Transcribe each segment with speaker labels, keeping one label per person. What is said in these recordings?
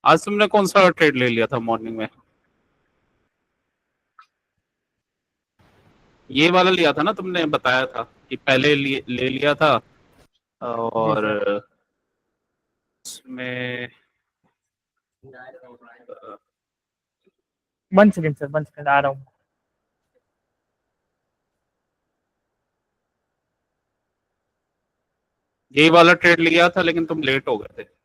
Speaker 1: आज तुमने कौन सा ट्रेड ले लिया था मॉर्निंग में? ये वाला लिया था ना, तुमने बताया था कि पहले ले लिया था।
Speaker 2: जी
Speaker 1: और
Speaker 2: सर।
Speaker 1: उसमें
Speaker 2: 1 सेकेंड सर, 1 सेकेंड आ रहा हूँ।
Speaker 1: यही वाला ट्रेड लिया था, लेकिन तुम लेट हो गए थे।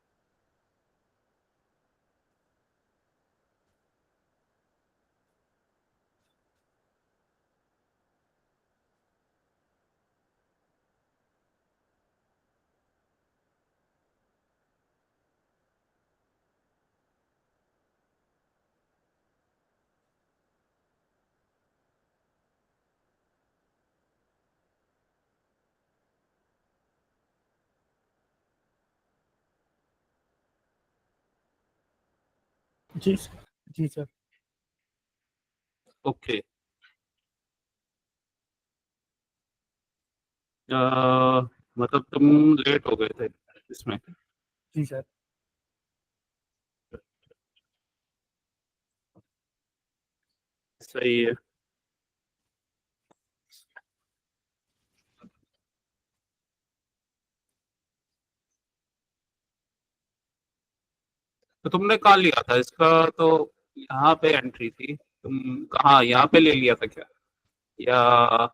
Speaker 2: जी सर। जी सर।
Speaker 1: ओके। मतलब तुम लेट हो गए थे इसमें।
Speaker 2: जी सर।
Speaker 1: सही है। तो तुमने कहाँ लिया था इसका? तो यहाँ पे एंट्री थी, तुम कहाँ यहाँ पे ले लिया था क्या, या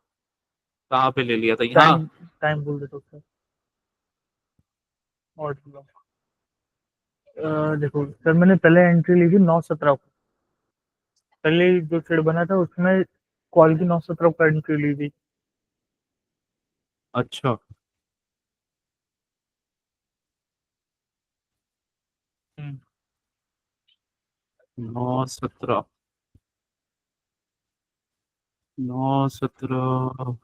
Speaker 1: कहाँ पे ले लिया था? यहाँ?
Speaker 2: टाइम टाइम बोल देता हूँ सर। और देखो सर, मैंने पहले एंट्री ली थी 9:17 को। पहले जो ट्रेड बना था उसमें कॉल की 9:17 को एंट्री ली थी।
Speaker 1: अच्छा।
Speaker 2: हम्म।
Speaker 1: 9:17। 9:17।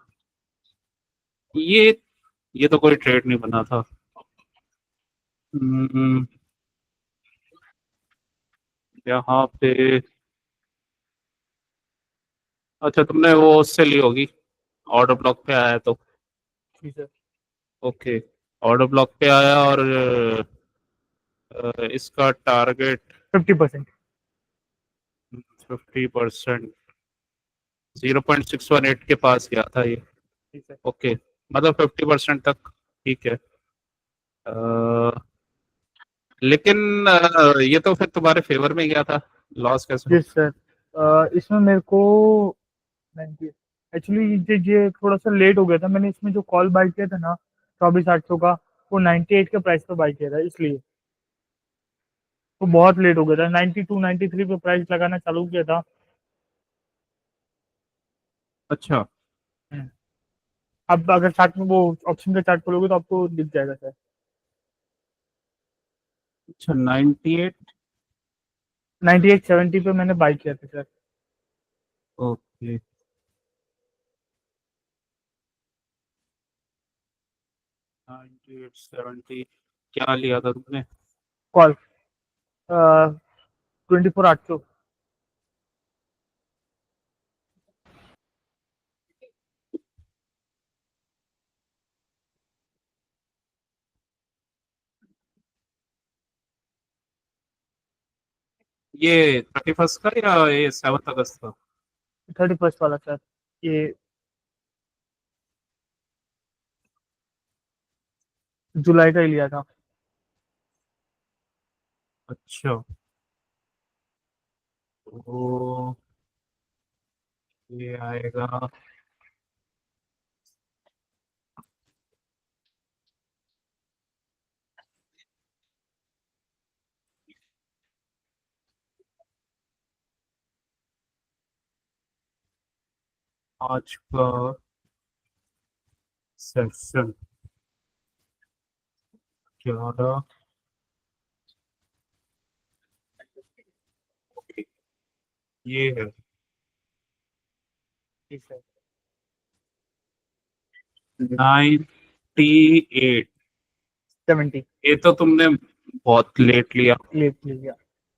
Speaker 1: ये ये तो कोई ट्रेड नहीं बना था। हम्म, यहाँ पे। अच्छा, तुमने वो उससे ली होगी, ऑर्डर ब्लॉक पे आया तो।
Speaker 2: जी सर।
Speaker 1: ओके। ऑर्डर ब्लॉक पे आया, और इसका टारगेट
Speaker 2: 50%।
Speaker 1: 50%। 0.618 के पास गया था ये।
Speaker 2: जी सर।
Speaker 1: ओके, मतलब 50% तक। ठीक है। अ, लेकिन ये तो फिर तुम्हारे फेवर में गया था, लॉस कैसे
Speaker 2: जी
Speaker 1: हो?
Speaker 2: सर। इसमें मेरे को एक्चुअली ये थोड़ा सा लेट हो गया था। मैंने इसमें जो कॉल बाय किया था ना, 24,800 का, वो 98 के प्राइस पे बाय किया था, इसलिए वो बहुत लेट हो गया था। 92 93 पे प्राइस लगाना चालू किया था।
Speaker 1: अच्छा।
Speaker 2: हम्म। अब अगर चार्ट में वो ऑप्शन का चार्ट खोलोगे तो आपको दिख जाएगा सर।
Speaker 1: अच्छा, 98।
Speaker 2: 98 70 पे मैंने बाय किया था सर।
Speaker 1: ओके। 98 70। क्या लिया था तुमने?
Speaker 2: कॉल 24,800।
Speaker 1: ये 31st का या ये 7 अगस्त का?
Speaker 2: 31st वाला सर। ये जुलाई का ही लिया था।
Speaker 1: अच्छा। तो ये आएगा आज का सेशन 11। ये है
Speaker 2: जी सर।
Speaker 1: 98।
Speaker 2: 70
Speaker 1: ये तो तुमने बहुत लेट लिया।
Speaker 2: लेट लिया।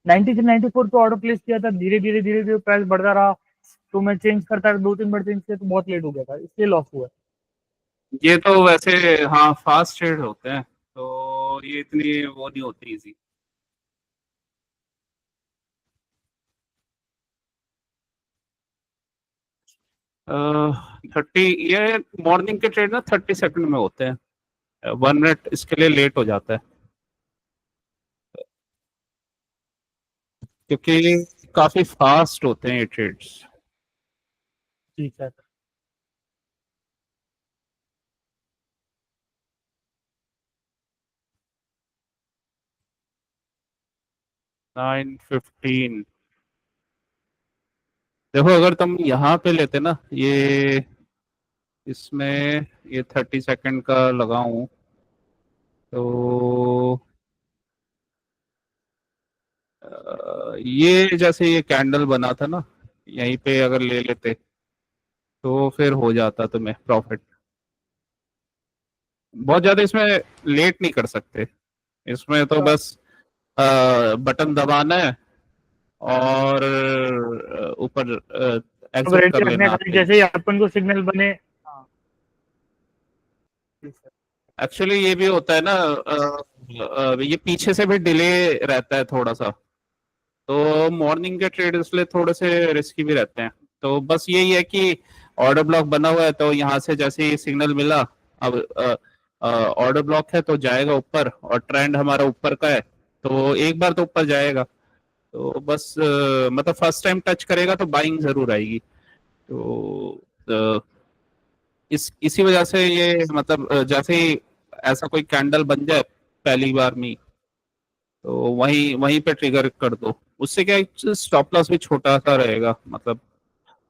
Speaker 2: 90 से 94 पे ऑर्डर प्लेस किया था। धीरे धीरे प्राइस बढ़ता रहा, तो मैं चेंज करता रहा, 2 3 बार चेंज किया, तो बहुत लेट हो गया था, इसलिए लॉस हुआ।
Speaker 1: ये तो वैसे, हाँ, फास्ट ट्रेड होते हैं, तो ये इतनी वो नहीं होती इजी। 30, ये मॉर्निंग के ट्रेड ना 30 सेकंड में होते हैं, 1 मिनट इसके लिए लेट हो जाता है क्योंकि काफी फास्ट होते हैं ये ट्रेड्स।
Speaker 2: जी सर।
Speaker 1: 9:15, देखो अगर तुम यहाँ पे लेते ना ये, इसमें ये 30 सेकंड का लगाऊं तो ये जैसे ये कैंडल बना था ना, यहीं पे अगर ले लेते तो फिर हो जाता तुम्हें प्रॉफिट। बहुत ज्यादा इसमें लेट नहीं कर सकते, इसमें तो बस बटन दबाना है और ऊपर
Speaker 2: अब
Speaker 1: एग्जिट
Speaker 2: रेडी
Speaker 1: कर
Speaker 2: रखने
Speaker 1: लेना
Speaker 2: खाली,
Speaker 1: आपके।
Speaker 2: जैसे ही अपन को सिग्नल बने। हाँ जी सर।
Speaker 1: एक्चुअली ये भी होता है ना, ये पीछे से भी डिले रहता है थोड़ा सा, तो मॉर्निंग के ट्रेड इसलिए थोड़े से रिस्की भी रहते हैं। तो बस यही है कि ऑर्डर ब्लॉक बना हुआ है तो यहाँ से जैसे ही सिग्नल मिला, अब ऑर्डर ब्लॉक है तो जाएगा ऊपर, और ट्रेंड हमारा ऊपर का है तो एक बार तो ऊपर जाएगा। तो बस मतलब फर्स्ट टाइम टच करेगा तो बाइंग जरूर आएगी। तो इसी वजह से ये मतलब जैसे ही ऐसा कोई कैंडल बन जाए पहली बार में, तो वहीं वहीं पे ट्रिगर कर दो। उससे क्या है, स्टॉप लॉस भी छोटा सा रहेगा, मतलब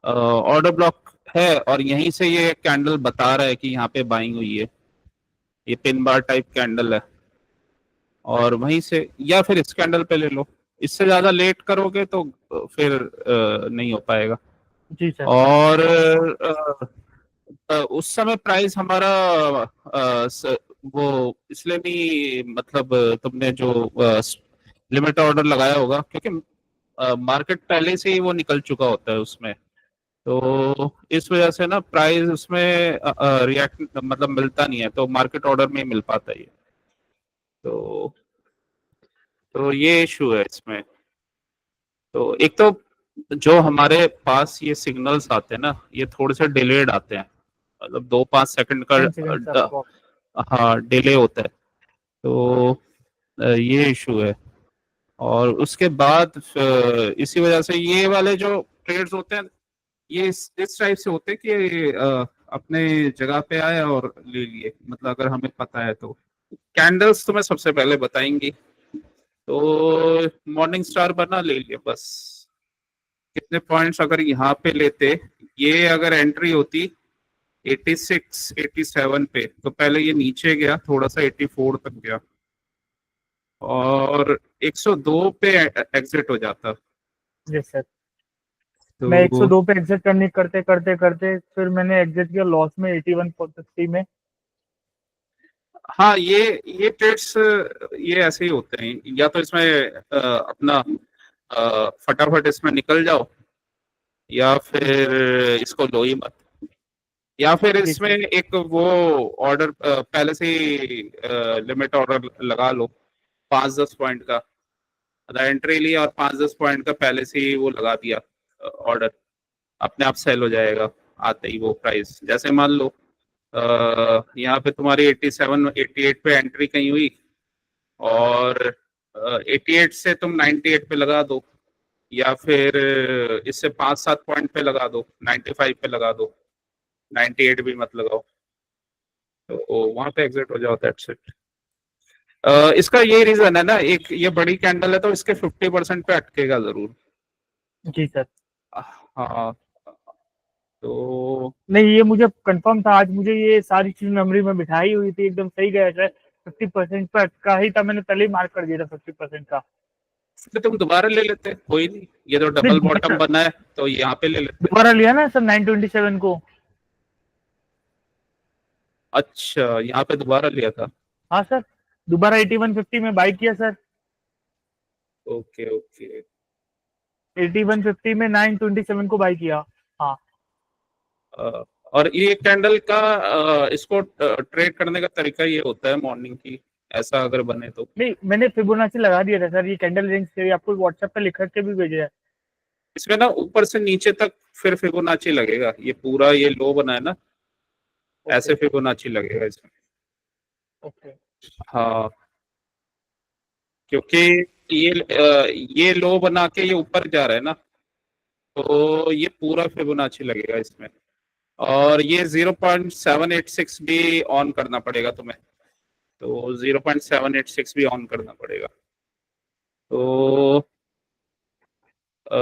Speaker 1: ऑर्डर ब्लॉक है और यहीं से ये कैंडल बता रहा है कि यहाँ पे बाइंग हुई है, ये पिन बार टाइप कैंडल है, और वहीं से या फिर इस कैंडल पे ले लो। इससे ज्यादा लेट करोगे तो फिर नहीं हो पाएगा।
Speaker 2: जी सर।
Speaker 1: और उस समय प्राइस हमारा वो इसलिए भी, मतलब तुमने जो लिमिट ऑर्डर लगाया होगा क्योंकि मार्केट पहले से ही वो निकल चुका होता है उसमें, तो इस वजह से ना प्राइस उसमें रिएक्ट मतलब मिलता नहीं है, तो मार्केट ऑर्डर में ही मिल पाता है ये। तो ये इशू है इसमें। तो एक तो जो हमारे पास ये सिग्नल्स आते हैं ना, ये थोड़े से डिलेड आते हैं, मतलब 2-5 सेकंड का
Speaker 2: 10 सेकंड सर आपको।
Speaker 1: हाँ डिले होता है। तो ये इशू है। और उसके बाद इसी वजह से ये वाले जो ट्रेड्स होते हैं, ये इस टाइप से होते हैं कि अपने जगह पे आए और ले लिए, मतलब अगर हमें पता है तो। कैंडल्स तो मैं सबसे पहले बताएंगी, तो मॉर्निंग स्टार बना, ले लिए बस। कितने पॉइंट्स अगर यहाँ पे लेते, ये अगर एंट्री होती 86 87 पे, तो पहले ये नीचे गया थोड़ा सा 84 तक गया, और 102 पे एग्जिट हो जाता।
Speaker 2: Yes sir. मैं
Speaker 1: तो
Speaker 2: 102 पे एग्जिट करने करते करते करते फिर मैंने एग्जिट किया लॉस में 81.50 में।
Speaker 1: हाँ, ये ट्रेड्स ये ऐसे ही होते हैं, या तो इसमें अपना फटाफट इसमें निकल जाओ, या फिर इसको लो ही मत, या फिर
Speaker 2: जी
Speaker 1: इसमें
Speaker 2: सर।
Speaker 1: एक वो ऑर्डर पहले से ही लिमिट ऑर्डर लगा लो 5-10 पॉइंट का, मतलब एंट्री ली और 5-10 पॉइंट का पहले से ही वो लगा दिया ऑर्डर, अपने आप सेल हो जाएगा आते ही वो प्राइस। जैसे मान लो यहाँ पे तुम्हारी 87 88 पे एंट्री कहीं हुई, और 88 से तुम 98 पे लगा दो, या फिर इससे 5-7 पॉइंट पे लगा दो, 95 पे लगा दो, 98 भी मत लगाओ, तो वहां पे एग्जिट हो जाओ, दैट्स इट। इसका ये रीजन है ना, एक ये बड़ी कैंडल है तो इसके 50% पे अटकेगा जरूर।
Speaker 2: जी सर।
Speaker 1: हाँ, तो
Speaker 2: नहीं, ये मुझे कंफर्म था, आज मुझे ये सारी चीज मेमोरी में बिठाई हुई थी, एकदम सही गया सर। 50% पर का ही था, मैंने पहले ही मार्क कर दिया था 50% का।
Speaker 1: फिर तुम दोबारा ले लेते, कोई नहीं, ये तो
Speaker 2: नहीं,
Speaker 1: डबल बॉटम बना है तो यहाँ पे ले लेते।
Speaker 2: दोबारा लिया ना सर 927 को।
Speaker 1: अच्छा, यहाँ पे दोबारा लिया था।
Speaker 2: हाँ सर, दोबारा 8150 में बाई किया सर।
Speaker 1: Okay okay.
Speaker 2: 8150 में 927 को बाई किया। हाँ।
Speaker 1: अ, और ये कैंडल का इसको ट्रेड करने का तरीका ये होता है मॉर्निंग की, ऐसा अगर बने तो।
Speaker 2: नहीं, मैंने फिबोनाची लगा दिया था सर, ये कैंडल रेंज से आपको व्हाट्सएप पे लिख के भी भेजा है।
Speaker 1: इसमें ना ऊपर से नीचे तक फिर फिबोनाची लगेगा, ये पूरा ये लो बना है ना, ऐसे
Speaker 2: ओके
Speaker 1: फिबोनाची लगेगा इसमें।
Speaker 2: ओके
Speaker 1: हाँ, क्योंकि ये लो बना के ये ऊपर जा रहा है ना, तो ये पूरा फिबोनाची लगेगा इसमें। और ये 0.786 भी ऑन करना पड़ेगा तुम्हें, तो 0.786 भी ऑन करना पड़ेगा। तो अ,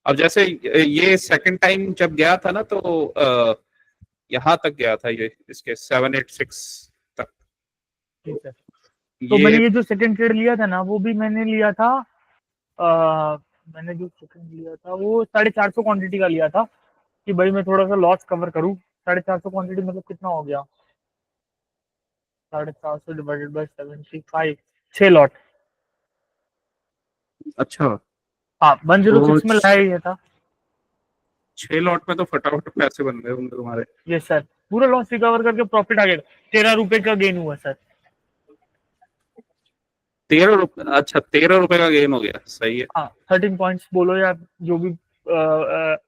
Speaker 1: अब जैसे ये सेकंड टाइम जब गया था ना, तो यहाँ तक गया था ये, इसके 786 तक।
Speaker 2: ठीक है। तो मैंने
Speaker 1: ये
Speaker 2: ये जो सेकंड ट्रेड लिया था ना, वो भी मैंने लिया था, मैंने जो सेकंड लिया था वो 450 क्वांटिटी का लिया था कि भाई मैं थोड़ा सा लॉस कवर करूं। 450 क्वांटिटी मतलब कितना हो गया, 450 डिवाइडेड बाय 75, 6 लॉट।
Speaker 1: अच्छा,
Speaker 2: हाँ, 106
Speaker 1: तो
Speaker 2: में लाया ये था।
Speaker 1: 6 लॉट में तो फटाफट पैसे बन गए होंगे तुम्हारे।
Speaker 2: ये सर पूरा लॉस रिकवर करके प्रॉफिट आ गया, 13 रुपए का गेन हुआ सर।
Speaker 1: 13 रुपए? अच्छा, 13 रुपए का गेन हो गया, सही है।
Speaker 2: हाँ, 13 पॉइंट्स बोलो या जो भी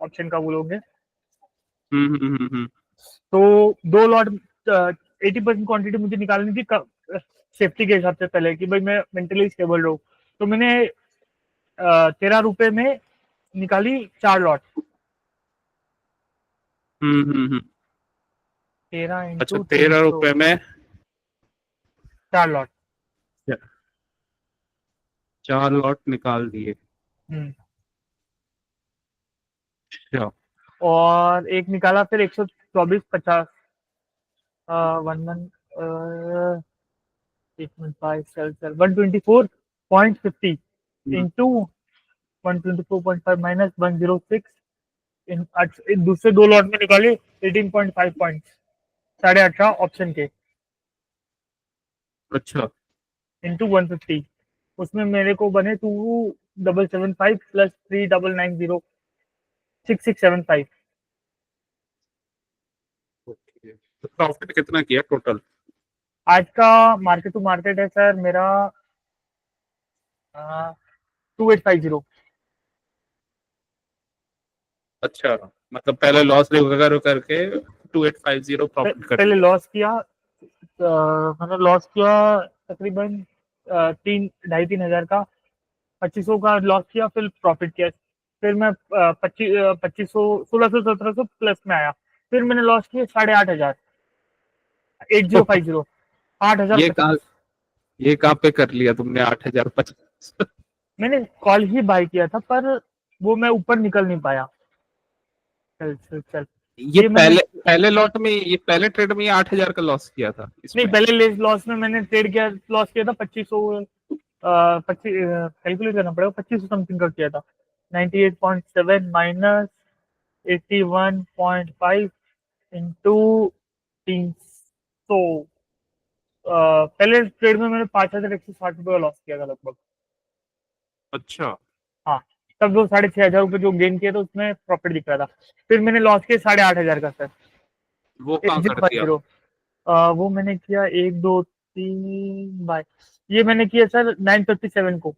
Speaker 2: ऑप्शन का बोलोगे।
Speaker 1: हम्म।
Speaker 2: तो 2 लॉट 80% क्वांटिटी मुझे निकालनी थी सेफ्टी के हिसाब से पहले, कि भाई मैं मेंटली स्टेबल रहूं। तो मैंने 13 रुपए में निकाली 4 लॉट।
Speaker 1: हम्म।
Speaker 2: 13
Speaker 1: अच्छा,
Speaker 2: इंटू तीन
Speaker 1: 13 रुपए
Speaker 2: सौ
Speaker 1: में
Speaker 2: 4 लॉट।
Speaker 1: 4 लॉट निकाल दिए।
Speaker 2: हम्म।
Speaker 1: अच्छा।
Speaker 2: और एक निकाला फिर 124.50, वन वन 8.5 सेल सेल 124.50
Speaker 1: हम्म,
Speaker 2: इंटू 124.5 माइनस 106 इन दूसरे 2 लॉट में निकाले 18.5 पॉइंट, 18.5 ऑप्शन के
Speaker 1: अच्छा।
Speaker 2: इंटू 150। उसमें मेरे को बने 2775 प्लस 3990, 6675।
Speaker 1: ओके, तो प्रॉफिट कितना किया टोटल?
Speaker 2: आज का मार्केट टू मार्केट है सर मेरा 2850।
Speaker 1: अच्छा, मतलब पहले लॉस रिकवर करके 2850 प्रॉफिट कर
Speaker 2: पहले
Speaker 1: लिया।
Speaker 2: लॉस किया, मैंने लॉस किया तकरीबन 3 ढाई 3 हजार का, 2500 का लॉस किया, फिर प्रॉफिट किया। फिर मैं 2500 1600 1700 प्लस में आया। फिर मैंने लॉस किया 8,500, 8050, आठ हजार
Speaker 1: ये कहाँ
Speaker 2: पचास
Speaker 1: ये कहाँ पे कर लिया तुमने 8,050?
Speaker 2: मैंने कॉल ही बाय किया था, पर वो मैं ऊपर निकल नहीं पाया। चल चल चल।
Speaker 1: ये
Speaker 2: ये मैंने
Speaker 1: पहले पहले लॉट में, ये पहले ट्रेड में ये 8,000 का लॉस किया था
Speaker 2: नहीं,
Speaker 1: इसमें?
Speaker 2: पहले लॉस में मैंने ट्रेड किया, लॉस किया था 2500, 25 कैलकुलेट करना पड़ेगा, 2500 समथिंग का किया था। 98.7 माइनस 81.5 इंटू 300। पहले ट्रेड में मैंने 5,160 रुपये का लॉस किया था लगभग।
Speaker 1: अच्छा,
Speaker 2: हाँ, तब वो 6,500 रुपये जो गेन किया था उसमें प्रॉफिट दिख रहा था। फिर मैंने लॉस किया 8,500 का सर,
Speaker 1: वो
Speaker 2: एट
Speaker 1: कहाँ
Speaker 2: जीरो
Speaker 1: कर
Speaker 2: फाइव
Speaker 1: दिया?
Speaker 2: जीरो वो मैंने किया 1 2 3 बाय, ये मैंने किया सर 957 को।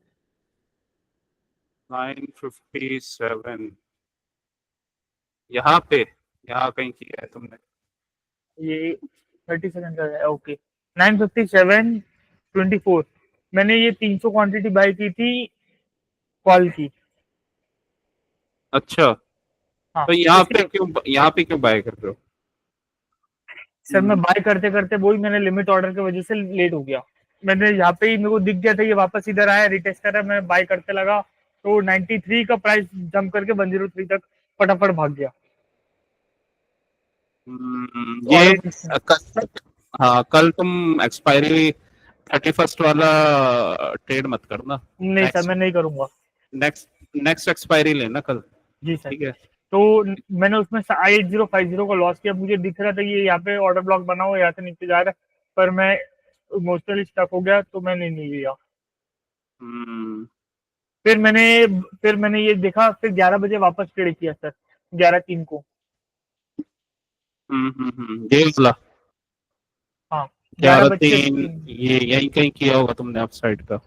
Speaker 1: 957, यहाँ पे, यहाँ कहीं किया है तुमने?
Speaker 2: ये 30 सेकंड का है, ओके। 957.24 मैंने ये 300 क्वांटिटी बाय की थी कॉल की।
Speaker 1: अच्छा,
Speaker 2: हाँ,
Speaker 1: तो यहाँ पे क्यों बाय कर रहे हो?
Speaker 2: सर मैं बाय करते करते वही मैंने लिमिट ऑर्डर की वजह से लेट हो गया। मैंने यहाँ पे ही मेरे को दिख गया था, ये वापस इधर आया, रिटेस्ट करा, मैं बाय करते लगा, तो 93 का प्राइस जंप करके 103 तक फटाफट भाग गया।
Speaker 1: ये
Speaker 2: ऑर्डर
Speaker 1: कल, हाँ, कल तुम एक्सपायरी 31st वाला ट्रेड मत करना।
Speaker 2: नहीं सर,
Speaker 1: नेक्स्ट
Speaker 2: मैं नहीं करूंगा।
Speaker 1: नेक्स्ट नेक्स्ट एक्सपायरी लेना कल।
Speaker 2: जी सर।
Speaker 1: ठीक है।
Speaker 2: तो मैंने उसमें 8050 का लॉस किया, मुझे दिख रहा था कि ये यहाँ पे ऑर्डर ब्लॉक बना हुआ है, यहाँ से नीचे जा रहा है, पर मैं इमोशनली स्टक हो गया तो मैंने नहीं लिया।
Speaker 1: हम्म
Speaker 2: फिर मैंने फिर मैंने ये देखा, फिर 11 बजे वापस ट्रेड किया सर, 11 3 को।
Speaker 1: ये वाला
Speaker 2: हाँ, ग्यारह
Speaker 1: ग्यारह
Speaker 2: बज के
Speaker 1: तीन
Speaker 2: तीन
Speaker 1: ये यहीं कहीं किया होगा तुमने अप साइड का।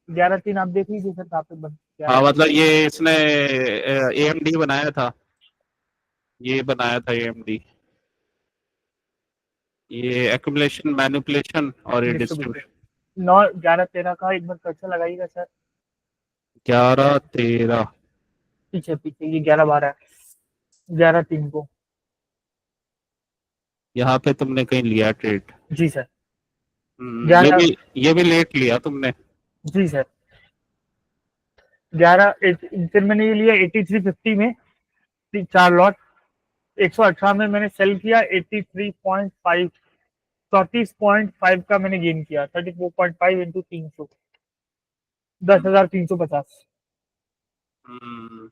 Speaker 2: 11-3 आप देख लीजिए सर कहाँ पे बन
Speaker 1: हाँ
Speaker 2: 11-3।
Speaker 1: मतलब ये इसने AMD बनाया था, ये बनाया था AMD, ये एक्यूमुलेशन मैनिपुलेशन और ये
Speaker 2: डिस्ट्रीब्यूटर
Speaker 1: डिस्ट्रीब्यूशन।
Speaker 2: 9-11-13 का एक बार कर्सर लगाइएगा सर।
Speaker 1: 11-13।
Speaker 2: पीछे पीछे ये 11-12 है, 11-3 को।
Speaker 1: यहाँ पे तुमने कहीं लिया ट्रेड?
Speaker 2: जी सर।
Speaker 1: ये
Speaker 2: 11।
Speaker 1: भी, ये भी लेट लिया तुमने।
Speaker 2: जी सर। 11 फिर मैंने ये लिया 83.50 में 4 लॉट। 118 में मैंने सेल किया 83.5, 34.5 का मैंने गेन किया। 34.5 इंटू 300, 10,350।
Speaker 1: हम्म,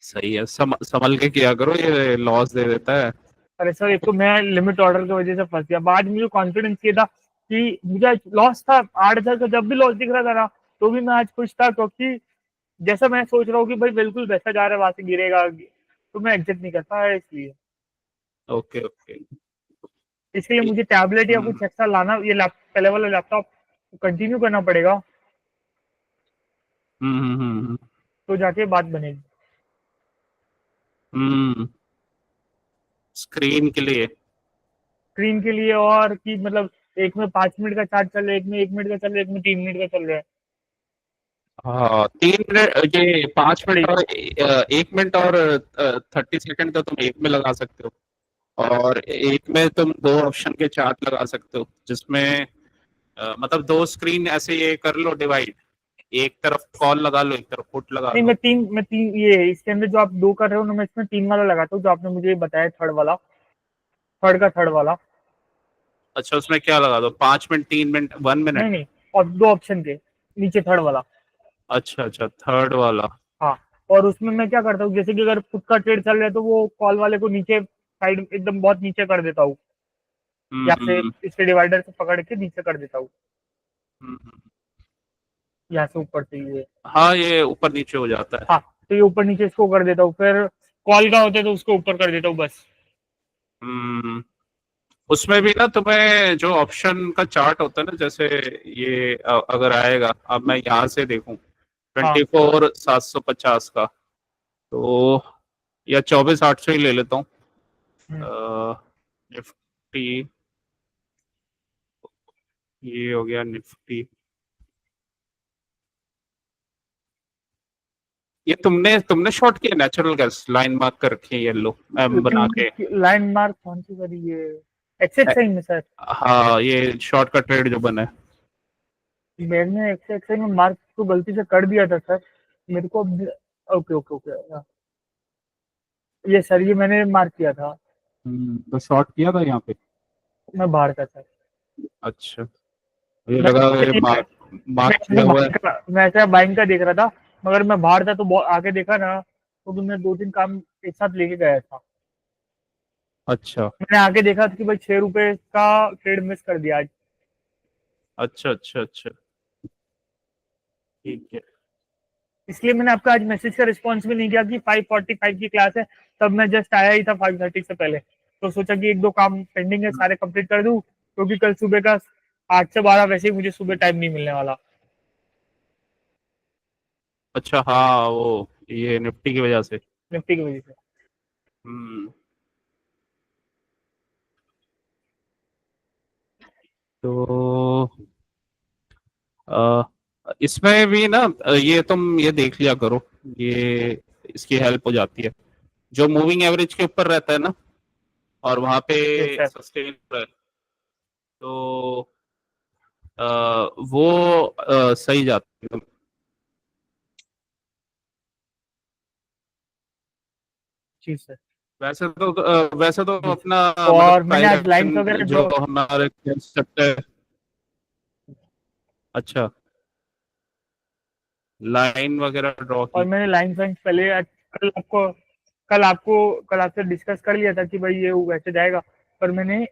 Speaker 1: सही है, संभल के किया करो, ये लॉस दे देता है।
Speaker 2: अरे सर एक तो मैं लिमिट ऑर्डर की वजह से फंस गया। बाद मुझे कॉन्फिडेंस ये था कि मुझे लॉस था 8,000 का, जब भी लॉस दिख रहा था ना तो भी मैं आज खुश था, क्योंकि जैसा मैं सोच रहा हूँ कि भाई बिल्कुल वैसा जा रहा है, वहां से गिरेगा, तो मैं एग्जिट नहीं कर पाया इसलिए।
Speaker 1: Okay okay.
Speaker 2: इसके लिए मुझे टैबलेट या
Speaker 1: हम्म
Speaker 2: कुछ एक्स्ट्रा लाना, ये पहले वाला लैपटॉप कंटिन्यू करना पड़ेगा,
Speaker 1: हम्म हम्म हम्म
Speaker 2: तो जाके बात बनेगी।
Speaker 1: स्क्रीन के लिए।
Speaker 2: स्क्रीन के लिए, और कि मतलब एक में 5 मिनट का चार्ज चल रहा है, एक में 1 मिनट का चल रहा है, एक में 3 मिनट का चल रहा है।
Speaker 1: हाँ 3 मिनट, ये 5 मिनट और 1 मिनट और 30 सेकंड का तुम एक में लगा सकते हो, और एक में तुम दो ऑप्शन के चार्ट लगा सकते हो, जिसमें मतलब दो स्क्रीन ऐसे ये कर लो डिवाइड, एक तरफ कॉल लगा लो, एक तरफ पुट लगा
Speaker 2: नहीं,
Speaker 1: लो।
Speaker 2: मैं तीन ये इसके अंदर जो आप दो कर रहे हो ना, मैं इसमें 3 वाला लगाता हूँ, जो आपने मुझे बताया थर्ड वाला, थर्ड वाला।
Speaker 1: अच्छा उसमें क्या लगा दो, 5 मिनट, 3 मिनट, 1 मिनट?
Speaker 2: नहीं नहीं, और दो ऑप्शन के नीचे थर्ड वाला।
Speaker 1: अच्छा अच्छा, थर्ड वाला।
Speaker 2: हाँ। और उसमें मैं क्या करता हूँ, जैसे कि अगर पुट का ट्रेड चल रहा है तो वो कॉल वाले को नीचे साइड एकदम बहुत नीचे कर देता हूँ, या से
Speaker 1: हम्म
Speaker 2: इसके डिवाइडर से पकड़ के नीचे कर देता हूँ,
Speaker 1: हम्म।
Speaker 2: यहाँ से ऊपर से ये।
Speaker 1: हाँ ये ऊपर नीचे हो जाता है।
Speaker 2: हाँ, तो ये ऊपर नीचे इसको कर देता हूँ, फिर कॉल का होता है तो उसको ऊपर कर देता हूँ बस।
Speaker 1: हम्म। उसमें भी ना तुम्हें जो ऑप्शन का चार्ट होता है ना, जैसे ये अगर आएगा, अब मैं यहाँ से देखूं
Speaker 2: हाँ।
Speaker 1: 24,750 का, तो या 24,800 ही ले लेता हूँ।
Speaker 2: हम्म।
Speaker 1: निफ्टी, ये हो गया निफ्टी। ये तुमने तुमने शॉर्ट किया नेचुरल गैस, लाइन मार्क कर रखी है येलो एम बना के?
Speaker 2: लाइन मार्क कौन सी करी ये? एक्सेस में सर।
Speaker 1: हाँ ये शॉर्ट का ट्रेड जो बना है।
Speaker 2: मैंने एक्सेस में मार्क तो गलती से कर दिया था सर, मेरे को ओके ओके ओके। ये सर ये मैंने मार्क किया था।
Speaker 1: तो शॉर्ट किया था यहाँ पे?
Speaker 2: मैं बाहर का सर।
Speaker 1: अच्छा, ये
Speaker 2: मैं
Speaker 1: लगा ये मार्क,
Speaker 2: मैं
Speaker 1: मार्क
Speaker 2: ऐसे
Speaker 1: किया हुआ है।
Speaker 2: मैं ऐसे बाइंग का देख रहा था, मगर मैं बाहर था तो आके देखा ना, तो मैं 2-3 काम एक साथ लेके गया था।
Speaker 1: अच्छा
Speaker 2: मैंने आके देखा कि भाई 6 रुपए का ट्रेड मिस कर दिया आज।
Speaker 1: अच्छा अच्छा अच्छा, ठीक है।
Speaker 2: इसलिए मैंने आपका आज मैसेज का रिस्पॉन्स भी नहीं किया कि 5:45 की क्लास है, तब मैं जस्ट आया ही था 5:30 से पहले। तो सोचा कि एक दो काम पेंडिंग है सारे कंप्लीट कर दूं, क्योंकि कल सुबह का 8 से 12 वैसे ही मुझे सुबह टाइम नहीं मिलने वाला,
Speaker 1: अच्छा हाँ, वो ये निफ्टी की वजह से।
Speaker 2: निफ्टी की वजह से।
Speaker 1: हम्म। तो अ, इसमें भी ना ये तुम ये देख लिया करो, ये इसकी हेल्प हो जाती है, जो मूविंग एवरेज के ऊपर रहता है ना, और वहां पे
Speaker 2: यस सर।
Speaker 1: सस्टेन है, तो अ, वो सही जाती है।
Speaker 2: जी सर।
Speaker 1: वैसे तो अपना मतलब
Speaker 2: और मैंने
Speaker 1: प्राइस
Speaker 2: आज लाइन्स
Speaker 1: एक्शन
Speaker 2: वगैरह
Speaker 1: जो
Speaker 2: ड्रॉ।
Speaker 1: हमारे कंसेप्ट है। अच्छा, लाइन वगैरह ड्रॉ
Speaker 2: और
Speaker 1: की?
Speaker 2: मैंने लाइन्स वाइन्स पहले कल आपसे डिस्कस कर लिया था कि भाई ये वैसे जाएगा, पर मैंने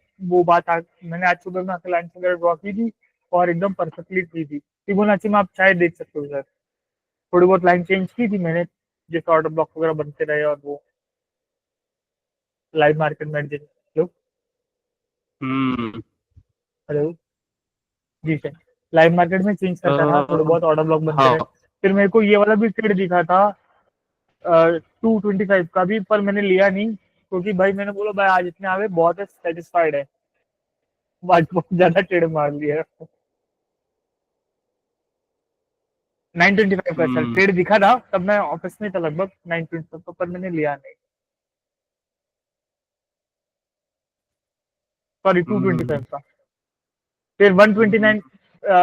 Speaker 2: आज सुबह में आकर लाइन्स वगैरह ड्रॉ की थी, और एकदम परफेक्टली की थी। फिबोनाची में आप चाहे देख सकते हो सर, थोड़ी बहुत लाइन चेंज की थी मैंने, जैसे ऑर्डर ब्लॉक वगैरह बनते रहे, और वो लाइव मार्केट में एडजस्ट। हेलो।
Speaker 1: हम्म।
Speaker 2: हेलो। जी सर, लाइव मार्केट में चेंज करता था, थोड़े बहुत ऑर्डर ब्लॉक बनते रहे।
Speaker 1: हाँ।
Speaker 2: फिर मेरे को ये वाला भी ट्रेड दिखा था 225 का भी, पर मैंने लिया नहीं क्योंकि भाई मैंने बोला भाई आज इतने आ गए बहुत है, सेटिस्फाइड है, आज बहुत ज्यादा ट्रेड मार लिया। 925 का सर
Speaker 1: हम्म
Speaker 2: ट्रेड दिखा था, तब मैं ऑफिस में था लगभग 925 का, पर मैंने लिया नहीं। सॉरी,
Speaker 1: हम्म
Speaker 2: 225 का। फिर
Speaker 1: हम्म
Speaker 2: 129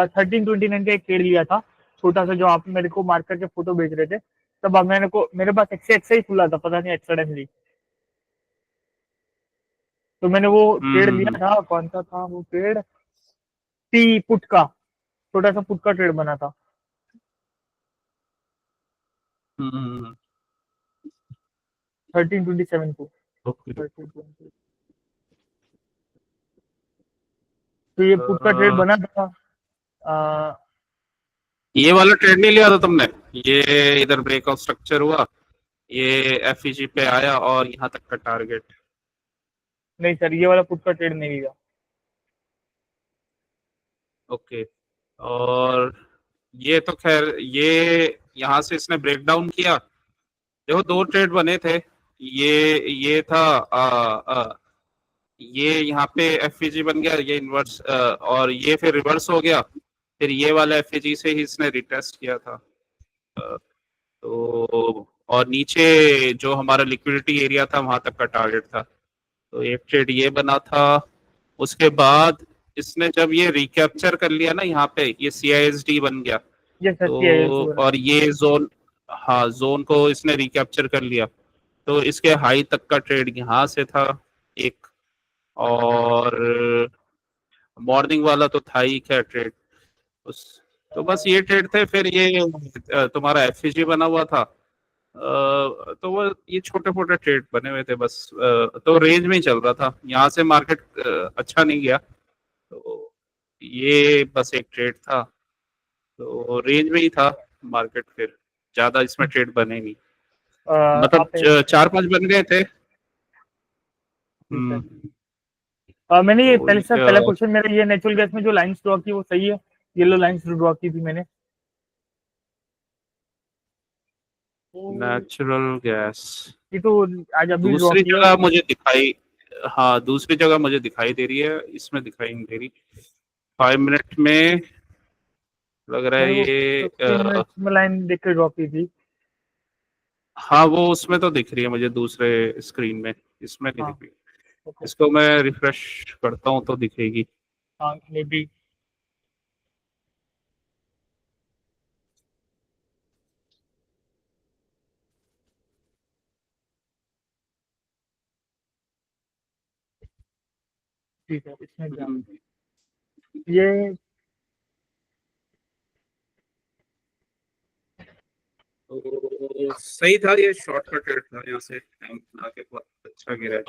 Speaker 2: 1329 का एक ट्रेड लिया था, छोटा सा, जो आप मेरे को मार्क करके फोटो भेज रहे थे। तब अब मेरे पास एक्से एक्से ही खुला था, पता नहीं सडनली, तो मैंने वो ट्रेड लिया
Speaker 1: हम्म
Speaker 2: था। कौन सा था वो ट्रेड? टी पुट का, छोटा सा पुट का ट्रेड बना था।
Speaker 1: हम्म
Speaker 2: 1327 को,
Speaker 1: ओके।
Speaker 2: 1320। तो ये पुट का ट्रेड बना था। अ,
Speaker 1: ये वाला ट्रेड नहीं लिया था तुमने? ये इधर ब्रेकआउट स्ट्रक्चर हुआ, ये एफईजी पे आया और यहाँ तक का टारगेट।
Speaker 2: नहीं सर, ये वाला पुट का ट्रेड नहीं लिया।
Speaker 1: ओके। और ये तो खैर, ये यहाँ से इसने ब्रेक डाउन किया। देखो दो ट्रेड बने थे। ये था ये यहाँ पे एफईजी बन गया, ये इन्वर्स, और ये फिर रिवर्स हो गया। फिर ये वाला एफईजी से ही इसने रिटेस्ट किया था। अ, तो और नीचे जो हमारा लिक्विडिटी एरिया था वहां तक का टारगेट था। तो एक ट्रेड ये बना था। उसके बाद इसने जब ये रिकैप्चर कर लिया ना, यहाँ पे ये सीआईएसडी बन गया।
Speaker 2: ये सर
Speaker 1: तो
Speaker 2: बना।
Speaker 1: और ये जोन, हाँ जोन को इसने रिकैप्चर कर लिया। तो इसके हाई तक का ट्रेड यहाँ से था एक। और मॉर्निंग वाला तो था ही क्या ट्रेड उस। तो बस ये ट्रेड थे। फिर ये तुम्हारा एफईजी बना हुआ था। तो वो ये छोटे मोटे ट्रेड बने हुए थे बस। तो रेंज में ही चल रहा था, यहाँ से मार्केट अच्छा नहीं गया। तो ये बस एक ट्रेड था, तो रेंज में ही था मार्केट। फिर ज्यादा इसमें ट्रेड बने नहीं, मतलब
Speaker 2: आप एक,
Speaker 1: चार पांच बन गए थे।
Speaker 2: ठीक है।
Speaker 1: हम्म।
Speaker 2: मैंने ये
Speaker 1: तो
Speaker 2: पहले सर, पहला क्वेश्चन मेरा, ये नेचुरल गैस में जो लाइंस ड्रॉ की वो सही है? येलो लाइंस ड्रॉ की थी मैंने।
Speaker 1: नेचुरल गैस
Speaker 2: ये तो आज अभी ड्रॉ
Speaker 1: दूसरी
Speaker 2: की है।
Speaker 1: जगह मुझे दिखाई, हाँ दूसरी जगह मुझे दिखाई दे रही है, इसमें दिखाई नहीं दे रही। 5 मिनट में लग रहा
Speaker 2: मैंने
Speaker 1: है
Speaker 2: वो
Speaker 1: ये
Speaker 2: 15 मिनट्स में लाइन देख के ड्रॉ की थी।
Speaker 1: हाँ वो उसमें तो दिख रही है मुझे दूसरे स्क्रीन में, इसमें नहीं
Speaker 2: हाँ,
Speaker 1: दिख रही।
Speaker 2: ओके।
Speaker 1: इसको मैं रिफ्रेश करता हूँ तो दिखेगी।
Speaker 2: हाँ, मे बी। ठीक है, इसमें क्या
Speaker 1: हम्म,
Speaker 2: ये?
Speaker 1: तो सही था, ये शॉर्टकट रेट था, यहाँ से आके बहुत अच्छा गिरा है।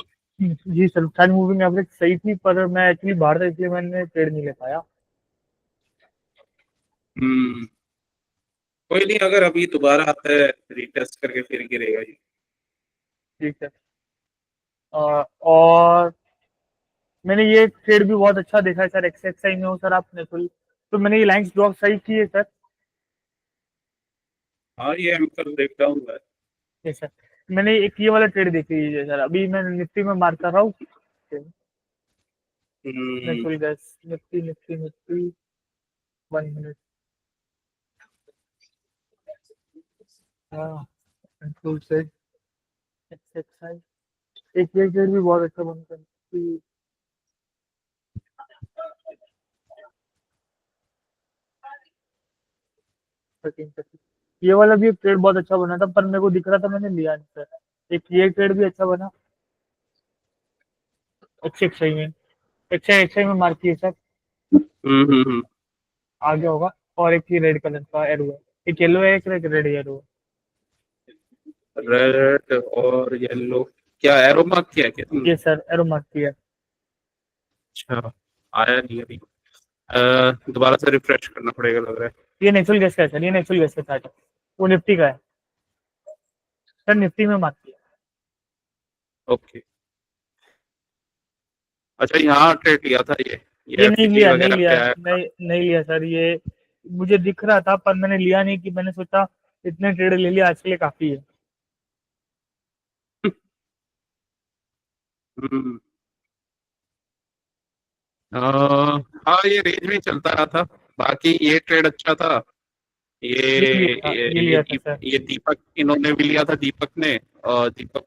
Speaker 2: जी सर, सारी मूविंग एवरेज सही थी, पर मैं एक्चुअली बाहर था इसलिए मैंने ट्रेड नहीं ले पाया।
Speaker 1: हम्म कोई नहीं, अगर अभी दोबारा आता है रीटेस्ट करके फिर गिरेगा ये।
Speaker 2: ठीक है। और मैंने ये ट्रेड भी बहुत अच्छा देखा है सर, एक्सआई में हो सर आपने तो मैंने ये लाइंस ड्रॉ सही की है सर।
Speaker 1: हाँ ये एंकर ब्रेकडाउन हुआ है।
Speaker 2: यस सर, मैंने एक ये वाला ट्रेड देखी है सर, अभी मैं निफ्टी में मार कर रहा हूँ।
Speaker 1: हम्म
Speaker 2: natural gas, Nifty Nifty Nifty, 1 minute. हाँ, कंट्रोल से एक्सआई, एक ये ट्रेड भी बहुत अच्छा बनता है। 1330, ये वाला भी एक ट्रेड बहुत अच्छा बना था, पर मेरे को दिख रहा था, मैंने लिया नहीं सर। एक ये ट्रेड भी अच्छा बना, अच्छे एक्सआई में, अच्छा एक्सआई में मार्क किए सर,
Speaker 1: हम्म।
Speaker 2: आ गया होगा। और एक ही रेड कलर का एरो है, एक येलो है, एक रेड एरो
Speaker 1: रेड और येलो, क्या एरो मार्क किया है क्या
Speaker 2: है।
Speaker 1: तुमने?
Speaker 2: ये सर एरो मार्क किया है।
Speaker 1: अच्छा, आया नहीं अभी। दोबारा से रिफ्रेश करना पड़ेगा लग रहा है।
Speaker 2: ये नेचुरल गैस का है सर, ये नेचुरल गैस का चार्ट है, वो निफ्टी का है सर, निफ्टी में मार्क किया।
Speaker 1: ओके। अच्छा यहाँ ट्रेड लिया था ये।
Speaker 2: ये नहीं
Speaker 1: FEG
Speaker 2: लिया, नहीं
Speaker 1: वगैरह पे
Speaker 2: लिया,
Speaker 1: आया था।
Speaker 2: नहीं लिया सर। ये मुझे दिख रहा था पर मैंने लिया नहीं, कि मैंने सोचा इतने ट्रेड ले लिया आज के लिए काफी है।
Speaker 1: हम्म, अ, हाँ ये रेंज में चलता रहा था। बाकी ये ट्रेड अच्छा था।
Speaker 2: ये लिया था, ये लिया था सर।
Speaker 1: ये दीपक इन्होंने भी लिया था, दीपक ने। दीपक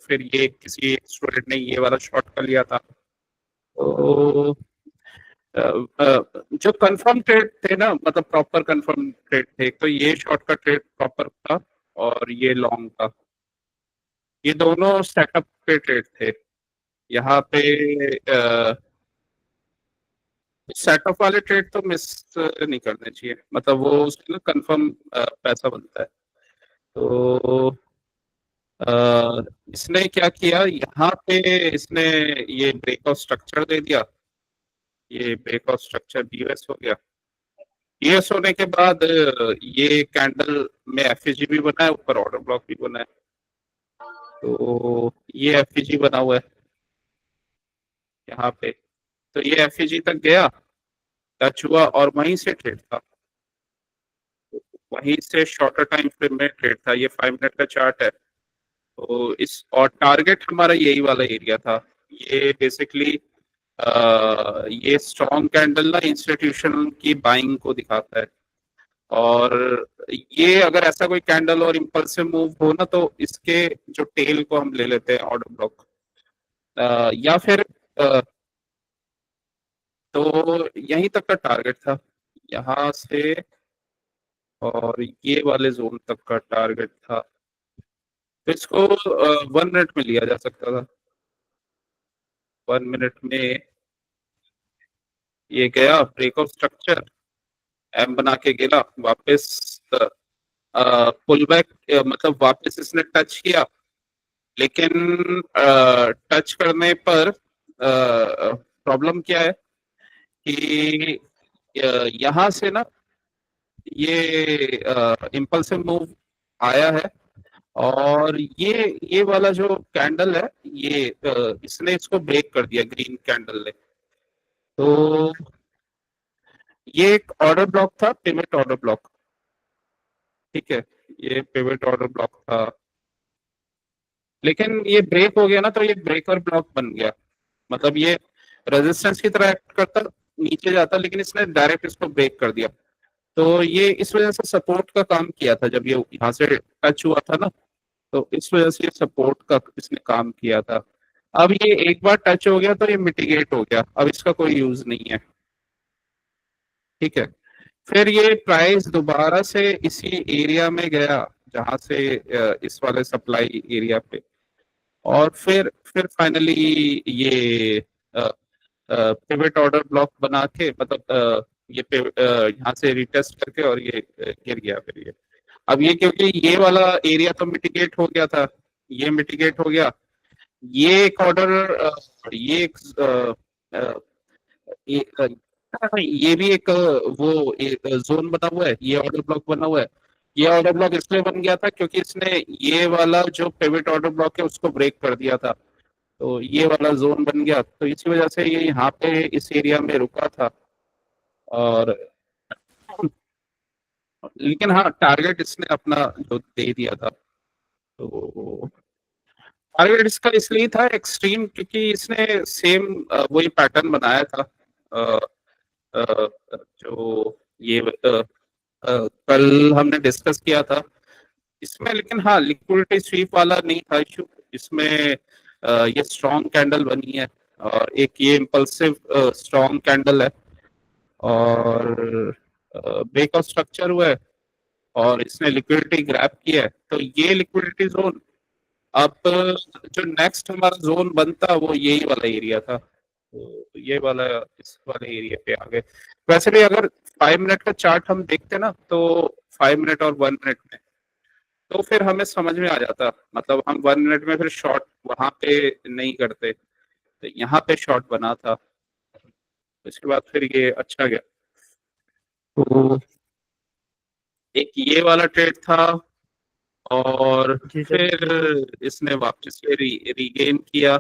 Speaker 1: फिर ये किसी एक स्टूडेंट ने ये वाला शॉट कर लिया था। तो जो कंफर्म ट्रेड थे ना, मतलब प्रॉपर कंफर्म ट्रेड थे, तो ये शॉर्ट का ट्रेड प्रॉपर था और ये लॉन्ग था। ये दोनों सेटअप पे ट्रेड थे। यहाँ पे सेटअप वाले ट्रेड तो मिस नहीं करने चाहिए, मतलब वो उसके लिए कंफर्म पैसा बनता है। तो इसने क्या किया यहाँ पे, इसने ये ब्रेकआउट स्ट्रक्चर दे दिया। ये ब्रेकआउट स्ट्रक्चर बीएस हो गया। बीएस होने के बाद ये कैंडल में एफईजी भी बना है, ऊपर ऑर्डर ब्लॉक भी बना है। तो ये एफईजी बना हुआ है यहाँ पे। तो ये एफईजी तक गया, टच हुआ और वहीं से ट्रेड था। वहीं से शॉर्टर टाइम फ्रेम में ट्रेड था। ये 5 मिनट का चार्ट है। तो इस और टारगेट हमारा यही वाला एरिया था। ये बेसिकली ये स्ट्रॉन्ग कैंडल ना इंस्टीट्यूशन की बाइंग को दिखाता है। और ये अगर ऐसा कोई कैंडल और इम्पल्सिव मूव हो ना, तो इसके जो टेल को हम ले लेते हैं ऑर्डर ब्लॉक, या फिर तो यहीं तक का टारगेट था, यहाँ से और ये वाले जोन तक का टारगेट था। तो इसको 1 मिनट में लिया जा सकता था। 1 मिनट में ये गया ब्रेकआउट स्ट्रक्चर, एम बना के गिरा वापस, पुल बैक, मतलब वापस इसने टच किया। लेकिन टच करने पर प्रॉब्लम क्या है कि यहाँ से ना ये इम्पल्सिव मूव आया है। और ये वाला जो कैंडल है, ये इसने इसको ब्रेक कर दिया, ग्रीन कैंडल ने। तो ये एक ऑर्डर ब्लॉक था, पिवट ऑर्डर ब्लॉक। ठीक है, ये पिवट ऑर्डर ब्लॉक था। लेकिन ये ब्रेक हो गया ना, तो ये ब्रेकर ब्लॉक बन गया। मतलब ये रेजिस्टेंस की तरह एक्ट करता, नीचे जाता, लेकिन इसने डायरेक्ट इसको ब्रेक कर दिया। तो ये इस वजह से सपोर्ट का काम किया था। जब ये यहाँ से टच हुआ था ना, तो इस वजह से ये सपोर्ट का इसने काम किया था। अब ये एक बार टच हो गया तो ये मिटिगेट हो गया, अब इसका कोई यूज नहीं है। ठीक है, फिर ये प्राइस दोबारा से इसी एरिया में गया जहां से इस वाले सप्लाई एरिया पे। और फिर फाइनली ये पिवट ऑर्डर ब्लॉक बना के, मतलब ये यहाँ से रिटेस्ट करके, और ये गिर गया फिर ये। अब ये क्योंकि ये वाला एरिया तो मिटिगेट हो गया था, ये मिटिगेट हो गया। ये एक ऑर्डर, ये एक ये भी एक वो जोन बना हुआ है, ये ऑर्डर ब्लॉक बना हुआ है। ये ऑर्डर ब्लॉक इसलिए बन गया था क्योंकि इसने ये वाला जो पिवट ऑर्डर ब्लॉक है उसको ब्रेक कर दिया था। तो ये वाला जोन बन गया, तो इसी वजह से ये यहाँ पे इस एरिया में रुका था। और लेकिन हाँ, टारगेट इसने अपना जो दे दिया था। तो टारगेट इसका इसलिए था एक्सट्रीम, क्योंकि इसने सेम वही पैटर्न बनाया था। अ, अ, जो ये कल हमने डिस्कस किया था इसमें। लेकिन हाँ, लिक्विडिटी स्वीप वाला नहीं था इशू इसमें। ये स्ट्रॉन्ग कैंडल बनी है, और एक ये इम्पल्सिव स्ट्रॉन्ग कैंडल है, और ब्रेकआउट स्ट्रक्चर हुआ है, और इसने लिक्विडिटी ग्रैब किया है। तो ये लिक्विडिटी जोन, अब जो नेक्स्ट हमारा जोन बनता वो यही वाला एरिया था। तो ये वाला, इस वाले एरिया पे आ गए। वैसे भी अगर 5 मिनट का चार्ट हम देखते ना, तो 5 मिनट और 1 मिनट में, तो फिर हमें समझ में आ जाता। मतलब हम 1 मिनट में फिर शॉर्ट वहां पे नहीं करते, तो यहाँ पे शॉर्ट बना था। उसके बाद फिर ये अच्छा गया। तो एक ये वाला ट्रेड था, और
Speaker 2: जी सर।
Speaker 1: फिर इसने वापस से रीगेन किया।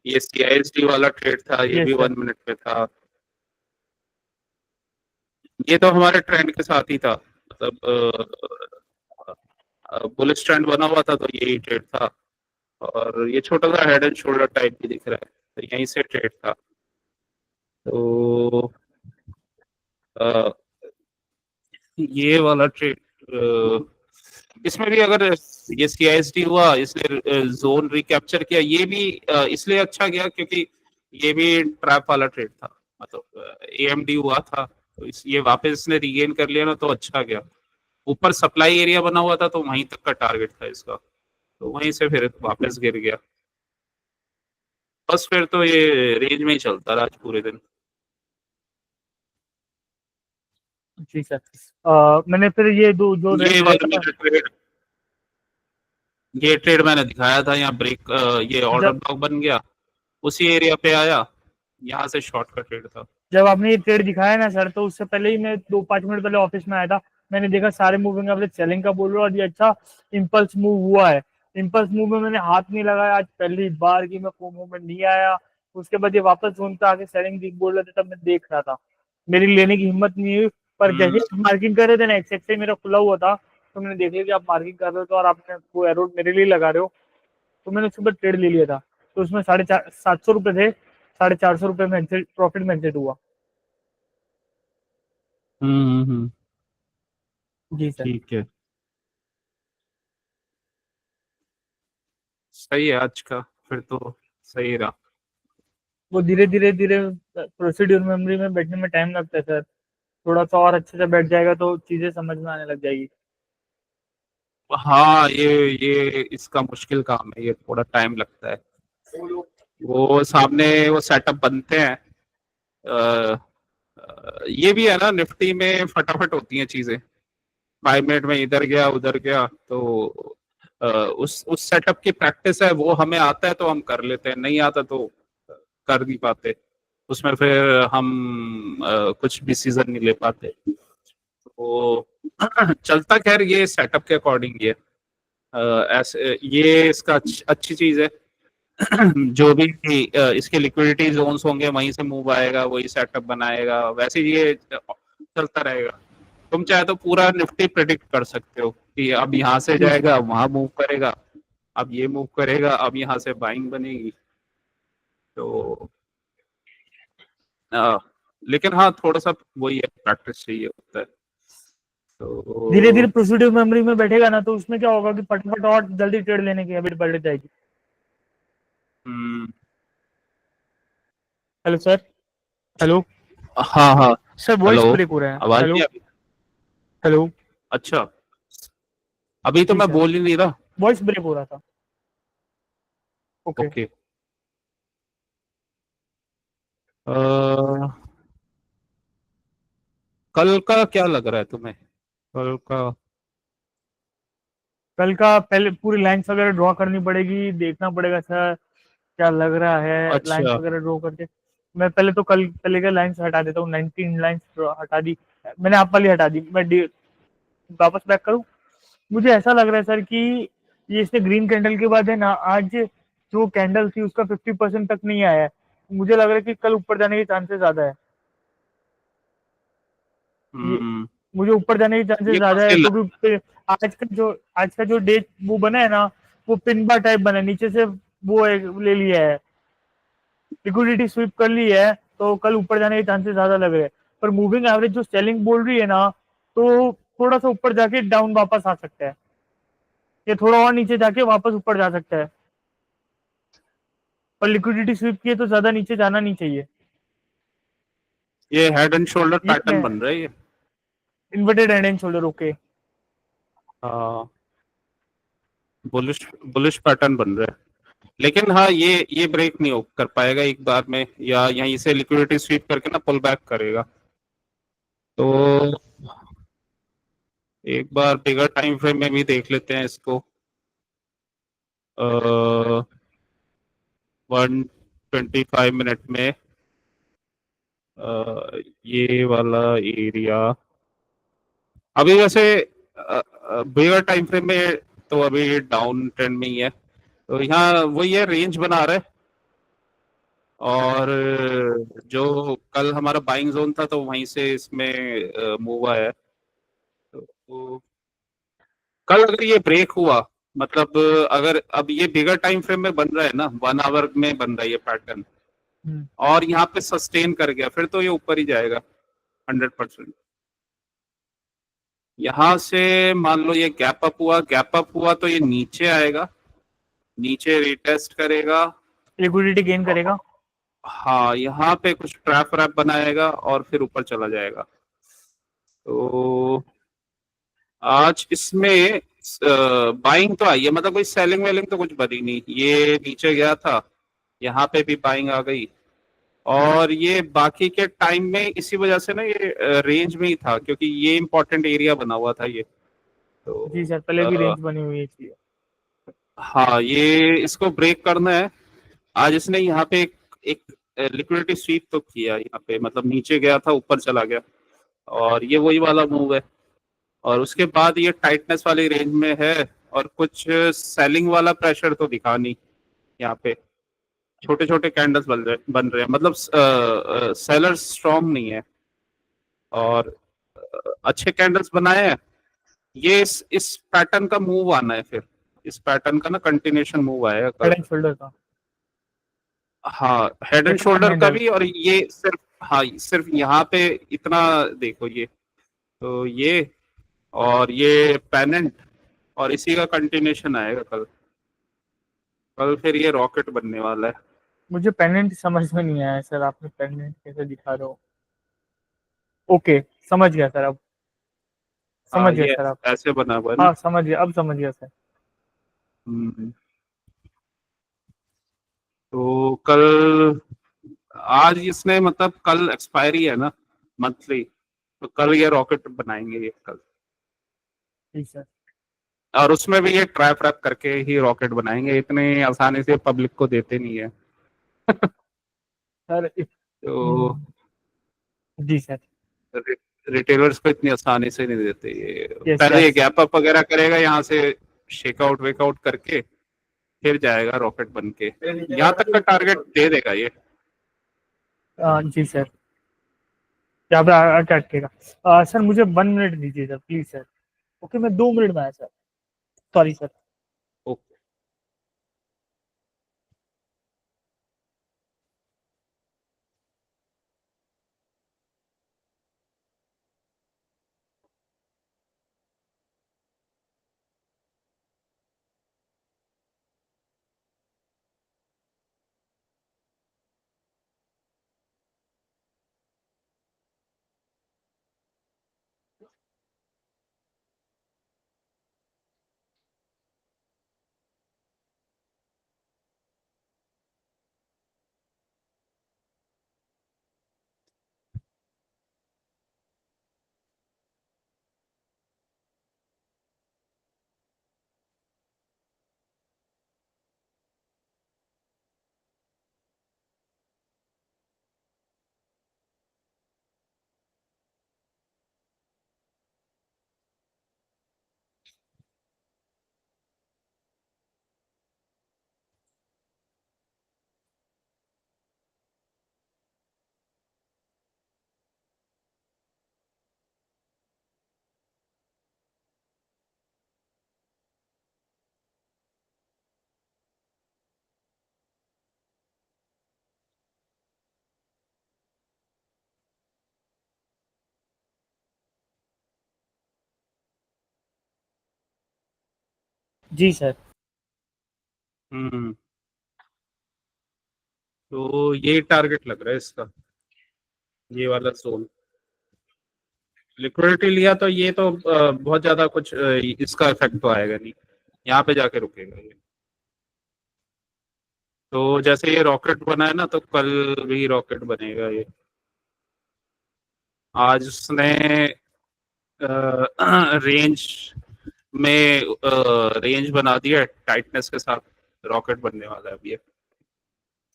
Speaker 1: ये CISD वाला ट्रेड था, ये
Speaker 2: यस
Speaker 1: भी
Speaker 2: सर।
Speaker 1: 1 मिनट पे था। ये तो हमारे ट्रेंड के साथ ही था, मतलब बुलिश ट्रेंड बना हुआ था तो यही ट्रेड था। और ये छोटा सा हेड एंड शोल्डर टाइप भी दिख रहा है, तो यहीं से ट्रेड था। तो अ, ये वाला ट्रेड, इसमें भी अगर ये सीआईएसडी हुआ, इसलिए जोन रिकैप्चर किया, ये भी इसलिए अच्छा गया क्योंकि ये भी ट्रैप वाला ट्रेड था, मतलब एएमडी हुआ था, तो ये वापस इसने रीगेन कर लिया ना, तो अच्छा गया। ऊपर सप्लाई एरिया बना हुआ था, तो वहीं तक का टारगेट था इसका, तो वहीं से फिर वापस गिर गया। बस फिर तो ये रेंज में ही चलता रहा आज पूरे दिन।
Speaker 2: जी सर। मैंने फिर ये दो जो
Speaker 1: ये वाला
Speaker 2: रेट,
Speaker 1: मेरा ट्रेड, ये ट्रेड मैंने दिखाया था, यहाँ ब्रेक, ये ऑर्डर
Speaker 2: जब
Speaker 1: ब्लॉक बन गया, उसी एरिया पे आया, यहाँ से शॉर्ट का ट्रेड था।
Speaker 2: जब आपने ये ट्रेड दिखाया ना सर, तो उससे पहले ही मैं 2-5 मिनट पहले ऑफिस में आया था। मैंने देखा सारे मूविंग एवरेज सेलिंग का बोल रहा हूँ, और ये अच्छा इम्पल्स मूव हुआ है। इम्पल्स मूव में मैंने हाथ नहीं लगाया आज पहली बार की मैं फोमो में नहीं आया। उसके बाद ये वापस जोन पे आके सेलिंग बोल रहे थे, तब मैं देख रहा था। मेरी लेने की हिम्मत नहीं हुई, पर जैसे
Speaker 1: हम्म।
Speaker 2: मार्किंग कर रहे थे ना, एक्स से मेरा खुला हुआ था, तो मैंने देख लिया कि आप मार्किंग कर रहे हो, तो और आपने वो एरो मेरे लिए लगा रहे हो, तो मैंने उसके बाद ट्रेड ले लिया था। तो उसमें 750 रुपए थे, 450 रुपए में प्रॉफिट में एग्जिट हुआ।
Speaker 1: हम्म।
Speaker 2: जी सर।
Speaker 1: ठीक है, सही है आज का, फिर तो सही रहा।
Speaker 2: वो धीरे धीरे धीरे प्रोसीड्यूर मेमोरी में बैठने में टाइम लगता है सर। थोड़ा सा और अच्छे से बैठ जाएगा तो चीजें समझ में आने लग जाएगी।
Speaker 1: हाँ, ये इसका मुश्किल काम है, ये थोड़ा टाइम लगता है। वो सामने वो सेटअप बनते हैं। अ, ये भी है ना, निफ्टी में फटाफट होती हैं चीजें, 5 मिनट में इधर गया उधर गया, तो उस सेटअप की प्रैक्टिस है, वो हमें आता है तो हम कर लेते हैं, नहीं आता तो कर नहीं पाते। उसमें फिर हम कुछ डिसीजन नहीं ले पाते। तो चलता, खैर ये सेटअप के अकॉर्डिंग ये ऐसे, ये इसका अच्छी चीज है। जो भी इसके लिक्विडिटी जोन्स होंगे वहीं से मूव आएगा, वही सेटअप बनाएगा, वैसे ही ये चलता रहेगा। तुम चाहे तो पूरा निफ्टी प्रेडिक्ट कर सकते हो कि अब यहाँ से
Speaker 2: जी सर।
Speaker 1: जाएगा, वहां मूव करेगा, अब ये मूव करेगा, अब यहाँ से बाइंग बनेगी। तो अ, लेकिन हाँ, थोड़ा सा वही है, प्रैक्टिस चाहिए होता है।
Speaker 2: धीरे धीरे
Speaker 1: तो
Speaker 2: प्रोसीड्यूर मेमोरी में बैठेगा ना, तो उसमें क्या होगा कि फटाफट और जल्दी ट्रेड लेने की हैबिट बढ़ जाएगी।
Speaker 1: हम्म,
Speaker 2: हेलो सर। हेलो
Speaker 1: हाँ हाँ।
Speaker 2: सर, वॉइस
Speaker 1: हेलो,
Speaker 2: ब्रेक हो रहा है।
Speaker 1: आवाज
Speaker 2: हेलो।
Speaker 1: नहीं आ रही?
Speaker 2: हेलो।
Speaker 1: अच्छा, अभी तो
Speaker 2: जी
Speaker 1: मैं
Speaker 2: सर,
Speaker 1: बोल ही नहीं रहा।
Speaker 2: वॉइस ब्रेक हो रहा था। ओके।
Speaker 1: ओके। अ, कल का क्या लग रहा है तुम्हें, कल का?
Speaker 2: कल का पहले पूरी लाइन्स वगैरह ड्रॉ करनी पड़ेगी, देखना पड़ेगा सर क्या लग रहा है लाइन्स
Speaker 1: अच्छा।
Speaker 2: वगैरह ड्रॉ करके। मैं पहले तो कल पहले का लाइन्स हटा देता हूँ, 19 लाइन्स हटा दी मैंने, आप वाली हटा दी। मैं वापस बैक करूँ। मुझे ऐसा लग रहा है सर कि ये इसने ग्रीन कैंडल के बाद है ना, आज जो कैंडल थी उसका 50% तक नहीं आया है। मुझे लग रहा है कि कल ऊपर जाने के चांसेस ज्यादा है। ये
Speaker 1: हम्म।
Speaker 2: मुझे ऊपर जाने के चांसेस
Speaker 1: ये कौन
Speaker 2: ज्यादा है,
Speaker 1: सी
Speaker 2: क्योंकि आज का जो डे वो बना है ना, वो पिन बार टाइप बना है, नीचे से वो ले लिया है, लिक्विडिटी स्वीप कर ली है, तो कल ऊपर जाने के चांसेस ज्यादा लग रहे हैं। पर मूविंग एवरेज जो सेलिंग बोल रही है ना, तो थोड़ा सा ऊपर जाके डाउन वापस आ सकता है, ये थोड़ा और नीचे जाके वापस ऊपर जा सकता है। पर लिक्विडिटी स्वीप किए तो ज्यादा नीचे जाना नहीं चाहिए।
Speaker 1: ये हेड एंड शोल्डर
Speaker 2: ये
Speaker 1: पैटर्न
Speaker 2: मैं
Speaker 1: बन रहा है ये।
Speaker 2: Inverted and and shoulder, okay.
Speaker 1: हाँ, बुलिश बुलिश पैटर्न बन रहा है, लेकिन हाँ, ये ब्रेक नहीं कर पाएगा एक बार में, या यहीं से लिक्विडिटी स्वीप करके ना पुल बैक करेगा। तो एक बार बिगर टाइम फ्रेम में भी देख लेते हैं इसको। 125 मिनट में ये वाला एरिया, अभी वैसे बिगर टाइम फ्रेम में तो अभी डाउन ट्रेंड में ही है, तो यहाँ वही है, रेंज बना रहा है। और जो कल हमारा बाइंग जोन था तो वहीं से इसमें मूव आया है। तो कल अगर ये ब्रेक हुआ, मतलब अगर अब ये बिगर टाइम फ्रेम में बन रहा है ना, 1 आवर में बन रहा है ये पैटर्न,
Speaker 2: हम्म,
Speaker 1: और यहाँ पे सस्टेन कर गया, फिर तो ये ऊपर ही जाएगा 100%। यहाँ से मान लो ये गैप अप हुआ तो ये नीचे आएगा, नीचे रिटेस्ट करेगा।
Speaker 2: लिक्विडिटी गेन करेगा।
Speaker 1: हाँ, यहाँ पे कुछ ट्रैप रैप बनाएगा और फिर ऊपर चला जाएगा। तो आज इसमें बाइंग तो आई है, मतलब कोई सेलिंग वेलिंग तो कुछ बनी नहीं, ये नीचे गया था, यहाँ पे भी बाइंग आ गई। और ये बाकी के टाइम में इसी वजह से ना ये रेंज में ही था, क्योंकि ये इंपॉर्टेंट एरिया बना हुआ था ये।
Speaker 2: जी
Speaker 1: तो
Speaker 2: सर, पहले भी रेंज बनी हुई है इसलिए।
Speaker 1: हाँ, ये इसको ब्रेक करना है। आज इसने यहाँ पे एक लिक्विडिटी स्वीप तो किया यहाँ पे, मतलब नीचे गया था ऊपर चला गया, और ये वही वाला मूव है। और उसके बाद ये टाइटनेस वाली रेंज में है, और कुछ सेलिंग वाला प्रेशर तो दिखा नहीं यहाँ पे। छोटे छोटे कैंडल्स बन रहे हैं, मतलब सेलर स्ट्रॉन्ग नहीं है, और अच्छे कैंडल्स बनाए हैं। ये इस पैटर्न का मूव आना है, फिर इस पैटर्न का ना कंटिन्यूशन मूव आएगा
Speaker 2: हेड
Speaker 1: कल।
Speaker 2: एंड शोल्डर का।
Speaker 1: हाँ, हेड एंड शोल्डर का
Speaker 2: कैंडल।
Speaker 1: भी, और ये सिर्फ, हाँ सिर्फ यहाँ पे इतना देखो, ये तो ये, और ये पेनेंट, और इसी का कंटिन्यूशन आएगा कल। कल फिर ये रॉकेट बनने वाला है।
Speaker 2: मुझे पेंडेंट समझ में नहीं आया सर, आपने पेंडेंट कैसे दिखा रहे हो? ओके, समझ गया सर अब। समझ
Speaker 1: हाँ,
Speaker 2: गया
Speaker 1: ये
Speaker 2: सर आप।
Speaker 1: ऐसे बना हुआ है ना।
Speaker 2: हाँ समझ गया, अब समझ गया सर।
Speaker 1: हम्म, तो कल, आज इसने मतलब कल एक्सपायरी है ना, मंथली, तो कल ये रॉकेट बनाएंगे ये कल।
Speaker 2: जी सर।
Speaker 1: और उसमें भी ये ट्रैप रैप करके ही रॉकेट बनाएंगे, इतने आसानी से पब्लिक को देते नहीं है।
Speaker 2: सर
Speaker 1: तो
Speaker 2: जी सर।
Speaker 1: रिटेलर्स को इतनी आसानी से नहीं देते ये।
Speaker 2: यस
Speaker 1: पहले ये
Speaker 2: यस।
Speaker 1: गैप अप वगैरह करेगा यहाँ से, शेकआउट वेकआउट करके फिर जाएगा रॉकेट बन के, यहाँ तक का टारगेट दे देगा ये।
Speaker 2: जी सर। क्या पे अटकेगा? सर मुझे 1 मिनट दीजिए सर, प्लीज सर। ओके, मैं 2 मिनट में आया सर। Sorry sir.
Speaker 1: ओके।
Speaker 2: जी सर।
Speaker 1: हम्म, तो ये टारगेट लग रहा है इसका, ये वाला जोन। लिक्विडिटी लिया तो ये तो बहुत ज्यादा कुछ इसका इफेक्ट तो आएगा नहीं, यहाँ पे जाके रुकेगा ये। तो जैसे ये रॉकेट बना है ना, तो कल भी रॉकेट बनेगा ये। आज उसने रेंज में रेंज बना दिया टाइटनेस के साथ, रॉकेट बनने वाला है अभी ये।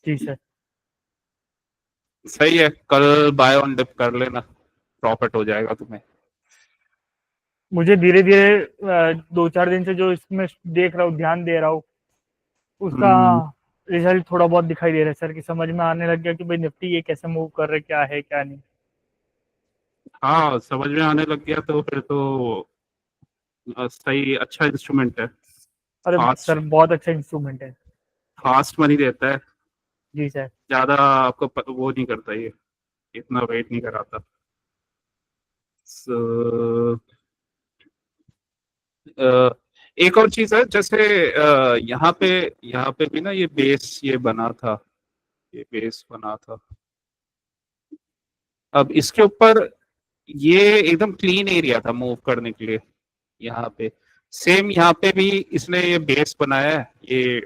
Speaker 2: जी सर।
Speaker 1: सही है, कल बाय ऑन डिप कर लेना, प्रॉफिट हो जाएगा तुम्हें।
Speaker 2: मुझे धीरे धीरे 2-4 दिन से जो इसमें देख रहा हूँ, ध्यान दे रहा हूँ उसका,
Speaker 1: हम्म,
Speaker 2: रिजल्ट थोड़ा बहुत दिखाई दे रहा है सर, कि समझ में आने लग गया कि भाई निफ्टी ये कैसे मूव कर रहा है, क्या है क्या नहीं।
Speaker 1: हाँ, समझ में आने लग गया तो फिर तो सही, अच्छा इंस्ट्रूमेंट है।
Speaker 2: अरे सर
Speaker 1: फास्ट
Speaker 2: बहुत अच्छा इंस्ट्रूमेंट है।
Speaker 1: फास्ट मनी देता है।
Speaker 2: जी सर।
Speaker 1: ज्यादा आपको वो नहीं करता ये, इतना वेट नहीं कराता। So, एक और चीज है, जैसे यहाँ पे भी ना ये बेस ये बना था, ये बेस बना था। अब इसके ऊपर ये एकदम क्लीन एरिया था मूव करने के लिए। यहाँ पे सेम, यहाँ पे भी इसने ये बेस बनाया है, ये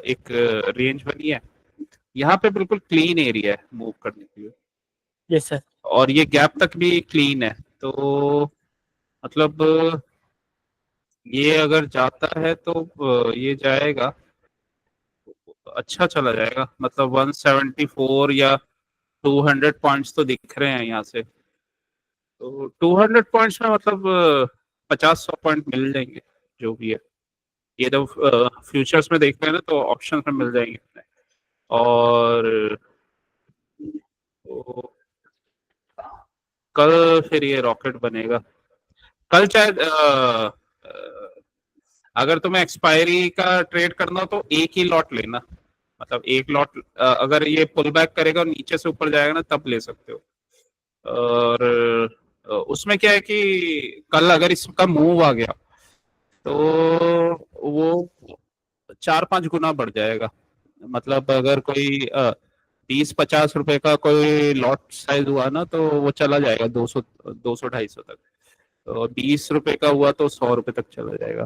Speaker 1: एक रेंज बनी है। यहाँ पे बिल्कुल क्लीन एरिया है मूव करने के लिए,
Speaker 2: यस सर।
Speaker 1: और ये गैप तक भी क्लीन है। तो मतलब ये अगर जाता है तो ये जाएगा, अच्छा चला जाएगा। मतलब 174 या 200 पॉइंट्स तो दिख रहे हैं यहाँ से। तो 200 पॉइंट्स में मतलब 50-100 पॉइंट मिल जाएंगे जो भी है। ये तो फ्यूचर्स में देख रहे हैं ना, तो ऑप्शन में मिल जाएंगे इतने। और तो कल फिर ये रॉकेट बनेगा। कल चाहे अगर तुम्हें एक्सपायरी का ट्रेड करना हो तो एक ही लॉट लेना। मतलब एक लॉट, अगर ये पुल बैक करेगा और नीचे से ऊपर जाएगा ना, तब ले सकते हो। और उसमें क्या है कि कल अगर इसका मूव आ गया तो वो 4-5 गुना बढ़ जाएगा। मतलब अगर कोई 20-50 रुपए का कोई लॉट साइज हुआ ना, तो वो चला जाएगा 200-200-250 तक। तो 20 रुपए का हुआ तो 100 रुपए तक चला जाएगा।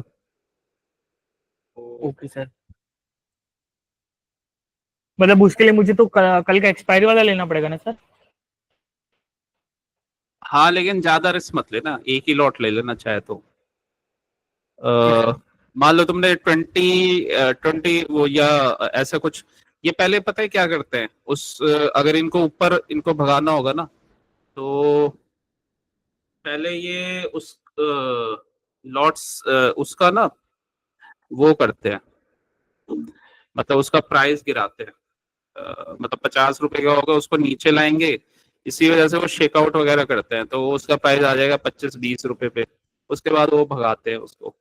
Speaker 1: तो
Speaker 2: ओके सर। मतलब उसके लिए मुझे तो कल का एक्सपायरी वाला लेना पड़ेगा ना सर?
Speaker 1: हाँ, लेकिन ज्यादा रिस्क मत लेना, एक ही लॉट ले लेना चाहे तो।
Speaker 2: Okay sir.
Speaker 1: मान लो तुमने 20 वो या ऐसा कुछ। ये पहले पता है क्या करते हैं, अगर इनको ऊपर इनको भगाना होगा ना, तो पहले ये उस लॉट्स उसका ना वो करते हैं, मतलब उसका प्राइस गिराते हैं। मतलब 50 रुपए का होगा, उसको नीचे लाएंगे। इसी वजह से वो शेकआउट वगैरह करते हैं, तो उसका प्राइस आ जाएगा 25-20 रुपए पे। उसके बाद वो भगाते हैं उसको।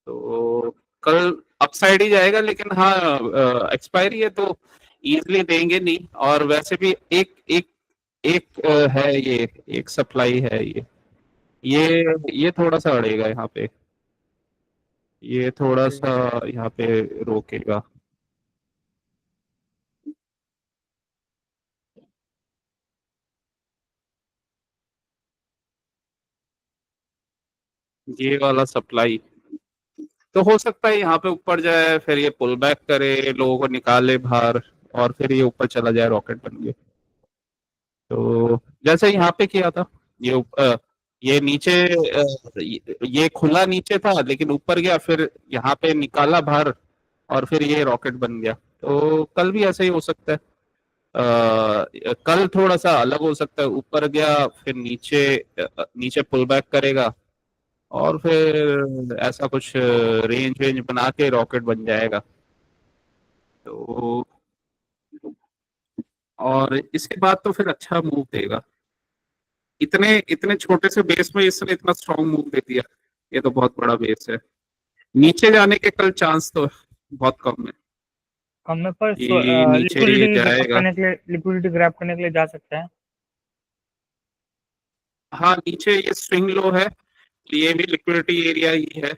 Speaker 1: तो कल अपसाइड ही जाएगा, लेकिन हाँ, एक्सपायरी है तो इजीली देंगे नहीं। और वैसे भी एक एक एक है ये, एक सप्लाई है ये थोड़ा सा अड़ेगा यहाँ पे। ये थोड़ा
Speaker 2: ओके।
Speaker 1: सा यहाँ पे रोकेगा। ये वाला सप्लाई तो हो सकता है यहाँ पे ऊपर जाए, फिर ये पुल बैक करे, लोगों को निकाले बाहर, और फिर ये ऊपर चला जाए रॉकेट बन के। तो जैसे यहाँ पे किया था, ये नीचे ये खुला नीचे था, लेकिन ऊपर गया, फिर यहाँ पे निकाला बाहर, और फिर ये रॉकेट बन गया। तो कल भी ऐसा ही हो सकता है। कल थोड़ा सा अलग हो सकता है, ऊपर गया फिर नीचे पुल बैक करेगा, और फिर ऐसा कुछ रेंज वेंज बना के रॉकेट बन जाएगा। तो और इसके बाद तो फिर अच्छा मूव देगा। इतने इतने छोटे से बेस में इसने इतना स्ट्रांग मूव दे दिया, ये तो बहुत बड़ा बेस है। नीचे जाने के कल चांस तो बहुत कम है
Speaker 2: कम में पर
Speaker 1: कि नीचे ये
Speaker 2: लिक्विडिटी ग्रैब
Speaker 1: जाएगा।
Speaker 2: करने के लिए, लिक्विडिटी ग्रैब करने के लिए जा सकते हैं।
Speaker 1: हाँ, नीचे ये स्विंग लो है, ये भी लिक्विडिटी एरिया ही है।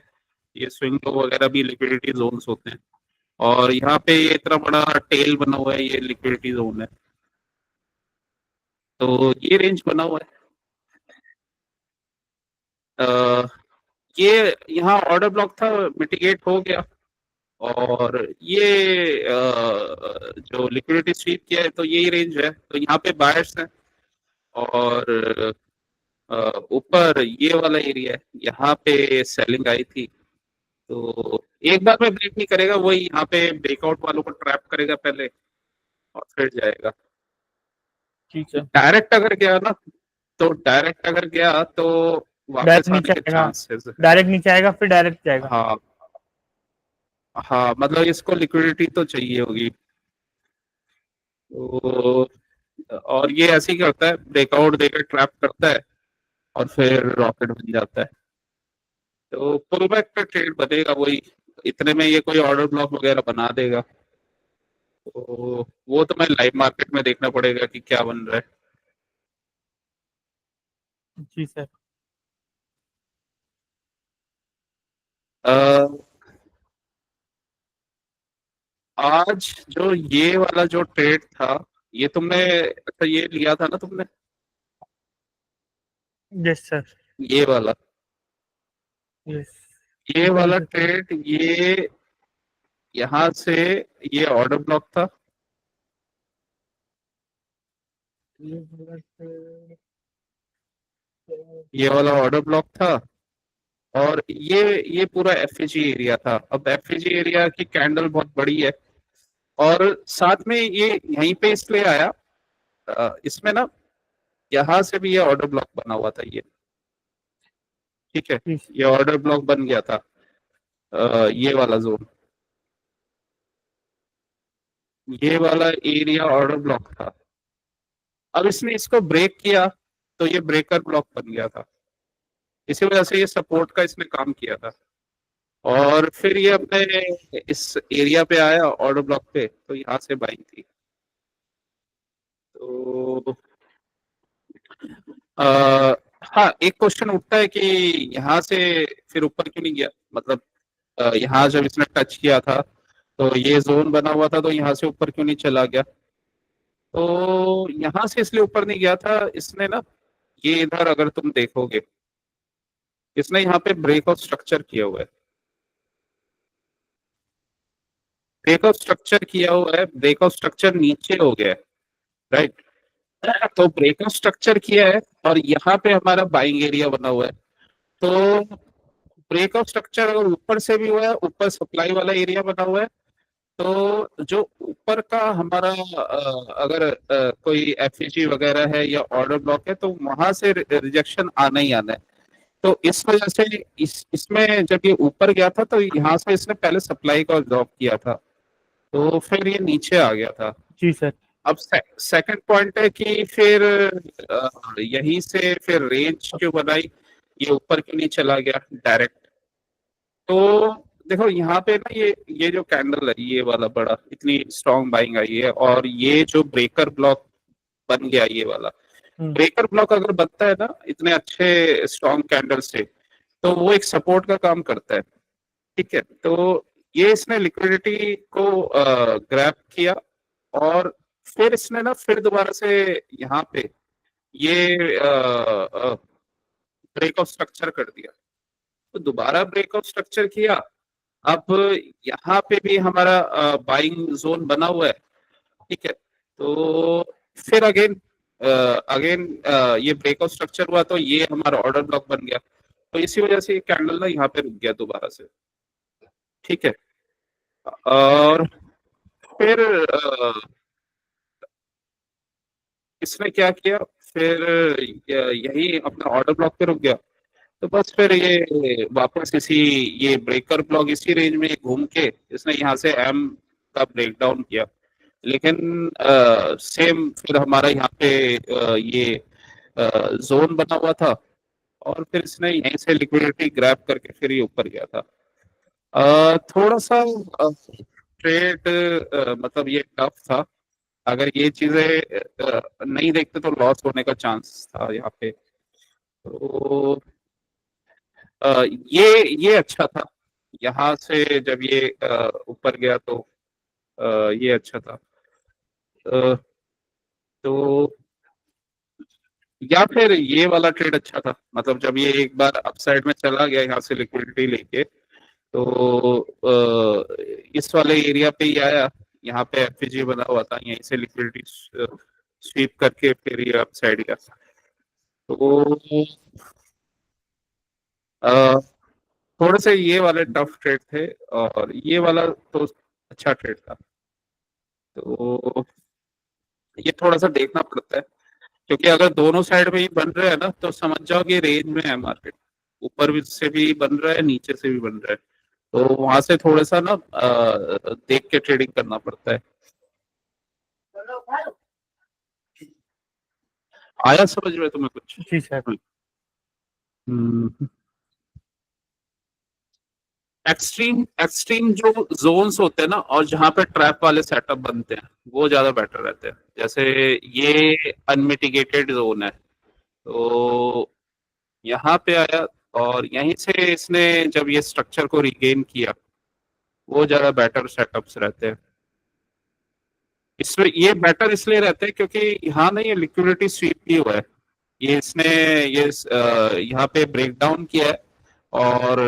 Speaker 1: ये स्विंग लो वगैरह भी लिक्विडिटी जोन्स होते हैं। और यहाँ पे ये इतना बड़ा टेल बना हुआ है, ये लिक्विडिटी जोन है। तो ये रेंज बना हुआ है। अ, ये यहाँ ऑर्डर ब्लॉक था, मिटिगेट हो गया। और ये जो लिक्विडिटी स्वीप किया है, तो यही रेंज है, तो यहाँ पे बायर्स हैं। और ऊपर ये वाला एरिया है, यहाँ पे सेलिंग आई थी। तो एक बार में ब्रेक नहीं करेगा, वही यहाँ पे ब्रेकआउट वालों को ट्रैप करेगा पहले, और फिर जाएगा।
Speaker 2: ठीक है।
Speaker 1: डायरेक्ट अगर गया ना, तो डायरेक्ट अगर गया तो
Speaker 2: डायरेक्ट
Speaker 1: वापस आने
Speaker 2: नीचे
Speaker 1: के
Speaker 2: आएगा,
Speaker 1: चांसेस है।
Speaker 2: डायरेक्ट नीचे आएगा फिर डायरेक्ट जाएगा।
Speaker 1: हाँ, हाँ मतलब इसको लिक्विडिटी तो चाहिए होगी। तो और ये ऐसे ही करता है, ब्रेकआउट देकर ट्रैप करता है और फिर रॉकेट बन जाता है। तो पुल बैक का ट्रेड बनेगा वही, इतने में ये कोई ऑर्डर ब्लॉक वगैरह बना देगा। तो वो तो मैं लाइव मार्केट में देखना पड़ेगा कि क्या बन रहा है।
Speaker 2: जी सर।
Speaker 1: अ, आज जो ये वाला जो ट्रेड था, ये तुमने, अच्छा ये लिया था ना तुमने,
Speaker 2: यस सर।
Speaker 1: ये वाला,
Speaker 2: यस।
Speaker 1: ये
Speaker 2: कितने
Speaker 1: वाला
Speaker 2: बजे सर?
Speaker 1: ट्रेड, ये यहाँ से ये ऑर्डर ब्लॉक था।
Speaker 2: ये वाला सर,
Speaker 1: ये वाला ऑर्डर ब्लॉक था और ये पूरा एफएजी एरिया था। अब एफएजी एरिया की कैंडल बहुत बड़ी है और साथ में ये यहीं पे इसलिए आया, इसमें ना यहाँ से भी ये ऑर्डर ब्लॉक बना हुआ था ये, ठीक है।
Speaker 2: जी
Speaker 1: ये ऑर्डर ब्लॉक बन गया था, ये वाला जोन, ये वाला एरिया ऑर्डर ब्लॉक था। अब इसने इसको ब्रेक किया तो ये ब्रेकर ब्लॉक बन गया था, इसी वजह से ये सपोर्ट का इसने काम किया था। और फिर ये अपने इस एरिया पे आया ऑर्डर ब्लॉक पे, तो यहाँ से बाइंग थी। तो आ, हाँ एक क्वेश्चन उठता है कि यहाँ से फिर ऊपर क्यों नहीं गया, मतलब यहाँ जब इसने टच किया था तो ये जोन बना हुआ था, तो यहाँ से ऊपर क्यों नहीं चला गया। तो यहाँ से इसलिए ऊपर नहीं गया था, इसने ना, ये इधर अगर तुम देखोगे, इसने यहाँ पे ब्रेकआउट स्ट्रक्चर किया हुआ है, ब्रेकआउट स्ट्रक्चर किया हुआ है, ब्रेकआउट स्ट्रक्चर नीचे हो गया है, राइट। तो ब्रेकआउट स्ट्रक्चर किया है और यहाँ पे हमारा बाइंग एरिया बना हुआ है। तो ब्रेकआउट स्ट्रक्चर अगर ऊपर से भी हुआ है, ऊपर सप्लाई वाला एरिया बना हुआ है, तो जो ऊपर का हमारा अगर कोई एफईजी वगैरह है या ऑर्डर ब्लॉक है, तो वहां से रिजेक्शन आना ही आना है। तो इस वजह से इसमें जब ये ऊपर गया था तो यहाँ से इसने पहले सप्लाई का ड्रॉप किया था, तो फिर ये नीचे आ गया था।
Speaker 2: जी सर।
Speaker 1: अब सेकंड पॉइंट है कि फिर यहीं से फिर रेंज क्यों बनाई, ये ऊपर क्यों नहीं चला गया डायरेक्ट। तो देखो यहाँ पे ना, ये जो कैंडल है ये वाला बड़ा, इतनी स्ट्रॉन्ग बाइंग आई है और ये जो ब्रेकर ब्लॉक बन गया ये वाला, ब्रेकर ब्लॉक अगर बनता है ना इतने अच्छे स्ट्रॉन्ग कैंडल से, तो वो एक सपोर्ट का काम करता है, ठीक है। तो ये इसने लिक्विडिटी को ग्रैब किया और फिर इसने ना फिर दोबारा से यहाँ पे ये ब्रेकआउट स्ट्रक्चर कर दिया, तो दोबारा ब्रेकआउट स्ट्रक्चर किया। अब यहाँ पे भी हमारा बाइंग जोन बना हुआ है, ठीक है। तो फिर अगेन अगेन ये ब्रेकआउट स्ट्रक्चर हुआ तो ये हमारा ऑर्डर ब्लॉक बन गया, तो इसी वजह से ये कैंडल ना यहाँ पे रुक गया दोबारा से, ठीक है। और फिर इसने क्या किया, फिर यही अपना ऑर्डर ब्लॉक पे रुक गया। तो बस फिर ये वापस इसी, ये ब्रेकर ब्लॉक इसी रेंज में घूम के इसने यहाँ से एम का ब्रेकडाउन किया। लेकिन सेम फिर हमारा यहाँ पे ये जोन बना हुआ था और फिर इसने यहीं से लिक्विडिटी ग्रैब करके फिर ये ऊपर गया था। थोड़ा सा ट्रेड मतलब ये टफ था, अगर ये चीजें नहीं देखते तो लॉस होने का चांस था यहाँ पे। तो ये अच्छा था, यहाँ से जब ये ऊपर गया तो ये अच्छा था। अ, तो या फिर ये वाला ट्रेड अच्छा था, मतलब जब ये एक बार अपसाइड में चला गया यहाँ से लिक्विडिटी लेके, तो इस वाले एरिया पे ही आया, यहाँ पे एफपीजी बना हुआ था, यहीं से लिक्विडिटी स्वीप करके फिर ये अपसाइड गया। तो अ, थोड़े से ये वाले टफ ट्रेड थे और ये वाला तो अच्छा ट्रेड था। तो ये थोड़ा सा देखना पड़ता है, क्योंकि अगर दोनों साइड में ही बन रहे हैं ना तो समझ जाओ कि रेंज में है मार्केट, ऊपर भी से भी बन रहा है नीचे से भी बन रहा है, तो वहां से थोड़ा सा ना देख के ट्रेडिंग करना पड़ता है। आया समझ में तुम्हें कुछ?
Speaker 2: जी सर।
Speaker 1: हम्म। एक्सट्रीम एक्सट्रीम जो जोन्स होते हैं ना, और जहाँ पे ट्रैप वाले सेटअप बनते हैं, वो ज्यादा बेटर रहते हैं। जैसे ये अनमिटिगेटेड जोन है, तो यहाँ पे आया, और यहीं से इसने जब ये स्ट्रक्चर को रिगेन किया, वो ज्यादा बेटर सेटअप्स रहते हैं। इसमें ये बेटर इसलिए रहते हैं क्योंकि यहाँ ना ये लिक्विडिटी स्वीप ही हुआ है। ये इसने ये यहाँ पे ब्रेक डाउन किया है, और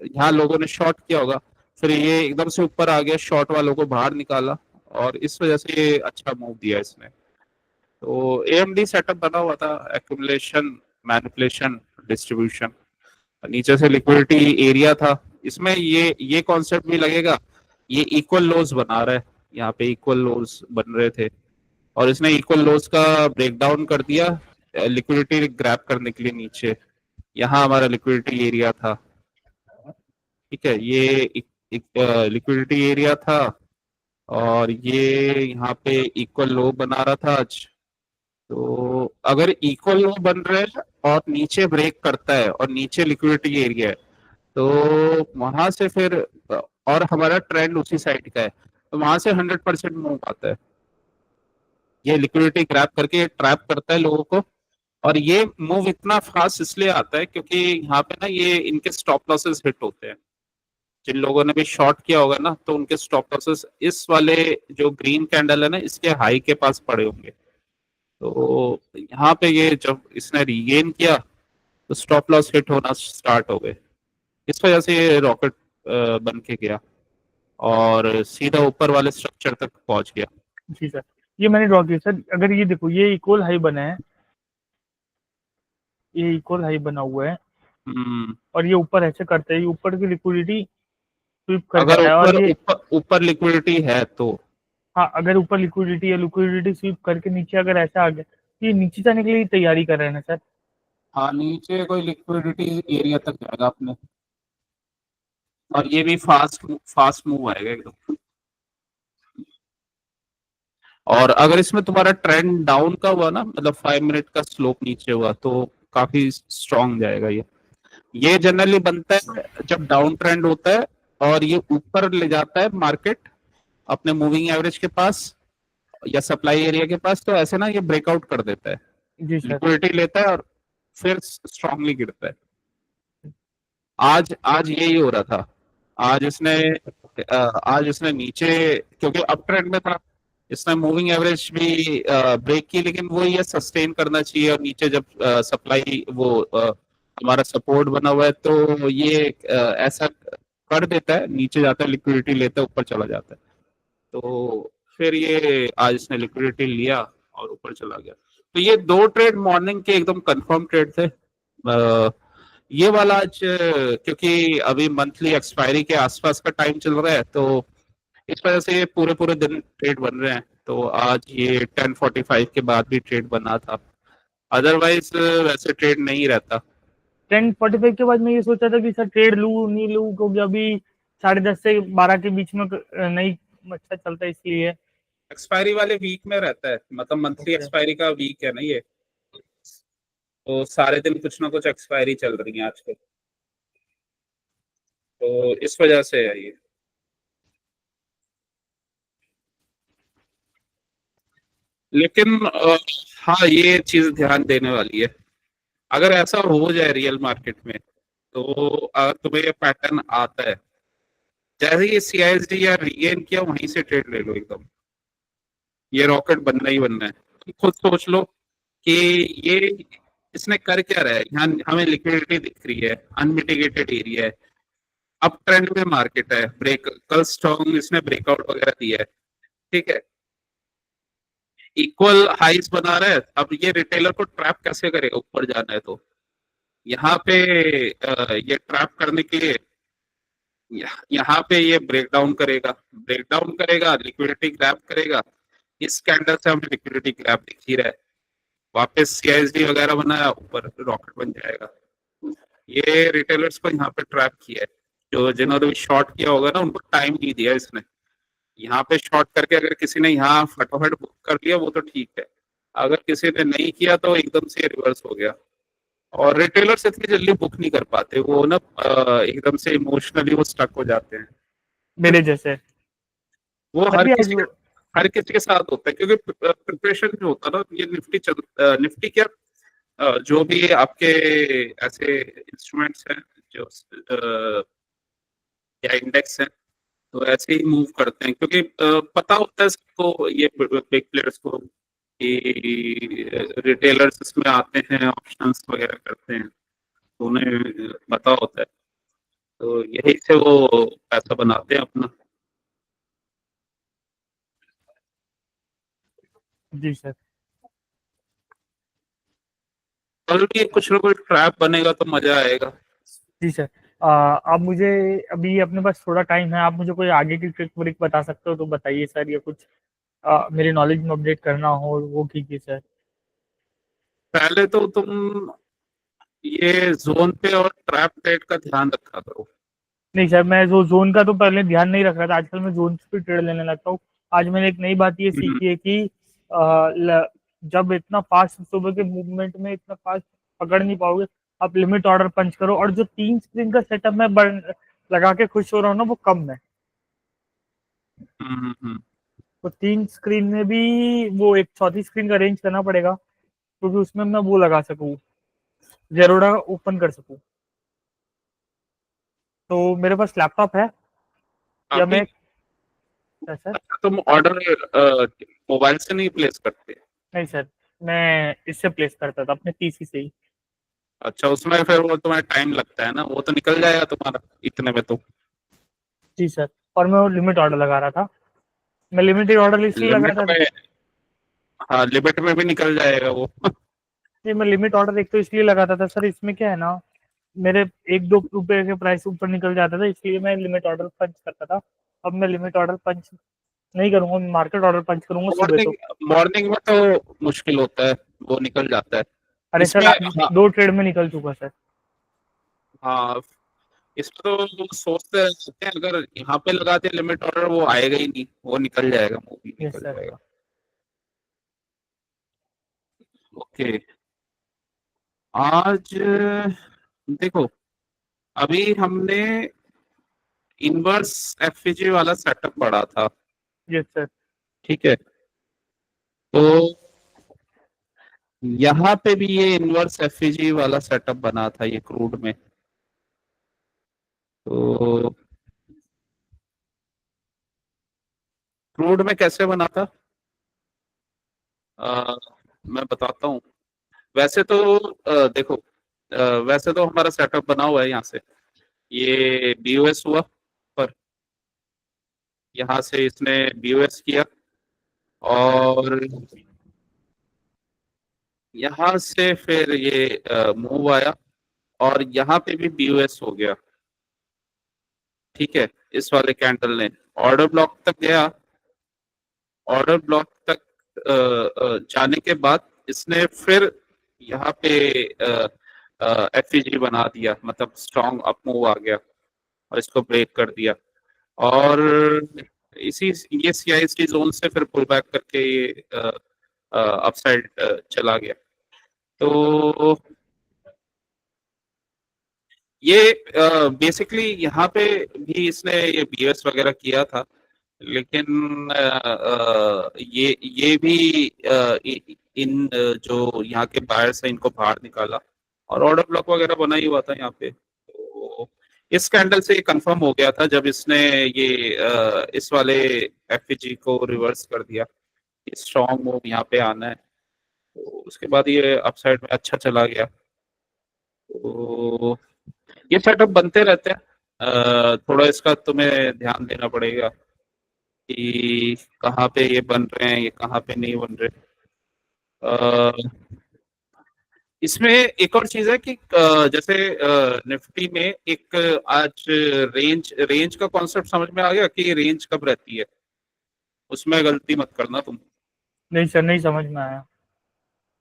Speaker 1: यहाँ लोगों ने शॉर्ट किया होगा, फिर ये एकदम से ऊपर आ गया, शॉर्ट वालों को बाहर निकाला, और इस वजह से ये अच्छा मूव दिया इसने। तो एएमडी सेटअप बना हुआ था, एक्यूमुलेशन, मैनिपुलेशन, डिस्ट्रीब्यूशन। नीचे से लिक्विडिटी एरिया था। इसमें ये कॉन्सेप्ट भी लगेगा, ये इक्वल लोज बना रहा है, यहाँ पे इक्वल लोज बन रहे थे, और इसने इक्वल लोज का ब्रेकडाउन कर दिया लिक्विडिटी ग्रैब करने के लिए नीचे। यहाँ हमारा लिक्विडिटी एरिया था, ठीक है, ये लिक्विडिटी एरिया था, और ये यहाँ पे इक्वल लो बना रहा था आज। तो अगर इक्वल लो बन रहे हैं और नीचे ब्रेक करता है और नीचे लिक्विडिटी एरिया है, तो वहां से फिर और हमारा ट्रेंड उसी साइड का है, तो वहां से 100% मूव आता है। ये लिक्विडिटी ग्रैब करके ट्रैप करता है लोगों को, और ये मूव इतना फास्ट इसलिए आता है क्योंकि यहाँ पे ना ये इनके स्टॉप लॉसेस हिट होते हैं। जिन लोगों ने भी शॉर्ट किया होगा ना, तो उनके स्टॉप लॉसेस इस वाले जो ग्रीन कैंडल है ना, इसके हाई के पास पड़े होंगे। तो यहाँ पे ये जब इसने रीगेन किया, तो स्टॉप लॉस हिट होना स्टार्ट हो गए। इस वजह से ये रॉकेट बन के गया और सीधा ऊपर वाले स्ट्रक्चर तक पहुंच गया।
Speaker 2: जी सर, ये मैंने ड्रॉ किया सर। अगर ये देखो, ये इक्वल हाई बना है, ये इक्वल हाई बना हुआ है,
Speaker 1: हम्म।
Speaker 2: और ये ऊपर ऐसे करता है, ये ऊपर की लिक्विडिटी स्वीप कर
Speaker 1: अगर
Speaker 2: जाता है, और
Speaker 1: ऊपर
Speaker 2: ये
Speaker 1: ऊपर ऊपर लिक्विडिटी है तो
Speaker 2: हाँ, अगर ऊपर लिक्विडिटी है, लिक्विडिटी स्वीप करके नीचे अगर ऐसा आ गया, तो ये नीचे जाने के लिए तैयारी कर रहे हैं ना सर।
Speaker 1: हाँ, नीचे कोई लिक्विडिटी एरिया तक जाएगा अपने, और ये भी फास्ट फास्ट मूव आएगा एकदम। और अगर इसमें तुम्हारा ट्रेंड डाउन का हुआ ना, मतलब 5 मिनट का स्लोप नीचे हुआ, तो काफी स्ट्रांग जाएगा ये जनरली बनता है जब डाउन ट्रेंड होता है और ये ऊपर ले जाता है मार्केट अपने मूविंग एवरेज के पास या सप्लाई एरिया के पास, तो ऐसे ना ये ब्रेकआउट कर देता है,
Speaker 2: जी सर।
Speaker 1: लिक्विडिटी लेता है और फिर स्ट्रांगली गिरता है। आज आज यही हो रहा था। आज इसने आज इसने नीचे, क्योंकि अप ट्रेंड में था, इसने मूविंग एवरेज भी ब्रेक की, लेकिन वो ये सस्टेन करना चाहिए, और नीचे जब सप्लाई वो हमारा सपोर्ट बना हुआ है, तो ये ऐसा कर देता है, नीचे जाता है, लिक्विडिटी लेता है, ऊपर चला जाता है। तो फिर ये आज इसने लिक्विडिटी लिया और ऊपर चला गया। तो ये दो ट्रेड मॉर्निंग के एकदम कंफर्म ट्रेड थे। ये वाला आज क्योंकि अभी मंथली एक्सपायरी के आसपास का टाइम चल रहा है, तो इस वजह से ये पूरे पूरे दिन ट्रेड बन रहे हैं। तो आज ये 10:45 के बाद भी ट्रेड बना था, अदरवाइज वैसे ट्रेड नहीं रहता।
Speaker 2: 10:45 के बाद मैं ये सोचा था कि सर ट्रेड लूं नहीं लूं, क्योंकि अभी 10:30 से 12 के बीच में नहीं अच्छा चलता है, इसलिए।
Speaker 1: एक्सपायरी वाले वीक में रहता है, मतलब मंथली एक्सपायरी का वीक है ना ये, तो सारे दिन कुछ ना कुछ एक्सपायरी चल रही है आजकल, तो इस वजह से है ये। लेकिन हाँ, ये चीज ध्यान देने वाली है। अगर ऐसा हो जाए रियल मार्केट में, तो अगर तुम्हें ये पैटर्न आता है, जैसे ये सीआईएसडी या रीगेन किया, वहीं से ट्रेड ले लो एकदम। ये रॉकेट बनना ही बनना है। तुम खुद सोच लो कि ये इसने कर क्या रहा है। यहाँ हमें लिक्विडिटी दिख रही है, अनमिटिगेटेड एरिया है, अप ट्रेंड में मार्केट है, ब्रेक कल स्ट्रॉन्ग इसने ब्रेकआउट वगैरह दिया है, ठीक है, इक्वल हाइस बना रहा है। अब ये रिटेलर को ट्रैप कैसे करेगा, ऊपर जाना है तो यहाँ पे ये ट्रैप करने के लिए यहाँ पे ये ब्रेक डाउन करेगा, लिक्विडिटी ग्रैब करेगा। इस कैंडल से हमें लिक्विडिटी ग्रैब दिख ही रहा है, वापस सीआईएसडी वगैरह बनाया, ऊपर रॉकेट बन जाएगा। ये रिटेलर्स को यहाँ पे ट्रैप किया है, जो जिन्होंने भी शॉर्ट किया होगा ना उनको टाइम नहीं दिया इसने। यहाँ पे शॉर्ट करके अगर किसी ने यहाँ फटाफट बुक कर लिया वो तो ठीक है, अगर किसी ने नहीं किया तो एकदम से रिवर्स हो गया। और रिटेलर्स इतनी जल्दी बुक नहीं कर पाते, वो ना एकदम से इमोशनली वो स्टक हो जाते हैं।
Speaker 2: मेरे जैसे।
Speaker 1: वो
Speaker 2: मैं भी आज वो-
Speaker 1: हर किसी के साथ होता है, क्योंकि प्रिपरेशन जो होता है ना, ये निफ्टी क्या, जो भी आपके ऐसे इंस्ट्रूमेंट्स हैं जो या इंडेक्स हैं, तो ऐसे ही मूव करते हैं, क्योंकि पता होता है सबको, ये बिग प्लेयर्स को, कि रिटेलर्स इसमें आते हैं, ऑप्शंस वगैरह करते हैं, तो उन्हें पता होता है, तो यही से वो पैसा बनाते हैं अपना।
Speaker 2: जी सर।
Speaker 1: और भी कुछ ना कुछ ट्रैप बनेगा तो मजा आएगा।
Speaker 2: जी सर। आप मुझे, अभी अपने पास थोड़ा टाइम है, आप मुझे कोई आगे की ट्रिक व्रिक बता सकते हो तो बताइए सर, या कुछ मेरी नॉलेज में अपडेट करना हो वो कीजिए सर।
Speaker 1: पहले तो तुम ये जोन पे और ट्रैप ट्रेड का ध्यान रखा करो।
Speaker 2: नहीं सर, मैं जो जोन का तो पहले ध्यान नहीं रख रहा था, आजकल मैं जोन पे ट्रेड लेने लगता हूँ। आज मैंने एक नई बात ये
Speaker 1: हम्म,
Speaker 2: सीखी है कि जब इतना फास्ट सुबह के मूवमेंट में इतना फास्ट पकड़ नहीं पाओगे, आप लिमिट ऑर्डर पंच करो। और जो 3 स्क्रीन का सेटअप मैं लगा के खुश हो रहा हूँ ना, वो कम है।
Speaker 1: हम्म।
Speaker 2: तो 3 स्क्रीन में भी वो एक चौथी स्क्रीन का अरेंज करना पड़ेगा, क्योंकि उसमें मैं वो लगा सकूँ, जेरोडा ओपन कर सकूँ। तो मेरे पास लैपटॉप है, या
Speaker 1: अभी
Speaker 2: मैं, क्या सर?
Speaker 1: अच्छा, तुम ऑर्डर मोबाइल से नहीं प्लेस करते?
Speaker 2: नहीं सर, मैं इससे प्लेस करता था अपने पीसी से ही।
Speaker 1: अच्छा, उसमें फिर वो तुम्हें टाइम लगता है ना, वो तो निकल जाएगा तुम्हारा इतने में तो।
Speaker 2: जी सर। और मैं वो लिमिट ऑर्डर लगा रहा था। मैं लिमिटेड ऑर्डर इसलिए
Speaker 1: लिमिट
Speaker 2: लगाता था।
Speaker 1: में, हाँ लिमिट में भी निकल जाएगा वो।
Speaker 2: जी, मैं लिमिट ऑर्डर एक तो इसलिए लगाता था सर, इसमें क्या है ना, मेरे 1-2 रुपए के प्राइस ऊपर निकल जाता था, इसलिए मैं लिमिट ऑर्डर पंच करता था। अब मैं लिमिट ऑर्डर पंच नहीं करूंगा, मैं मार्केट ऑर्डर पंच करूंगा सुबह
Speaker 1: मॉर्निंग
Speaker 2: तो।
Speaker 1: मॉर्निंग में तो मुश्किल होता है, वो निकल जाता है
Speaker 2: अरे सर,
Speaker 1: इसमें।
Speaker 2: आज
Speaker 1: हाँ
Speaker 2: 2 ट्रेड में निकल चुका सर।
Speaker 1: हाँ, इसमें तो लोग सोचते रहते हैं अगर यहाँ पे लगा दिया लिमिट ऑर्डर वो आएगा ही नहीं, वो निकल जाएगा, मूवी
Speaker 2: यस
Speaker 1: निकल
Speaker 2: सर।
Speaker 1: जाएगा। ओके, आज देखो, अभी हमने इनवर्स एफपीजी वाला सेटअप पढ़ा था,
Speaker 2: यस सर।
Speaker 1: ठीक है, तो यहाँ पे भी ये इनवर्स एफपीजी वाला सेटअप बना था ये क्रूड में। तो क्रूड में कैसे बना था, मैं बताता हूँ। वैसे तो देखो, वैसे तो हमारा सेटअप बना हुआ है यहाँ से, ये बीओएस हुआ, पर यहाँ से इसने बीओएस किया, और यहाँ से फिर ये मूव आया, और यहाँ पे भी बीओएस हो गया, ठीक है। इस वाले कैंडल ने ऑर्डर ब्लॉक तक गया, ऑर्डर ब्लॉक तक जाने के बाद इसने फिर यहाँ पे एफईजी बना दिया, मतलब स्ट्रॉन्ग अप मूव आ गया, और इसको ब्रेक कर दिया, और इसी ये सीआईएसटी जोन से फिर पुल बैक करके ये अपसाइड चला गया। तो ये बेसिकली यहाँ पे भी इसने ये बीएस वगैरह किया था, लेकिन ये भी इन जो यहाँ के बायर्स हैं इनको बाहर निकाला, और ऑर्डर ब्लॉक वगैरह बना ही हुआ था यहाँ पे। तो इस कैंडल से ये कंफर्म हो गया था जब इसने ये इस वाले एफईजी को रिवर्स कर दिया, स्ट्रॉन्ग मूव यहाँ पे आना है, तो उसके बाद ये अपसाइड में अच्छा चला गया। तो ये सेटअप बनते रहते हैं, थोड़ा इसका तुम्हें ध्यान देना पड़ेगा कि कहाँ पे ये बन रहे हैं, ये कहाँ पे नहीं बन रहे। अ, इसमें एक और चीज है कि जैसे निफ्टी में एक आज रेंज रेंज का कॉन्सेप्ट समझ में आ गया कि रेंज कब रहती है, उसमें गलती मत करना तुम।
Speaker 2: नहीं सर, नहीं समझ में आया।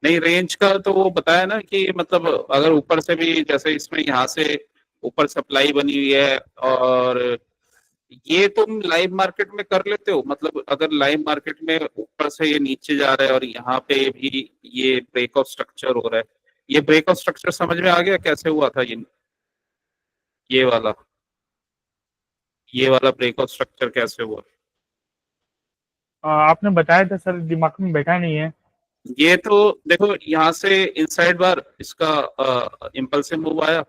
Speaker 1: नहीं, रेंज का तो वो बताया ना कि मतलब अगर ऊपर से भी जैसे इसमें यहाँ से ऊपर सप्लाई बनी हुई है। और ये तुम लाइव मार्केट में कर लेते हो, मतलब अगर लाइव मार्केट में ऊपर से ये नीचे जा रहा है और यहाँ पे भी ये ब्रेक ऑफ स्ट्रक्चर हो रहा है। ये ब्रेक ऑफ स्ट्रक्चर समझ में आ गया कैसे हुआ था? ये वाला ये वाला ब्रेक ऑफ स्ट्रक्चर कैसे हुआ?
Speaker 2: आपने बताया था सर, दिमाग में बैठा नहीं है।
Speaker 1: ये तो देखो, यहाँ से इनसाइड बार इसका इम्पल्सिव मूव आया,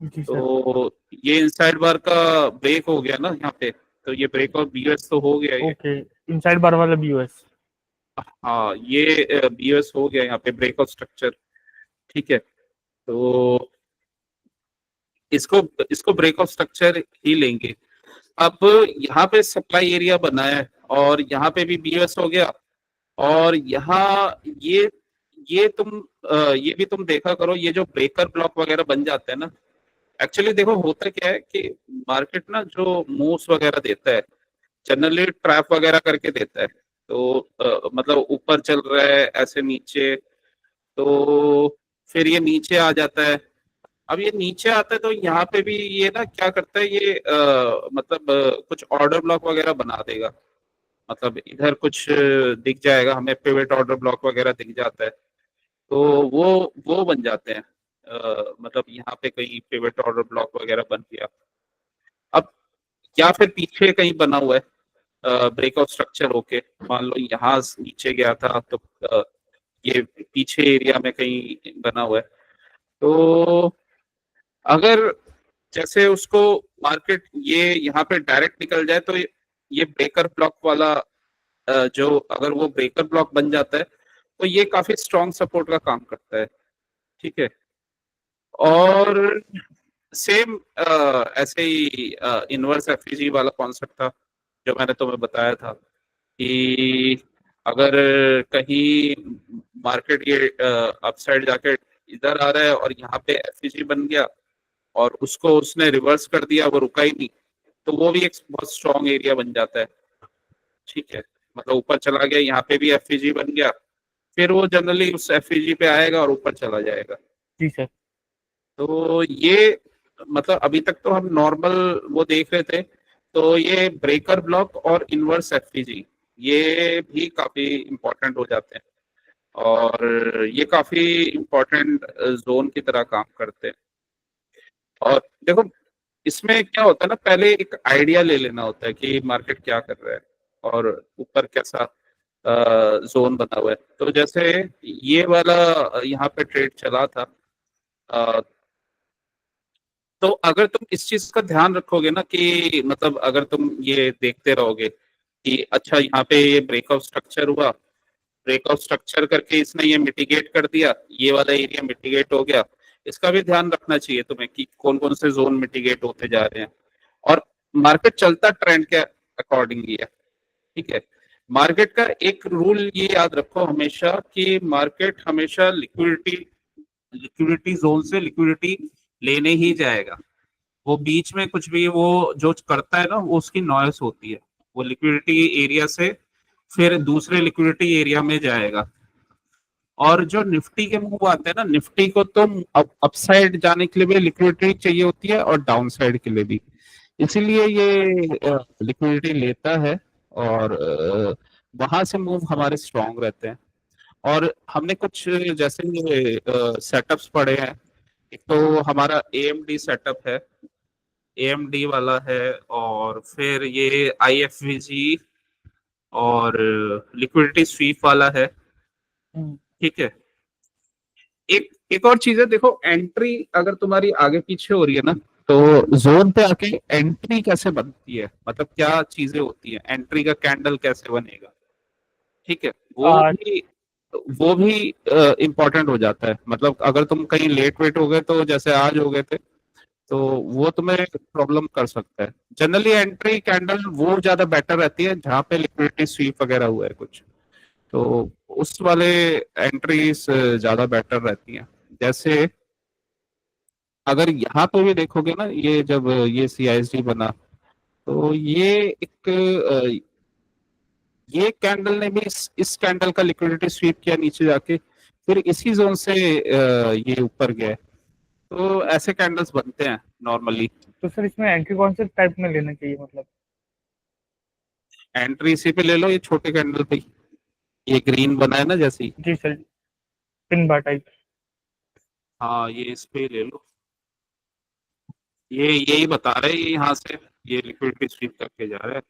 Speaker 2: जी सर।
Speaker 1: तो ये इनसाइड बार का ब्रेक हो गया ना यहाँ पे, तो ये ब्रेक ऑफ बीओएस तो हो गया ये।
Speaker 2: ओके, इनसाइड बार वाला बीओएस।
Speaker 1: हाँ, ये बीओएस हो गया यहाँ पे ब्रेक ऑफ स्ट्रक्चर। ठीक है, तो इसको इसको ब्रेक ऑफ स्ट्रक्चर ही लेंगे। अब यहाँ पे सप्लाई एरिया बना है और यहाँ पे भी बीओएस हो गया। और यहाँ ये भी तुम देखा करो, ये जो ब्रेकर ब्लॉक वगैरह बन जाते हैं ना, एक्चुअली देखो होता क्या है कि मार्केट ना जो मूव्स वगैरह देता है जनरली ट्रैप वगैरह करके देता है। तो मतलब ऊपर चल रहा है ऐसे नीचे, तो फिर ये नीचे आ जाता है। अब ये नीचे आता है तो यहाँ पे भी ये ना क्या करता है, ये मतलब कुछ ऑर्डर ब्लॉक वगैरह बना देगा। मतलब इधर कुछ दिख जाएगा हमें, पिवट ऑर्डर ब्लॉक वगैरह दिख जाता है, तो वो बन जाते हैं। मतलब यहाँ पे कहीं पिवट ऑर्डर ब्लॉक वगैरह बन गया। अब या फिर पीछे कहीं बना हुआ है ब्रेकआउट स्ट्रक्चर होके, मान लो यहाँ नीचे गया था तो ये पीछे एरिया में कहीं बना हुआ है। तो अगर जैसे उसको मार्केट ये यहाँ पे डायरेक्ट निकल जाए तो ये ब्रेकर ब्लॉक वाला जो अगर वो ब्रेकर ब्लॉक बन जाता है तो ये काफी स्ट्रॉन्ग सपोर्ट का काम करता है। ठीक है, और सेम ऐसे ही इनवर्स एफईजी वाला कॉन्सेप्ट था जो मैंने तुम्हें बताया था कि अगर कहीं मार्केट ये अपसाइड जाके इधर आ रहा है और यहाँ पे एफईजी बन गया और उसको उसने रिवर्स कर दिया, वो रुका ही नहीं, तो वो भी एक बहुत स्ट्रॉन्ग एरिया बन जाता है। ठीक है, मतलब ऊपर चला गया, यहाँ पे भी एफईजी बन गया, फिर वो जनरली उस एफईजी पे आएगा और ऊपर चला जाएगा।
Speaker 2: जी सर।
Speaker 1: तो ये मतलब अभी तक तो हम नॉर्मल वो देख रहे थे, तो ये ब्रेकर ब्लॉक और इनवर्स एफईजी ये भी काफी इंपॉर्टेंट हो जाते हैं और ये काफी इंपॉर्टेंट जोन की तरह काम करते हैं। और देखो इसमें क्या होता है ना, पहले एक आइडिया ले लेना होता है कि मार्केट क्या कर रहा है और ऊपर कैसा जोन बना हुआ है। तो जैसे ये वाला यहाँ पे ट्रेड चला था, तो अगर तुम इस चीज का ध्यान रखोगे ना कि मतलब अगर तुम ये देखते रहोगे कि अच्छा यहाँ पे ये ब्रेकआउट स्ट्रक्चर हुआ, ब्रेकआउट स्ट्रक्चर करके इसने ये मिटिगेट कर दिया, ये वाला एरिया मिटिगेट हो गया। इसका भी ध्यान रखना चाहिए तुम्हें कि कौन कौन से जोन मिटिगेट होते जा रहे हैं और मार्केट चलता ट्रेंड के अकॉर्डिंगली है। ठीक है, मार्केट का एक रूल ये याद रखो हमेशा कि मार्केट हमेशा लिक्विडिटी जोन से लिक्विडिटी लेने ही जाएगा। वो बीच में कुछ भी वो जो करता है ना, वो उसकी नॉइस होती है। वो लिक्विडिटी एरिया से फिर दूसरे लिक्विडिटी एरिया में जाएगा। और जो निफ्टी के मूव आते हैं ना, निफ्टी को तो अपसाइड जाने के लिए भी लिक्विडिटी चाहिए होती है और डाउन साइड के लिए भी, इसीलिए ये लिक्विडिटी लेता है और वहां से मूव हमारे स्ट्रांग रहते हैं। और हमने कुछ जैसे ये सेटअप्स पढ़े हैं, एक तो हमारा एएमडी सेटअप है, एएमडी वाला है, और फिर ये आईएफवीजी और लिक्विडिटी स्वीप वाला है। ठीक है, एक एक और चीज है, देखो एंट्री अगर तुम्हारी आगे पीछे हो रही है ना, तो जोन पे आके एंट्री कैसे बनती है, मतलब क्या चीजें होती है, एंट्री का कैंडल कैसे बनेगा। ठीक है, वो भी इम्पोर्टेंट हो जाता है। मतलब अगर तुम कहीं लेट वेट हो गए, तो जैसे आज हो गए थे, तो वो तुम्हें प्रॉब्लम कर सकता है। जनरली एंट्री कैंडल वो ज्यादा बेटर रहती है जहाँ पे लिक्विडिटी स्वीप वगैरह हुआ है कुछ, तो उस वाले एंट्रीज ज्यादा बेटर रहती हैं। जैसे अगर यहाँ पे भी देखोगे ना, ये जब ये सीआईएसडी बना, तो ये कैंडल ने भी इस कैंडल का लिक्विडिटी स्वीप किया नीचे जाके, फिर इसी जोन से ये ऊपर गया है। तो ऐसे कैंडल्स बनते हैं नॉर्मली।
Speaker 2: तो सर इसमें एंट्री कौन से टाइप में लेना चाहिए मतलब?
Speaker 1: एंट्री इसी पे ले लो, ये छोटे कैंडल पे, ये ग्रीन बना है ना जैसे ही।
Speaker 2: जी सर, पिन बार टाइप।
Speaker 1: हाँ ये इस पे ले लो, ये यही बता रहे हैं, ये यहाँ से ये लिक्विडिटी स्वीप करके जा रहा है,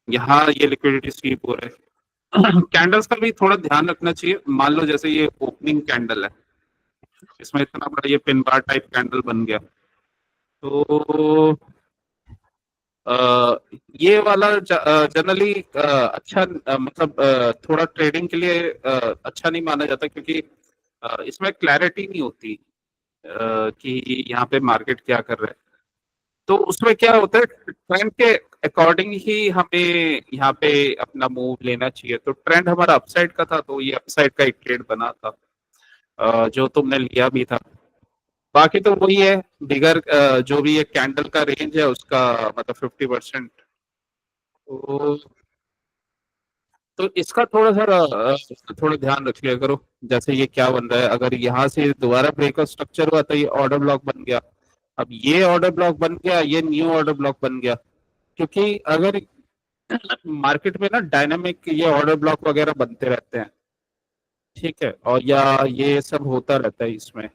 Speaker 1: यहाँ ये लिक्विडिटी स्वीप हो रहा है। कैंडल्स का भी थोड़ा ध्यान रखना चाहिए। मान लो जैसे ये ओपनिंग कैंडल है, इसमें इतना बड़ा ये पिन बार टाइप कैंडल बन गया, तो ये वाला जनरली अच्छा मतलब थोड़ा ट्रेडिंग के लिए अच्छा नहीं माना जाता, क्योंकि इसमें क्लैरिटी नहीं होती कि यहाँ पे मार्केट क्या कर रहा है। तो उसमें क्या होता है, ट्रेंड के अकॉर्डिंग ही हमें यहाँ पे अपना मूव लेना चाहिए। तो ट्रेंड हमारा अपसाइड का था, तो ये अपसाइड का एक ट्रेड बना था जो तुमने लिया भी था। बाकी तो वही है, बिगर जो भी ये कैंडल का रेंज है उसका मतलब 50%। तो इसका थोड़ा सा थोड़ा ध्यान रख लिया करो। जैसे ये क्या बन रहा है, अगर यहाँ से दोबारा ब्रेकआउट स्ट्रक्चर हुआ तो ये ऑर्डर ब्लॉक बन गया, अब ये ऑर्डर ब्लॉक बन गया, ये न्यू ऑर्डर ब्लॉक बन गया। क्योंकि अगर मार्केट में ना डायनामिक ये ऑर्डर ब्लॉक वगैरह बनते रहते हैं, ठीक है, और या ये सब होता रहता है इसमें।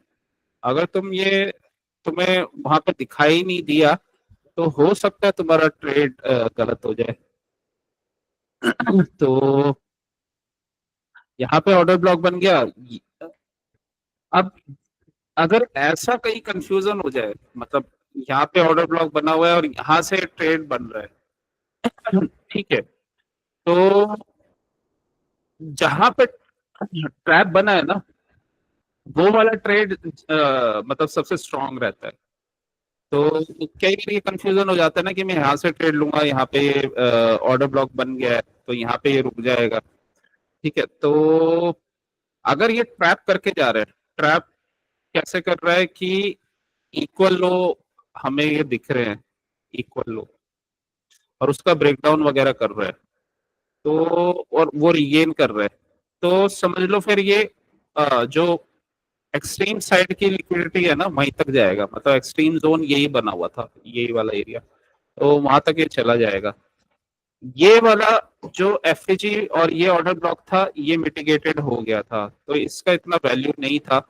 Speaker 1: अगर तुम्हें वहां पे दिखाई नहीं दिया तो हो सकता है तुम्हारा ट्रेड गलत हो जाए। तो यहाँ पे ऑर्डर ब्लॉक बन गया। अब अगर ऐसा कहीं कंफ्यूजन हो जाए, मतलब यहाँ पे ऑर्डर ब्लॉक बना हुआ है और यहाँ से ट्रेड बन रहा है, ठीक है, तो जहां पे ट्रैप बना है ना, वो वाला ट्रेड मतलब सबसे स्ट्रांग रहता है। तो कई बार ये कंफ्यूजन हो जाता है ना कि मैं यहाँ से ट्रेड लूंगा, यहाँ पे ऑर्डर ब्लॉक बन गया है तो यहाँ पे ये रुक जाएगा, ठीक है। तो अगर ये ट्रैप करके जा रहा है, ट्रैप कैसे कर रहा है कि इक्वल लो हमें ये दिख रहे हैं, इक्वल लो, और उसका ब्रेकडाउन वगैरह कर रहा है, तो और वो रीगेन कर रहा है, तो समझ लो फिर ये जो एक्सट्रीम साइड की लिक्विडिटी है ना वहीं तक जाएगा। मतलब एक्सट्रीम जोन यही बना हुआ था, यही वाला एरिया, तो वहां तक ये चला जाएगा। ये वाला जो एफएजी और ये ऑर्डर ब्लॉक था ये मिटिगेटेड हो गया था, तो इसका इतना वैल्यू नहीं था।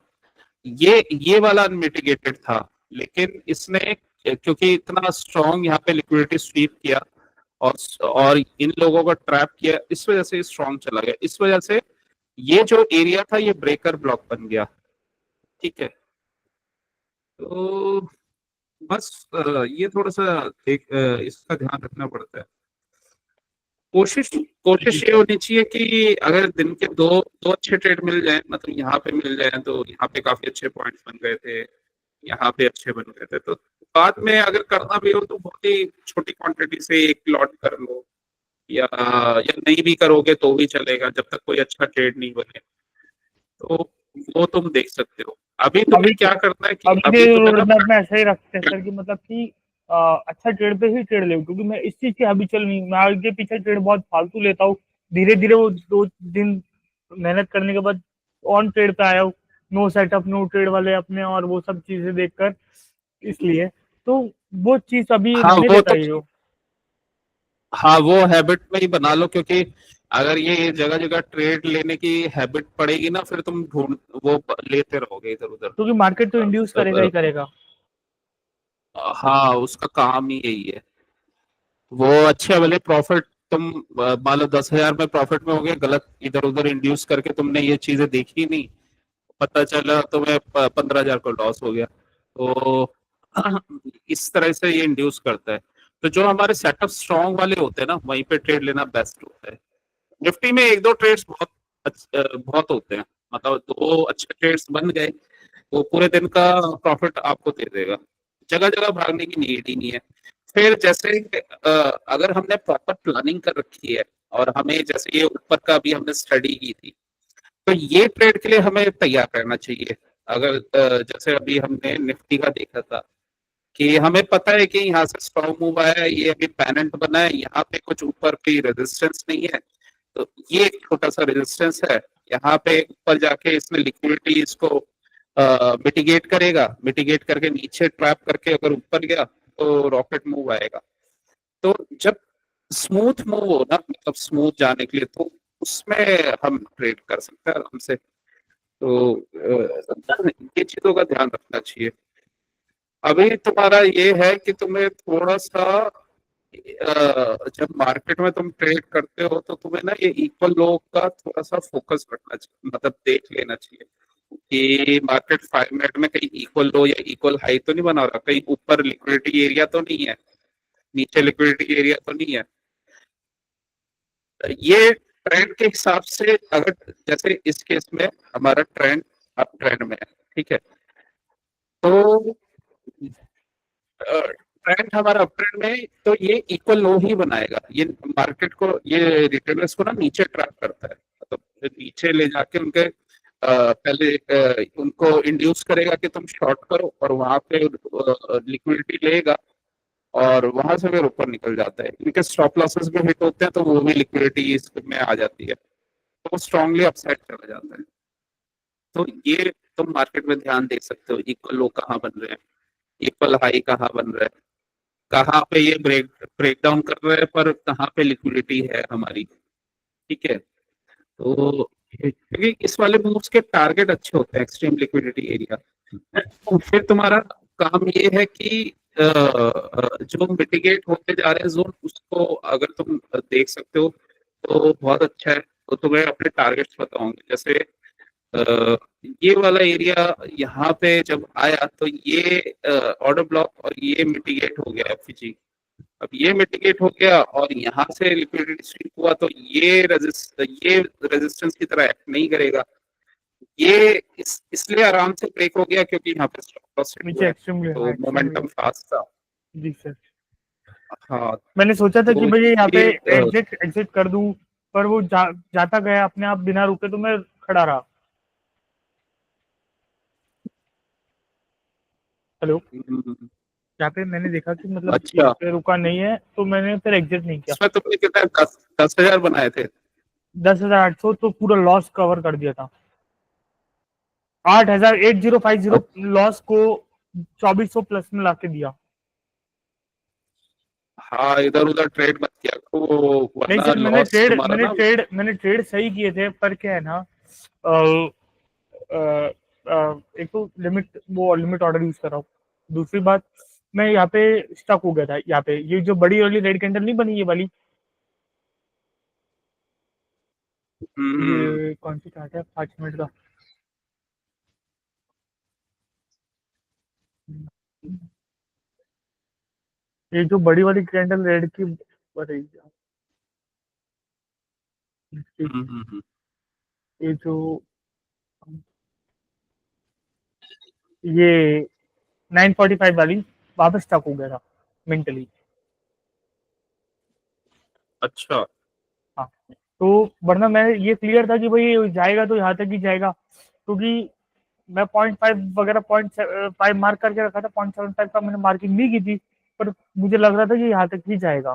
Speaker 1: ये वाला अनमिटिगेटेड था, लेकिन इसने क्योंकि इतना स्ट्रॉन्ग यहाँ पे लिक्विडिटी स्वीप किया और इन लोगों को ट्रैप किया, इस वजह से स्ट्रॉन्ग चला गया। इस वजह से ये जो एरिया था ये ब्रेकर ब्लॉक बन गया, ठीक है। तो बस ये थोड़ा सा एक इसका ध्यान रखना पड़ता है। कोशिश कोशिश ये होनी चाहिए कि अगर दिन के दो दो अच्छे ट्रेड मिल जाए, मतलब यहाँ पे मिल जाए, तो यहाँ पे काफी अच्छे पॉइंट्स बन गए थे, यहाँ पे अच्छे बन गए थे, तो बाद में अगर करना भी हो तो बहुत ही छोटी क्वांटिटी से एक लॉट कर लो, या नहीं भी करोगे तो भी चलेगा जब तक कोई अच्छा ट्रेड नहीं बने। तो वो तुम देख सकते हो। अभी तुम्हें क्या करना है कि
Speaker 2: अभी
Speaker 1: अभी
Speaker 2: के
Speaker 1: तुम्हें
Speaker 2: रोड
Speaker 1: ना
Speaker 2: मैप में ऐसा ही रखते हैं सर कि मतलब कि अच्छा ट्रेड पे ही ट्रेड ले, क्योंकि मैं इस चीज की हैबिचुअल नहीं, मैं आगे पीछे ट्रेड बहुत फालतू लेता हूँ। धीरे धीरे वो 2 दिन मेहनत करने के बाद ऑन ट्रेड पे आया हूँ, नो सेटअप नो ट्रेड वाले अपने और वो सब चीजें देखकर, इसलिए तो वो चीज अभी
Speaker 1: हाँ
Speaker 2: रहने
Speaker 1: वो
Speaker 2: देता
Speaker 1: तो,
Speaker 2: ही हो।
Speaker 1: हाँ वो हैबिट में ही बना लो, क्योंकि अगर ये जगह जगह ट्रेड लेने की हैबिट पड़ेगी ना, फिर तुम ढूंढ वो लेते रहोगे इधर उधर।
Speaker 2: क्योंकि मार्केट तो इंड्यूस करेगा ही
Speaker 1: मतलब
Speaker 2: करेगा।
Speaker 1: हाँ उसका काम ही यही है। वो अच्छे वाले प्रॉफिट तुम मान लो 10,000 में प्रॉफिट में हो गए, गलत इधर उधर इंड्यूस करके तुमने ये चीजें देखी नहीं, पता चला तुम्हें 15,000 को लॉस हो गया। तो इस तरह से ये इंड्यूस करता है। तो जो हमारे सेटअप स्ट्रॉन्ग वाले होते हैं ना वहीं पे ट्रेड लेना बेस्ट होता है। निफ्टी में एक दो ट्रेड्स बहुत होते हैं, मतलब दो अच्छे ट्रेड्स बन गए वो पूरे दिन का प्रॉफिट आपको दे देगा, जगह जगह भागने की नीड ही नहीं है। फिर जैसे अगर हमने प्रॉपर प्लानिंग कर रखी है और हमें जैसे ये ऊपर का भी हमने स्टडी की थी, तो ये ट्रेड के लिए हमें तैयार रहना चाहिए। अगर जैसे अभी हमने निफ्टी का देखा था कि हमें पता है कि यहाँ से स्ट्रॉन्ग मूव आया है, ये अभी पैनेंट बना है, यहाँ पे कुछ ऊपर की रेजिस्टेंस नहीं है, तो ये एक छोटा सा रेजिस्टेंस है, यहाँ पे ऊपर जाके इसने लिक्विडिटी इसको मिटिगेट करेगा, मिटिगेट करके नीचे ट्रैप करके अगर ऊपर गया तो रॉकेट मूव आएगा। तो जब स्मूथ मूव हो ना, मतलब स्मूथ जाने के लिए, तो उसमें हम ट्रेड कर सकते हैं आराम से। तो ये चीजों का ध्यान रखना चाहिए। अभी तुम्हारा ये है कि तुम्हें थोड़ा सा जब मार्केट में तुम ट्रेड करते हो तो तुम्हें ना ये इक्वल लो का थोड़ा सा फोकस रखना चाहिए, मतलब देख लेना चाहिए कि मार्केट 5 मिनट में कहीं इक्वल लो या इक्वल हाई तो नहीं बना रहा, कहीं ऊपर लिक्विडिटी एरिया तो नहीं है, नीचे लिक्विडिटी एरिया तो नहीं है। ये ट्रेंड के हिसाब से, अगर जैसे इस केस में हमारा ट्रेंड अप ट्रेंड में है, ठीक है, तो ट्रेंड हमारा अप ट्रेंड में, तो ये इक्वल लो ही बनाएगा। ये मार्केट को, ये रिटेलर्स को ना नीचे ट्रैप करता है, तो नीचे ले जाके उनके पहले उनको इंड्यूस करेगा कि तुम शॉर्ट करो, और वहां पे लिक्विडिटी लेगा और वहां से फिर ऊपर निकल जाता है। इनके स्टॉप लॉसेस भी हिट होते हैं तो वो भी लिक्विडिटी इसमें आ जाती है, तो वो स्ट्रांगली अपसाइड चला जाता है। तो ये तुम मार्केट में ध्यान दे सकते हो, इक्वल लो कहाँ बन रहे हैं, इक्वल हाई कहाँ बन रहा है, कहाँ पे ये ब्रेक डाउन कर रहे हैं, पर कहाँ पे लिक्विडिटी है हमारी। ठीक है, तो क्योंकि इस वाले मूव्स के टारगेट अच्छे होते हैं, एक्सट्रीम लिक्विडिटी एरिया। तो फिर तुम्हारा काम ये है कि जो मिटिगेट होते जा रहे हैं जोन, उसको अगर तुम देख सकते हो तो बहुत अच्छा है। तो तुम्हें अपने टारगेट्स बताऊंगे, जैसे अ, ये वाला एरिया यहाँ पे जब आया तो ये ऑर्डर ब्लॉक और ये मिटिगेट हो गया एफजी। अब ये मिटिगेट हो गया और यहाँ से लिक्विडिटी स्वीप हुआ, तो ये रेजिस्टेंस की तरह एक्ट नहीं करेगा। ये इसलिए आराम से ब्रेक हो गया क्योंकि यहाँ पे स्टॉप लॉस हिट हुआ
Speaker 2: नीचे
Speaker 1: है,
Speaker 2: एक्सट्रीमली, हाँ
Speaker 1: तो
Speaker 2: एक्सट्रीमली।
Speaker 1: मोमेंटम फास्ट था।
Speaker 2: जी सर।
Speaker 1: हाँ,
Speaker 2: मैंने सोचा था कि
Speaker 1: तो
Speaker 2: भाई यहाँ पे
Speaker 1: ये
Speaker 2: एग्जिट एग्जिट कर दूं, पर वो जाता गया अपने आप बिना रुके, तो मैं खड़ा रहा। हेलो। यहाँ पे मैंने देखा कि मतलब
Speaker 1: अच्छा,
Speaker 2: यहाँ पे रुका नहीं है, तो मैंने फिर एग्जिट नहीं किया।
Speaker 1: इसमें तुमने कितना 10,000 बनाए थे?
Speaker 2: 10,800 तो पूरा लॉस कवर कर दिया था। 8,8050 लॉस को 2400 प्लस में लाके दिया।
Speaker 1: हाँ, इधर उधर ट्रेड मत किया करो,
Speaker 2: नहीं
Speaker 1: वरना
Speaker 2: सर,
Speaker 1: लॉस तुम्हारा ना।
Speaker 2: मैंने ट्रेड सही किए थे, पर क्या है ना, अ, एक तो लिमिट ऑर्डर यूज कर रहा हूँ। दूसरी बात, मैं यहाँ पे स्टक हो गया था। यहाँ पे ये जो बड़ी वाली रेड कैंडल नहीं बनी, ये वाली,
Speaker 1: हम्म,
Speaker 2: ये कौन सी चार्ट है 5 मिनट का? ये जो बड़ी वाली कैंडल रेड की, अरे यार,
Speaker 1: हम्म।
Speaker 2: ये जो ये 945 वाली, वापस स्टक हो गया था मेंटली।
Speaker 1: अच्छा।
Speaker 2: हाँ, तो वरना मैं ये क्लियर था कि भाई जाएगा तो यहाँ तक ही जाएगा, क्योंकि मैं 0.5 वगैरह 0.5 मार्क करके रखा था, 0.75 का मैंने मार्किंग नहीं की थी, पर मुझे लग रहा था कि यहाँ तक ही जाएगा।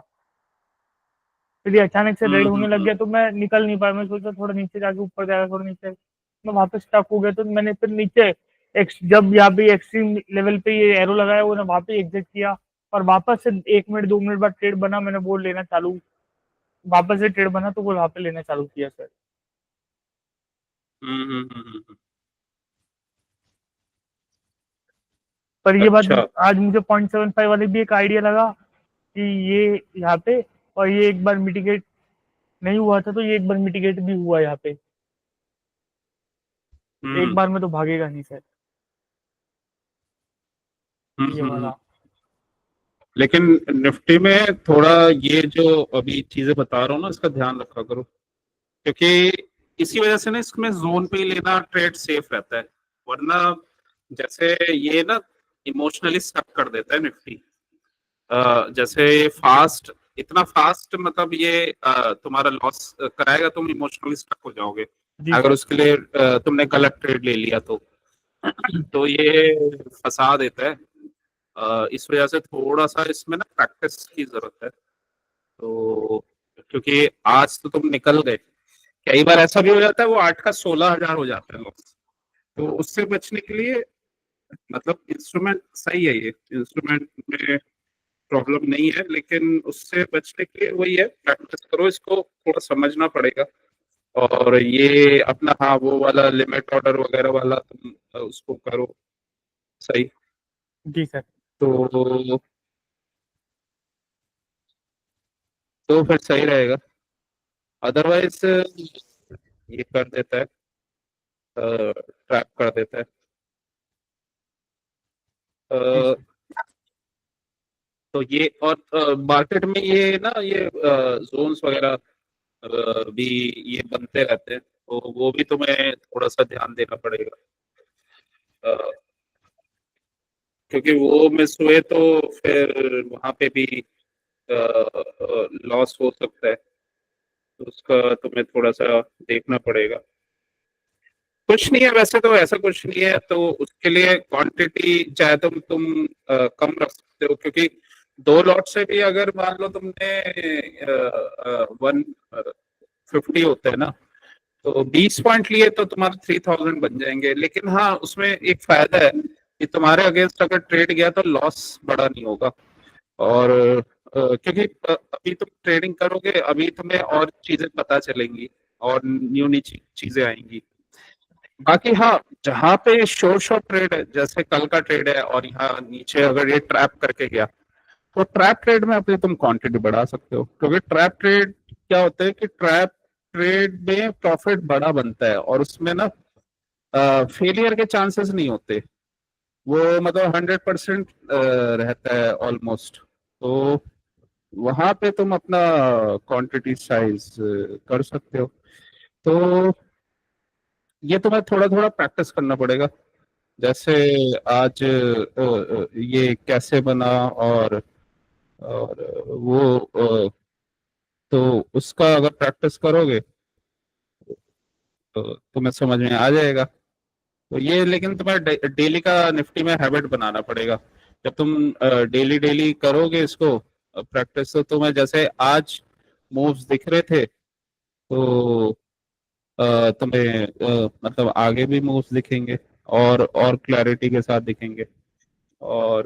Speaker 2: फिर ये अचानक से रेड होने लग गया, तो मैं निकल नहीं पाया। मैं सोचा थोड़ा नीचे जाके ऊपर जाएगा, थोड़ा नीचे, मैं वापस स्टक हो गया। तो मैंने फिर नीचे जब यहाँ पे एक्सट्रीम लेवल पे ये एरो लगाया, वो वहां पे एग्जिट किया, और वापस से 1 मिनट 2 मिनट बाद ट्रेड बना, मैंने वो लेना चालू, वापस से ट्रेड बना तो वो वहां पे लेना चालू किया सर।
Speaker 1: हम्म।
Speaker 2: पर ये बात,
Speaker 1: अच्छा।
Speaker 2: आज मुझे 0.75 वाले भी एक आइडिया लगा कि ये यहाँ पे, और ये एक बार मिटिगेट नहीं हुआ था, तो ये एक बार मिटिगेट भी हुआ यहाँ पे। एक
Speaker 1: हम्म
Speaker 2: बार में तो भागेगा नहीं सर, ये
Speaker 1: हम्म।
Speaker 2: वाला।
Speaker 1: लेकिन निफ्टी में थोड़ा ये जो अभी चीजें बता रहा हूँ ना, इसका ध्यान रखा करो, क्योंकि इसी वजह से ना इसमें जोन पे ही लेना ट्रेड सेफ रहता है। वरना जैसे ये ना इमोशनली स्टक कर देता है निफ्टी। जैसे फास्ट, इतना फास्ट, मतलब ये तुम्हारा लॉस कराएगा, तुम इमोशनली स्टक हो जाओगे
Speaker 2: जी
Speaker 1: अगर
Speaker 2: सर।
Speaker 1: उसके लिए तुमने गलत ट्रेड ले लिया तो ये फंसा देता है। इस वजह से थोड़ा सा इसमें ना प्रैक्टिस की जरूरत है। तो क्योंकि आज तो तुम निकल गए, कई बार ऐसा भी हो जाता है वो 8 का 16,000 हो जाता है लॉस, तो उससे बचने के लिए मतलब इंस्ट्रूमेंट सही है, ये इंस्ट्रूमेंट में प्रॉब्लम नहीं है, लेकिन उससे बचने के लिए वही है, प्रैक्टिस करो, इसको थोड़ा समझना पड़ेगा। और ये अपना हाँ वो वाला लिमिट ऑर्डर वगैरह वाला तुम उसको करो सही।
Speaker 2: जी सर।
Speaker 1: तो तो फिर सही रहेगा। अदरवाइज ये कर देता है, ट्रैप कर देता है।
Speaker 2: जी
Speaker 1: अ,
Speaker 2: सर।
Speaker 1: तो ये और मार्केट में ये ना ये जोन्स वगैरह भी ये बनते रहते हैं, तो वो भी तुम्हें थोड़ा सा ध्यान देना पड़ेगा। अ, क्योंकि वो मिस हुए तो फिर वहां पे भी लॉस हो सकता है, तो उसका तुम्हें थोड़ा सा देखना पड़ेगा। कुछ नहीं है वैसे, तो ऐसा कुछ नहीं है, तो उसके लिए क्वांटिटी चाहे तुम कम रख सकते हो, क्योंकि 2 लॉट से भी अगर मान लो तुमने 150 होते हैं ना, तो 20 पॉइंट लिए तो तुम्हारे 3000 बन जाएंगे। लेकिन हाँ उसमें एक फायदा है कि तुम्हारे अगेंस्ट अगर ट्रेड गया तो लॉस बड़ा नहीं होगा। और क्योंकि अभी तुम ट्रेडिंग करोगे, अभी तुम्हें और चीजें पता चलेंगी और न्यू न्यू चीजें आएंगी। बाकी हाँ, जहाँ पे शोर शॉर्ट ट्रेड है, जैसे कल का ट्रेड है और यहाँ नीचे अगर ये ट्रैप करके गया, तो ट्रैप ट्रेड में अपनी तुम क्वांटिटी बढ़ा सकते हो, क्योंकि ट्रैप ट्रेड क्या होता है कि ट्रैप ट्रेड में प्रॉफिट बड़ा बनता है और उसमें ना फेलियर के चांसेस नहीं होते। वो मतलब 100% रहता है ऑलमोस्ट। तो वहां पे तुम अपना क्वांटिटी साइज कर सकते हो। तो ये तुम्हें थोड़ा थोड़ा प्रैक्टिस करना पड़ेगा। जैसे आज ये कैसे बना, और वो तो उसका अगर प्रैक्टिस करोगे तो तुम्हें समझ में आ जाएगा। तो ये लेकिन तुम्हें डेली का निफ्टी में हैबिट बनाना पड़ेगा। जब तुम डेली डेली करोगे इसको प्रैक्टिस, तो तुम्हें जैसे आज मूव्स दिख रहे थे, तो तुम्हें मतलब आगे भी मूव्स दिखेंगे और क्लैरिटी के साथ दिखेंगे। और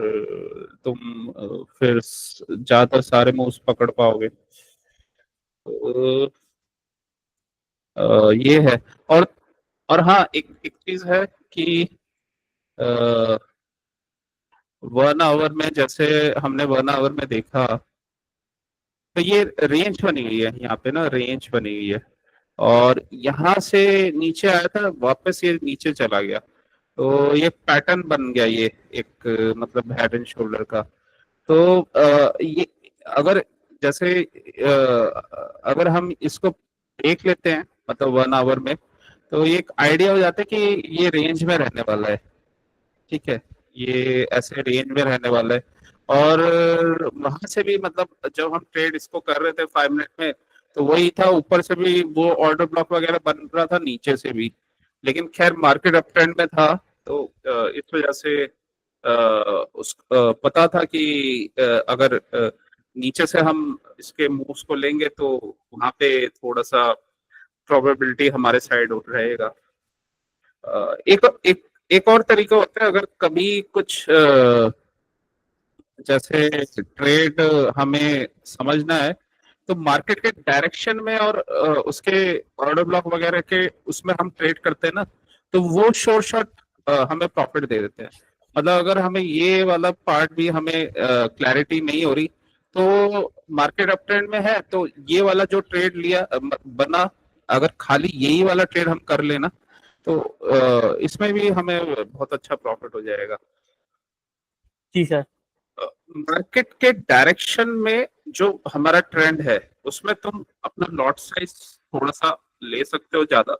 Speaker 1: फिर ज्यादा सारे मूव्स पकड़ पाओगे। तो ये है। और और हाँ एक एक चीज है कि 1 आवर में, जैसे हमने 1 आवर में देखा, तो ये रेंज बनी हुई है, यहाँ पे ना रेंज बनी हुई है, और यहाँ से नीचे आया था, वापस ये नीचे चला गया, तो ये पैटर्न बन गया, ये एक मतलब हेड एंड शोल्डर का। तो ये अगर जैसे अगर हम इसको देख लेते हैं मतलब 1 आवर में, तो ये एक आइडिया हो जाता है कि ये रेंज में रहने वाला है। ठीक है, ये ऐसे रेंज में रहने वाला है। और वहां से भी मतलब जब हम ट्रेड इसको कर रहे थे 5 मिनट में, तो वही था, ऊपर से भी वो ऑर्डर ब्लॉक वगैरह बन रहा था, नीचे से भी। लेकिन खैर मार्केट अप ट्रेंड में था, तो इस वजह से पता था कि अगर नीचे से हम इसके मूव्स को लेंगे तो वहां पे थोड़ा सा प्रोबेबिलिटी हमारे साइड रहेगा। एक एक एक और तरीका होता है, अगर कभी कुछ जैसे ट्रेड हमें समझना है, तो मार्केट के डायरेक्शन में और उसके ऑर्डर ब्लॉक वगैरह के उसमें हम ट्रेड करते हैं ना, तो वो शॉर्ट शॉट हमें प्रॉफिट दे देते हैं। मतलब अगर हमें ये वाला पार्ट भी हमें क्लैरिटी नहीं हो रही, तो मार्केट अप ट्रेंड में है, तो ये वाला जो ट्रेड लिया बना, अगर खाली यही वाला ट्रेड हम कर लेना, तो इसमें भी हमें बहुत अच्छा प्रॉफिट हो जाएगा।
Speaker 2: जी सर।
Speaker 1: मार्केट के डायरेक्शन में जो हमारा ट्रेंड है, उसमें तुम अपना लॉट साइज थोड़ा सा ले सकते हो ज्यादा।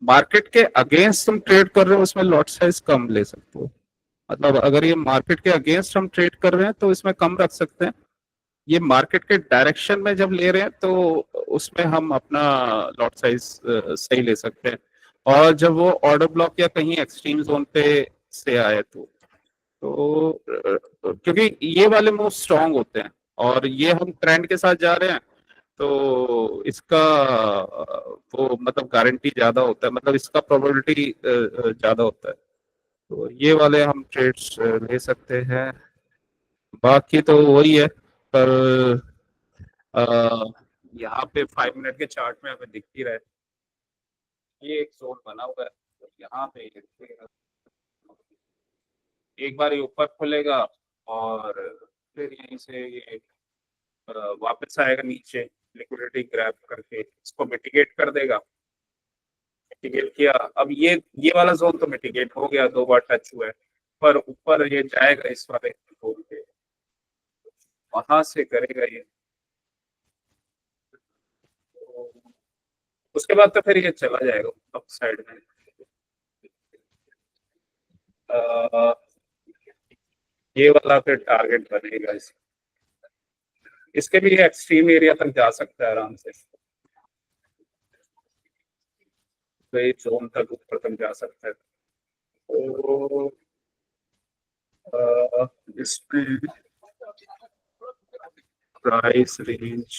Speaker 1: मार्केट के अगेंस्ट तुम ट्रेड कर रहे हो, उसमें लॉट साइज कम ले सकते हो। मतलब अगर ये मार्केट के अगेंस्ट हम ट्रेड कर रहे हैं तो इसमें कम रख सकते हैं। ये मार्केट के डायरेक्शन में जब ले रहे हैं तो उसमें हम अपना लॉट साइज सही ले सकते हैं। और जब वो ऑर्डर ब्लॉक या कहीं एक्सट्रीम जोन पे से आए, तो क्योंकि ये वाले मूव स्ट्रांग होते हैं और ये हम ट्रेंड के साथ जा रहे हैं, तो इसका वो मतलब गारंटी ज्यादा होता है, मतलब इसका प्रोबेबिलिटी ज्यादा होता है, तो ये वाले हम ट्रेड्स ले सकते हैं। बाकी तो वही है, पर अ, यहाँ पे 5 मिनट के चार्ट में हमें दिख ही रहा है ये एक जोन बना हुआ है, तो यहाँ पे एक बार ये ऊपर खुलेगा और फिर यहीं से ये वापस आएगा नीचे, लिक्विडिटी ग्रैब करके इसको मिटिगेट कर देगा। मिटिगेट किया, अब ये वाला जोन तो मिटिगेट हो गया, 2 बार टच हुआ है, पर ऊपर ये जाएगा इस वाले जोन पे, वहां से करेगा ये, तो उसके बाद तो फिर ये चला जाएगा अप साइड में। अ, ये वाला फिर टारगेट बनेगा इसके भी एक्सट्रीम एरिया तक जा सकता है आराम से, तो ये जोन तक ऊपर तक जा सकता है। तो इसमें प्राइस रेंज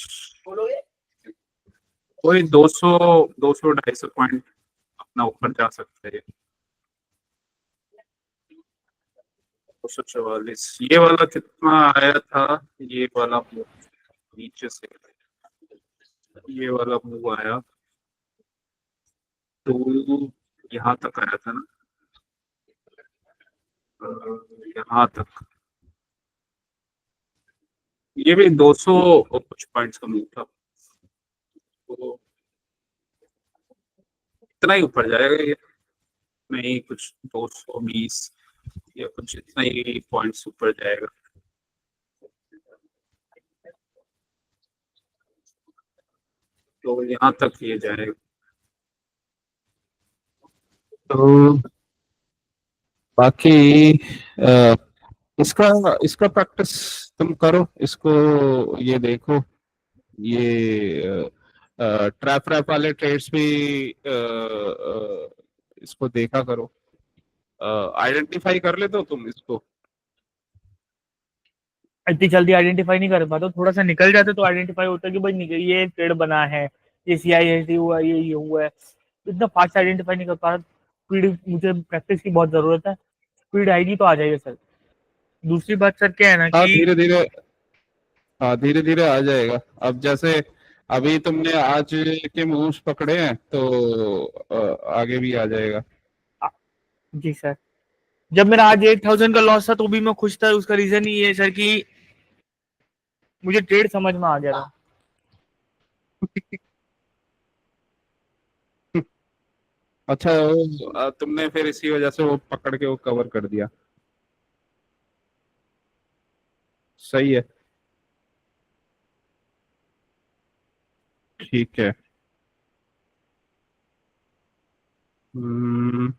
Speaker 1: कोई 200 200 250 पॉइंट अपना ऊपर जा सकता है। 244 ये वाला कितना आया था, ये वाला मूव नीचे से, ये वाला मूव आया तो यहाँ तक आया था ना, यहाँ तक, ये भी 200 और कुछ पॉइंट्स का मूव था, तो इतना ही ऊपर जाएगा ये, नहीं कुछ 220 या कुछ इतना ही पॉइंट्स ऊपर जाएगा। तो यहाँ तक ये जाएगा, तो बाकी अ, इसका इसका प्रैक्टिस तुम करो, इसको ये देखो, ये ट्रैप रैप वाले ट्रेड्स भी इसको देखा करो, आइडेंटिफाई कर लेते हो तुम इसको।
Speaker 2: इतनी जल्दी आइडेंटिफाई नहीं कर पाता, थोड़ा सा निकल जाते तो आइडेंटिफाई होता है कि भाई ये ट्रेड बना है, ये CISD हुआ, ये हुआ है। इतना फास्ट आइडेंटिफाई नहीं कर पा रहा। स्पीड, मुझे प्रैक्टिस की बहुत जरूरत है, स्पीड आएगी तो आ जाएगा सर। दूसरी बात सर क्या है ना
Speaker 1: हाँ
Speaker 2: कि
Speaker 1: धीरे धीरे, हाँ धीरे धीरे आ जाएगा। अब जैसे अभी तुमने आज के मूव्स पकड़े हैं, तो आगे भी आ जाएगा।
Speaker 2: जी सर, जब मेरा आज 8,000 का लॉस था तो भी मैं खुश था। उसका रीजन ही है सर कि मुझे ट्रेड समझ में आ गया था।
Speaker 1: अच्छा, तुमने फिर इसी वजह से वो पकड़ के वो कवर कर दिया, सही है, ठीक है। हम्म,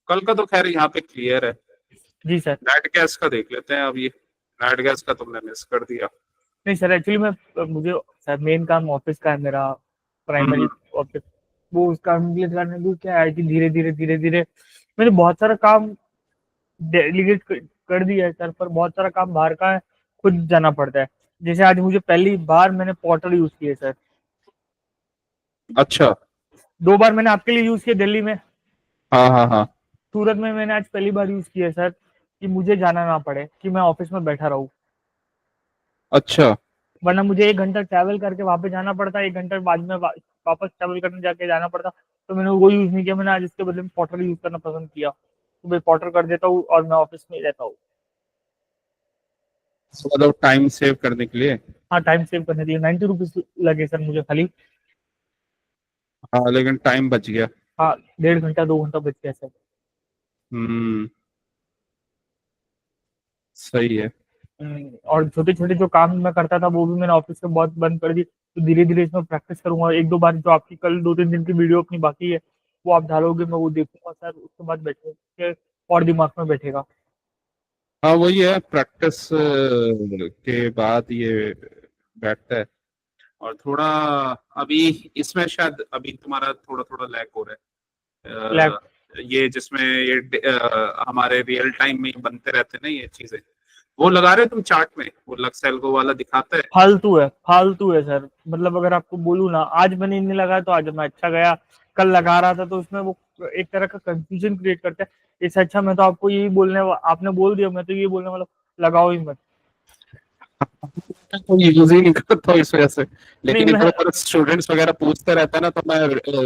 Speaker 1: कल का तो खैर यहाँ पे क्लियर है।
Speaker 2: जी सर।
Speaker 1: नेट गैस का देख लेते हैं अब, ये नेट गैस का तुमने मिस कर दिया।
Speaker 2: नहीं सर, एक्चुअली मैं मुझे सर मेन काम ऑफिस का है मेरा, प्राइमरी
Speaker 1: हम्म,
Speaker 2: ऑफिस। वो उस काम के लिए करने को क्या है कि धीरे धीरे धीरे धीरे मैंने बहुत सारा काम डेलीगेट कर दिया है सर, पर बहुत सारा काम बाहर का है, खुद जाना पड़ता है। जैसे आज मुझे पहली बार मैंने पोर्टल यूज किया सर।
Speaker 1: अच्छा,
Speaker 2: 2 बार मैंने आपके लिए यूज किया दिल्ली में।
Speaker 1: हाँ हाँ हाँ,
Speaker 2: सूरत में मैंने आज पहली बार यूज किया सर, कि मुझे जाना ना पड़े, कि मैं ऑफिस में बैठा रहूं।
Speaker 1: अच्छा,
Speaker 2: वरना मुझे 1 घंटा ट्रैवल करके वापस जाना पड़ता, 1 घंटा बाद में वापस ट्रैवल करने जाके जाना पड़ता। तो मैंने वो यूज नहीं किया, मैंने आज इसके बदले में पोर्टल यूज करना पसंद किया। तो मैं पोर्टल कर देता हूँ और मैं ऑफिस में ही रहता हूँ।
Speaker 1: मतलब टाइम सेव करने के लिए।
Speaker 2: हाँ, टाइम सेव करने के लिए 90 रुपीज लगे सर मुझे खाली।
Speaker 1: हाँ लेकिन टाइम बच गया।
Speaker 2: हाँ, 1.5 घंटा 2 घंटा बच गया सर।
Speaker 1: हम्म, सही है।
Speaker 2: और छोटे छोटे जो काम मैं करता था वो भी मैंने ऑफिस में बहुत बंद कर दी। तो धीरे धीरे इसमें प्रैक्टिस करूंगा। 1-2 बार जो आपकी कल 2-3 दिन की वीडियो अपनी बाकी है, वो आप डालोगे, मैं वो देखूंगा सर, उसके बाद बैठे और दिमाग में बैठेगा।
Speaker 1: हाँ वही है, प्रैक्टिस के बाद ये बैठता है। और थोड़ा अभी इसमें शायद अभी तुम्हारा थोड़ा थोड़ा लैग हो रहा है, ये जिसमें ये हमारे रियल टाइम में बनते रहते हैं ना ये चीजें, वो लगा रहे हो तुम चार्ट में, वो लक्सेल्को वाला दिखाता है?
Speaker 2: फालतू है सर। मतलब अगर आपको बोलूँ ना, आज मैंने नहीं लगाया तो आज मैं अच्छा गया, कल लगा रहा था तो उसमें वो एक तरह का कंफ्यूजन क्रिएट करता है। इससे अच्छा मैं तो आपको यही आपने बोल दिया, मैं तो ये बोलने वाला लगाओ ही मत।
Speaker 1: तो यूज ही नहीं करता हूँ इस वजह से,
Speaker 2: नहीं
Speaker 1: लेकिन
Speaker 2: मैं
Speaker 1: इधर उधर स्टूडेंट्स वगैरह पूछते रहता है ना, तो मैं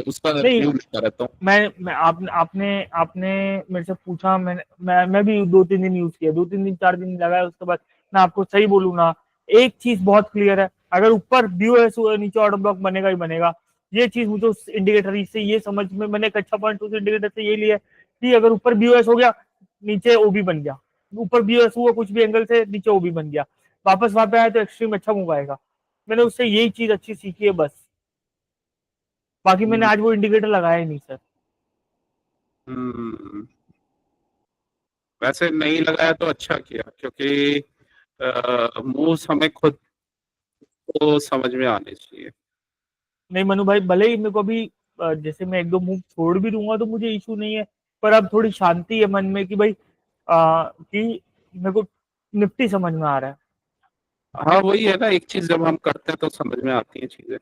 Speaker 1: उसका
Speaker 2: नहीं
Speaker 1: रिव्यू लिखता रहता हूँ।
Speaker 2: मैं आपने आपने मेरे से पूछा, मैं भी 2-3 दिन यूज किया, 2-3 दिन 4 दिन लगाया, उसके बाद मैं आपको सही बोलूँ ना, एक चीज बहुत क्लियर है, अगर ऊपर बीओएस हुआ नीचे ऑर्डर ब्लॉक बनेगा ही बनेगा। ये चीज मुझे उस इंडिकेटर से ये समझ में, मैंने एक अच्छा पॉइंट उस इंडिकेटर से ये लिया कि अगर ऊपर बीओएस हो गया नीचे ओबी बन गया, ऊपर बीओएस हुआ कुछ भी एंगल से नीचे ओबी बन गया, वापस वहां पे आया तो एक्सट्रीम अच्छा मूव आएगा। मैंने उससे यही चीज अच्छी सीखी है बस। बाकी मैंने
Speaker 1: हम्म,
Speaker 2: आज वो इंडिकेटर लगाया ही नहीं सर।
Speaker 1: हम्म, वैसे नहीं लगाया तो अच्छा किया, क्योंकि मूव्स हमें खुद को समझ में आने चाहिए।
Speaker 2: नहीं मनु भाई, भले ही मेरे को अभी जैसे मैं 1-2 मूव छोड़ भी दूंगा तो मुझे इशू नहीं है, पर अब थोड़ी शांति है मन में कि भाई कि मेरे को निफ्टी समझ में आ रहा है।
Speaker 1: हाँ वही है ना, एक चीज जब हम करते हैं तो समझ में आती है चीजें,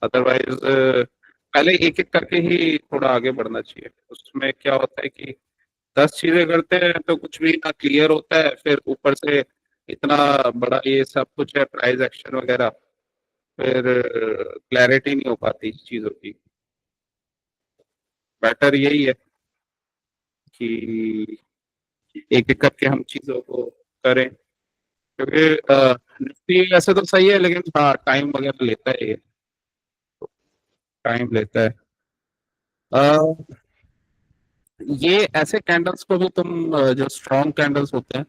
Speaker 1: अदरवाइज पहले एक एक करके ही थोड़ा आगे बढ़ना चाहिए। उसमें क्या होता है कि 10 चीजें करते हैं तो कुछ भी ना क्लियर होता है, फिर ऊपर से इतना बड़ा ये सब कुछ है, प्राइस एक्शन वगैरह, फिर क्लैरिटी नहीं हो पाती चीजों की। बेटर यही है कि एक एक करके हम चीजों को करें, क्योंकि निफ्टी वैसे तो सही है, लेकिन हाँ टाइम वगैरह लेता है ये, टाइम लेता है। अ, ये ऐसे कैंडल्स को भी तुम जो स्ट्रॉन्ग कैंडल्स होते हैं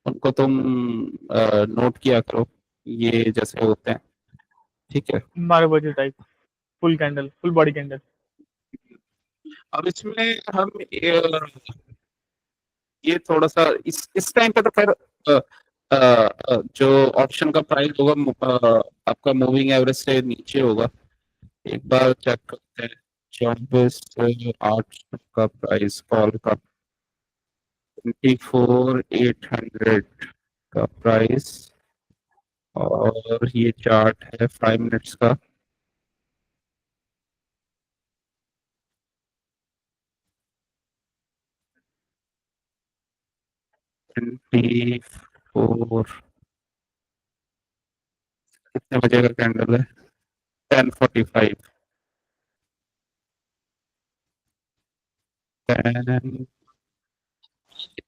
Speaker 1: उनको तुम नोट किया करो, ये जैसे होते हैं, ठीक है।
Speaker 2: हमारे budget type, full candle, full body candle.
Speaker 1: अब इसमें हम ये थोड़ा सा इस टाइम पे तो खैर जो ऑप्शन का प्राइस होगा आपका मूविंग एवरेज से नीचे होगा। एक बार चेक करते हैं, 24,800 का प्राइस कॉल का, 24,800 का प्राइस, और ये चार्ट है 5 मिनट्स का। ट्वेंटी फोर कितने बजे का कैंडल है? 10:45।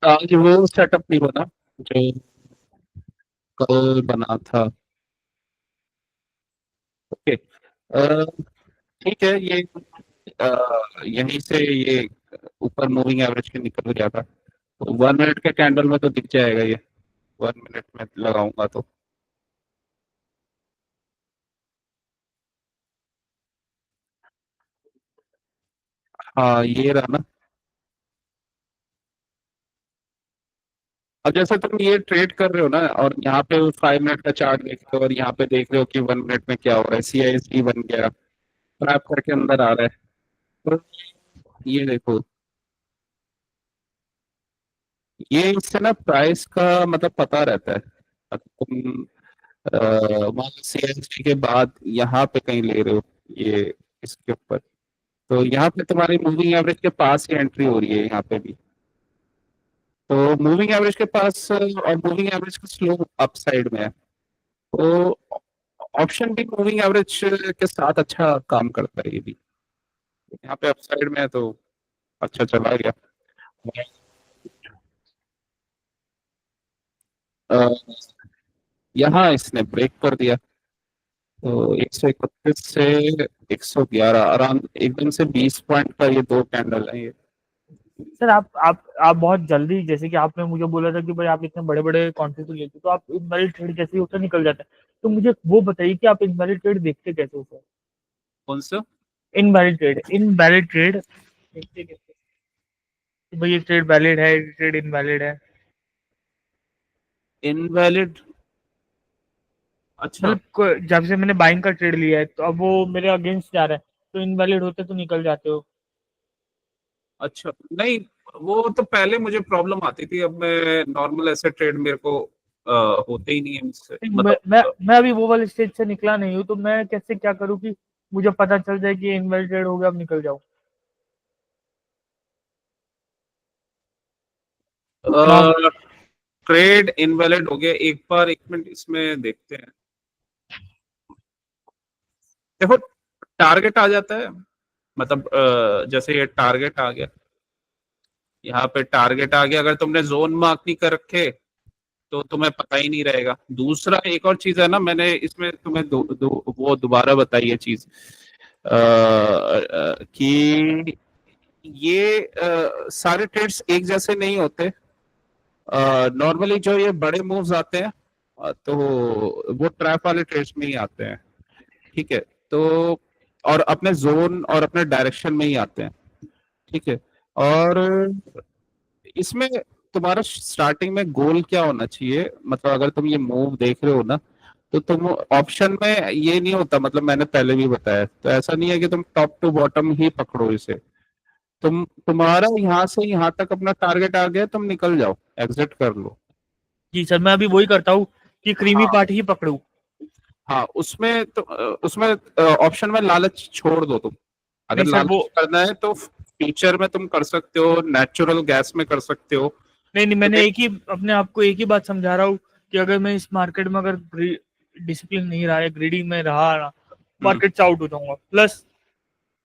Speaker 1: आज वो सेटअप नहीं बना जो कल बना था। ओके, ठीक है, ये यहीं से ये ऊपर मूविंग एवरेज के निकल गया था, तो 1 मिनट के कैंडल में तो दिख जाएगा ये, 1 मिनट में लगाऊंगा तो। हाँ ये रहा ना। अब जैसे तुम ये ट्रेड कर रहे हो ना, और यहाँ पे 5 मिनट का चार्ट देख रहे हो, और यहाँ पे देख रहे हो कि 1 मिनट में क्या हो रहा है, CISD बन गया, ट्रैप करके अंदर आ रहा है, तो ये देखो, ये इससे ना प्राइस का मतलब पता रहता है। अब तुम मान लो CISD के बाद यहाँ पे कहीं ले रहे हो ये, इसके ऊपर, तो यहाँ पे तुम्हारी मूविंग एवरेज के पास ही एंट्री हो रही है यहाँ पे भी, तो मूविंग एवरेज के पास और मूविंग एवरेज का स्लो अप साइड में है, तो ऑप्शन भी मूविंग एवरेज के साथ अच्छा काम करता है ये भी। यहाँ पे अप साइड में है तो अच्छा चला गया। अ, यहाँ इसने ब्रेक कर दिया, तो 131 से 111 आराम, एकदम से 20 पॉइंट का ये दो कैंडल है ये।
Speaker 2: सर आप बहुत जल्दी, जैसे कि आपने मुझे बोला था कि भाई आप इतने बड़े बड़े क्वांटिटी लेते हो तो आप इनवैलिड ट्रेड जैसे ही होता निकल जाता है, तो मुझे वो बताइए कि आप इनवैलिड ट्रेड देखते कैसे हो सर?
Speaker 1: कौन सा?
Speaker 2: इनवैलिड ट्रेड देखते कैसे कि भाई ये ट्रेड वैलिड है, ये ट्रेड इनवैलिड है?
Speaker 1: इनवैलिड? अच्छा।
Speaker 2: मतलब जब से मैंने बाइंग का ट्रेड लिया है तो अब वो मेरे अगेंस्ट जा रहा है, तो इनवैलिड होते तो निकल जाते हो।
Speaker 1: अच्छा, नहीं, वो तो पहले मुझे प्रॉब्लम आती थी, अब मैं नॉर्मल ऐसे ट्रेड मेरे को होते ही नहीं है मुझसे,
Speaker 2: मैं
Speaker 1: मतलब
Speaker 2: मैं मैं अभी वो वाले स्टेज से निकला नहीं हूँ, तो मैं कैसे क्या करूँ कि मुझे पता चल जाए कि इनवैलिडेट हो गया, अब निकल जाऊँ। हाँ।
Speaker 1: ट्रेड इनवैलिड हो गया एक बार, 1 मिनट इसमें देखते हैं। देखो, टारगेट आ जाता है, मतलब जैसे ये टारगेट आ गया, यहाँ पे टारगेट आ गया, अगर तुमने जोन मार्क नहीं कर रखे तो तुम्हें पता ही नहीं रहेगा। दूसरा एक और चीज है ना, मैंने इसमें तुम्हें वो दोबारा बताई है चीज, कि ये सारे ट्रेड्स एक जैसे नहीं होते। नॉर्मली जो ये बड़े मूव्स आते हैं, तो वो ट्रैप वाले ट्रेड्स में ही आते हैं, ठीक है। तो और अपने जोन और अपने डायरेक्शन में ही आते हैं, ठीक है। और इसमें तुम्हारा स्टार्टिंग में गोल क्या होना चाहिए, मतलब अगर तुम ये मूव देख रहे हो ना, तो तुम ऑप्शन में ये नहीं होता, मतलब मैंने पहले भी बताया, तो ऐसा नहीं है कि तुम टॉप टू बॉटम ही पकड़ो इसे। तुम्हारा यहाँ से यहाँ तक अपना टारगेट आ गया, तुम निकल जाओ, एग्जिट कर लो।
Speaker 2: जी सर, मैं अभी वही करता हूँ कि क्रीमी
Speaker 1: हाँ,
Speaker 2: पार्ट ही पकड़ूं।
Speaker 1: हाँ, उसमें ऑप्शन में लालच छोड़ दो तुम।
Speaker 2: नहीं
Speaker 1: अगर
Speaker 2: सर, वो
Speaker 1: लालच करना है तो फ्यूचर में तुम कर सकते हो, नेचुरल गैस में कर सकते हो।
Speaker 2: नहीं नहीं, मैंने
Speaker 1: तुम्हें
Speaker 2: एक ही अपने आप को एक ही बात समझा रहा हूँ कि अगर मैं इस मार्केट में अगर डिसिप्लिन नहीं रहा या ग्रीडी में रहा ना,
Speaker 1: हम्म,
Speaker 2: मार्केट से आउट हो जाऊंगा। प्लस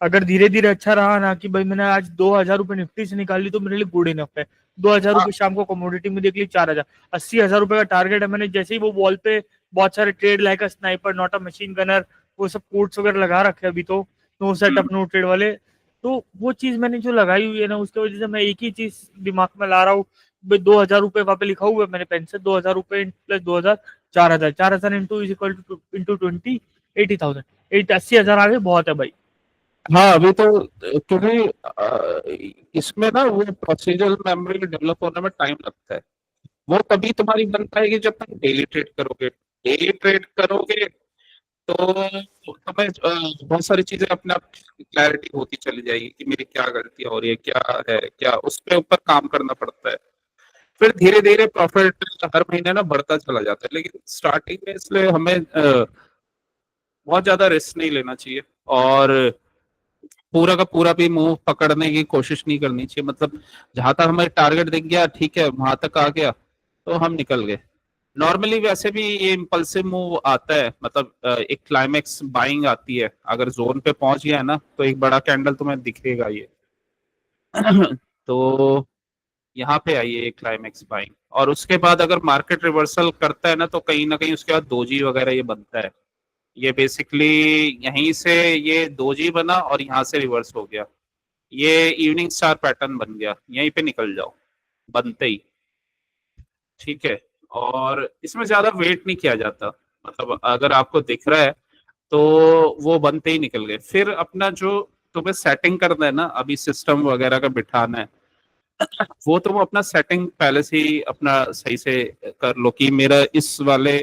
Speaker 2: अगर धीरे धीरे अच्छा रहा ना कि भाई मैंने आज 2,000 रुपये निफ्टी से निकाल ली, तो मेरे लिए गुड इनफ है। 2,000 रुपये शाम को कमोडिटी में देख ली, 4,000, 80,000 रुपये का टारगेट है। मैंने जैसे ही वो वॉल पे बहुत सारे trade like sniper, not a machine gunner, वो सब कोड्स वगैरह लगा रखे हैं अभी तो, नो
Speaker 1: हम्म,
Speaker 2: सेटअप नो ट्रेड वाले। तो वो चीज मैंने जो लगाई हुई है ना, उसकी वजह से मैं एक ही चीज दिमाग में ला रहा हूँ। भाई 2,000 रुपये वहां पे लिखा हुआ है मैंने पेन से, 2,000 रुपये plus 2,000, 4,000, 4,000 into is equal two into 20, 80,000, 80,000 आ गए, बहुत है भाई।
Speaker 1: हाँ, अभी तो क्योंकि इसमें ना वो प्रोसीजरल मेमोरी डेवलप होने में टाइम लगता है। वो तभी तुम्हारी बन पाएगी जब तुम डेली ट्रेड करोगे। डेली ट्रेड करोगे तो तुम्हें बहुत सारी चीजें अपने आप क्लैरिटी होती चली जाएगी कि मेरी क्या गलती हो रही है, क्या है, क्या उस पे ऊपर काम करना पड़ता है। फिर धीरे धीरे प्रॉफिट हर महीने ना बढ़ता चला जाता है, लेकिन स्टार्टिंग में इसलिए हमें बहुत ज्यादा रिस्क नहीं लेना चाहिए, और पूरा का पूरा भी मुंह पकड़ने की कोशिश नहीं करनी चाहिए। मतलब जहां तक हमें टारगेट दिख गया, ठीक है, वहां तक आ गया तो हम निकल गए। नॉर्मली वैसे भी ये इम्पल्सिव मूव आता है, मतलब एक क्लाइमेक्स बाइंग आती है, अगर जोन पे पहुंच गया है ना तो एक बड़ा कैंडल तुम्हें दिखेगा ये। तो यहाँ पे आई है एक क्लाइमेक्स बाइंग, और उसके बाद अगर मार्केट रिवर्सल करता है ना, तो कहीं ना कहीं उसके बाद दोजी वगैरह ये बनता है। ये बेसिकली यहीं से ये दोजी बना और यहाँ से रिवर्स हो गया, ये इवनिंग स्टार पैटर्न बन गया, यहीं पे निकल जाओ बनते ही, ठीक है। और इसमें ज्यादा वेट नहीं किया जाता, मतलब अगर आपको दिख रहा है तो वो बनते ही निकल गए। फिर अपना जो तुम्हें सेटिंग करना है ना, अभी सिस्टम वगैरह का बिठाना है, वो तुम अपना सेटिंग पहले से ही अपना सही से कर लो कि मेरा इस वाले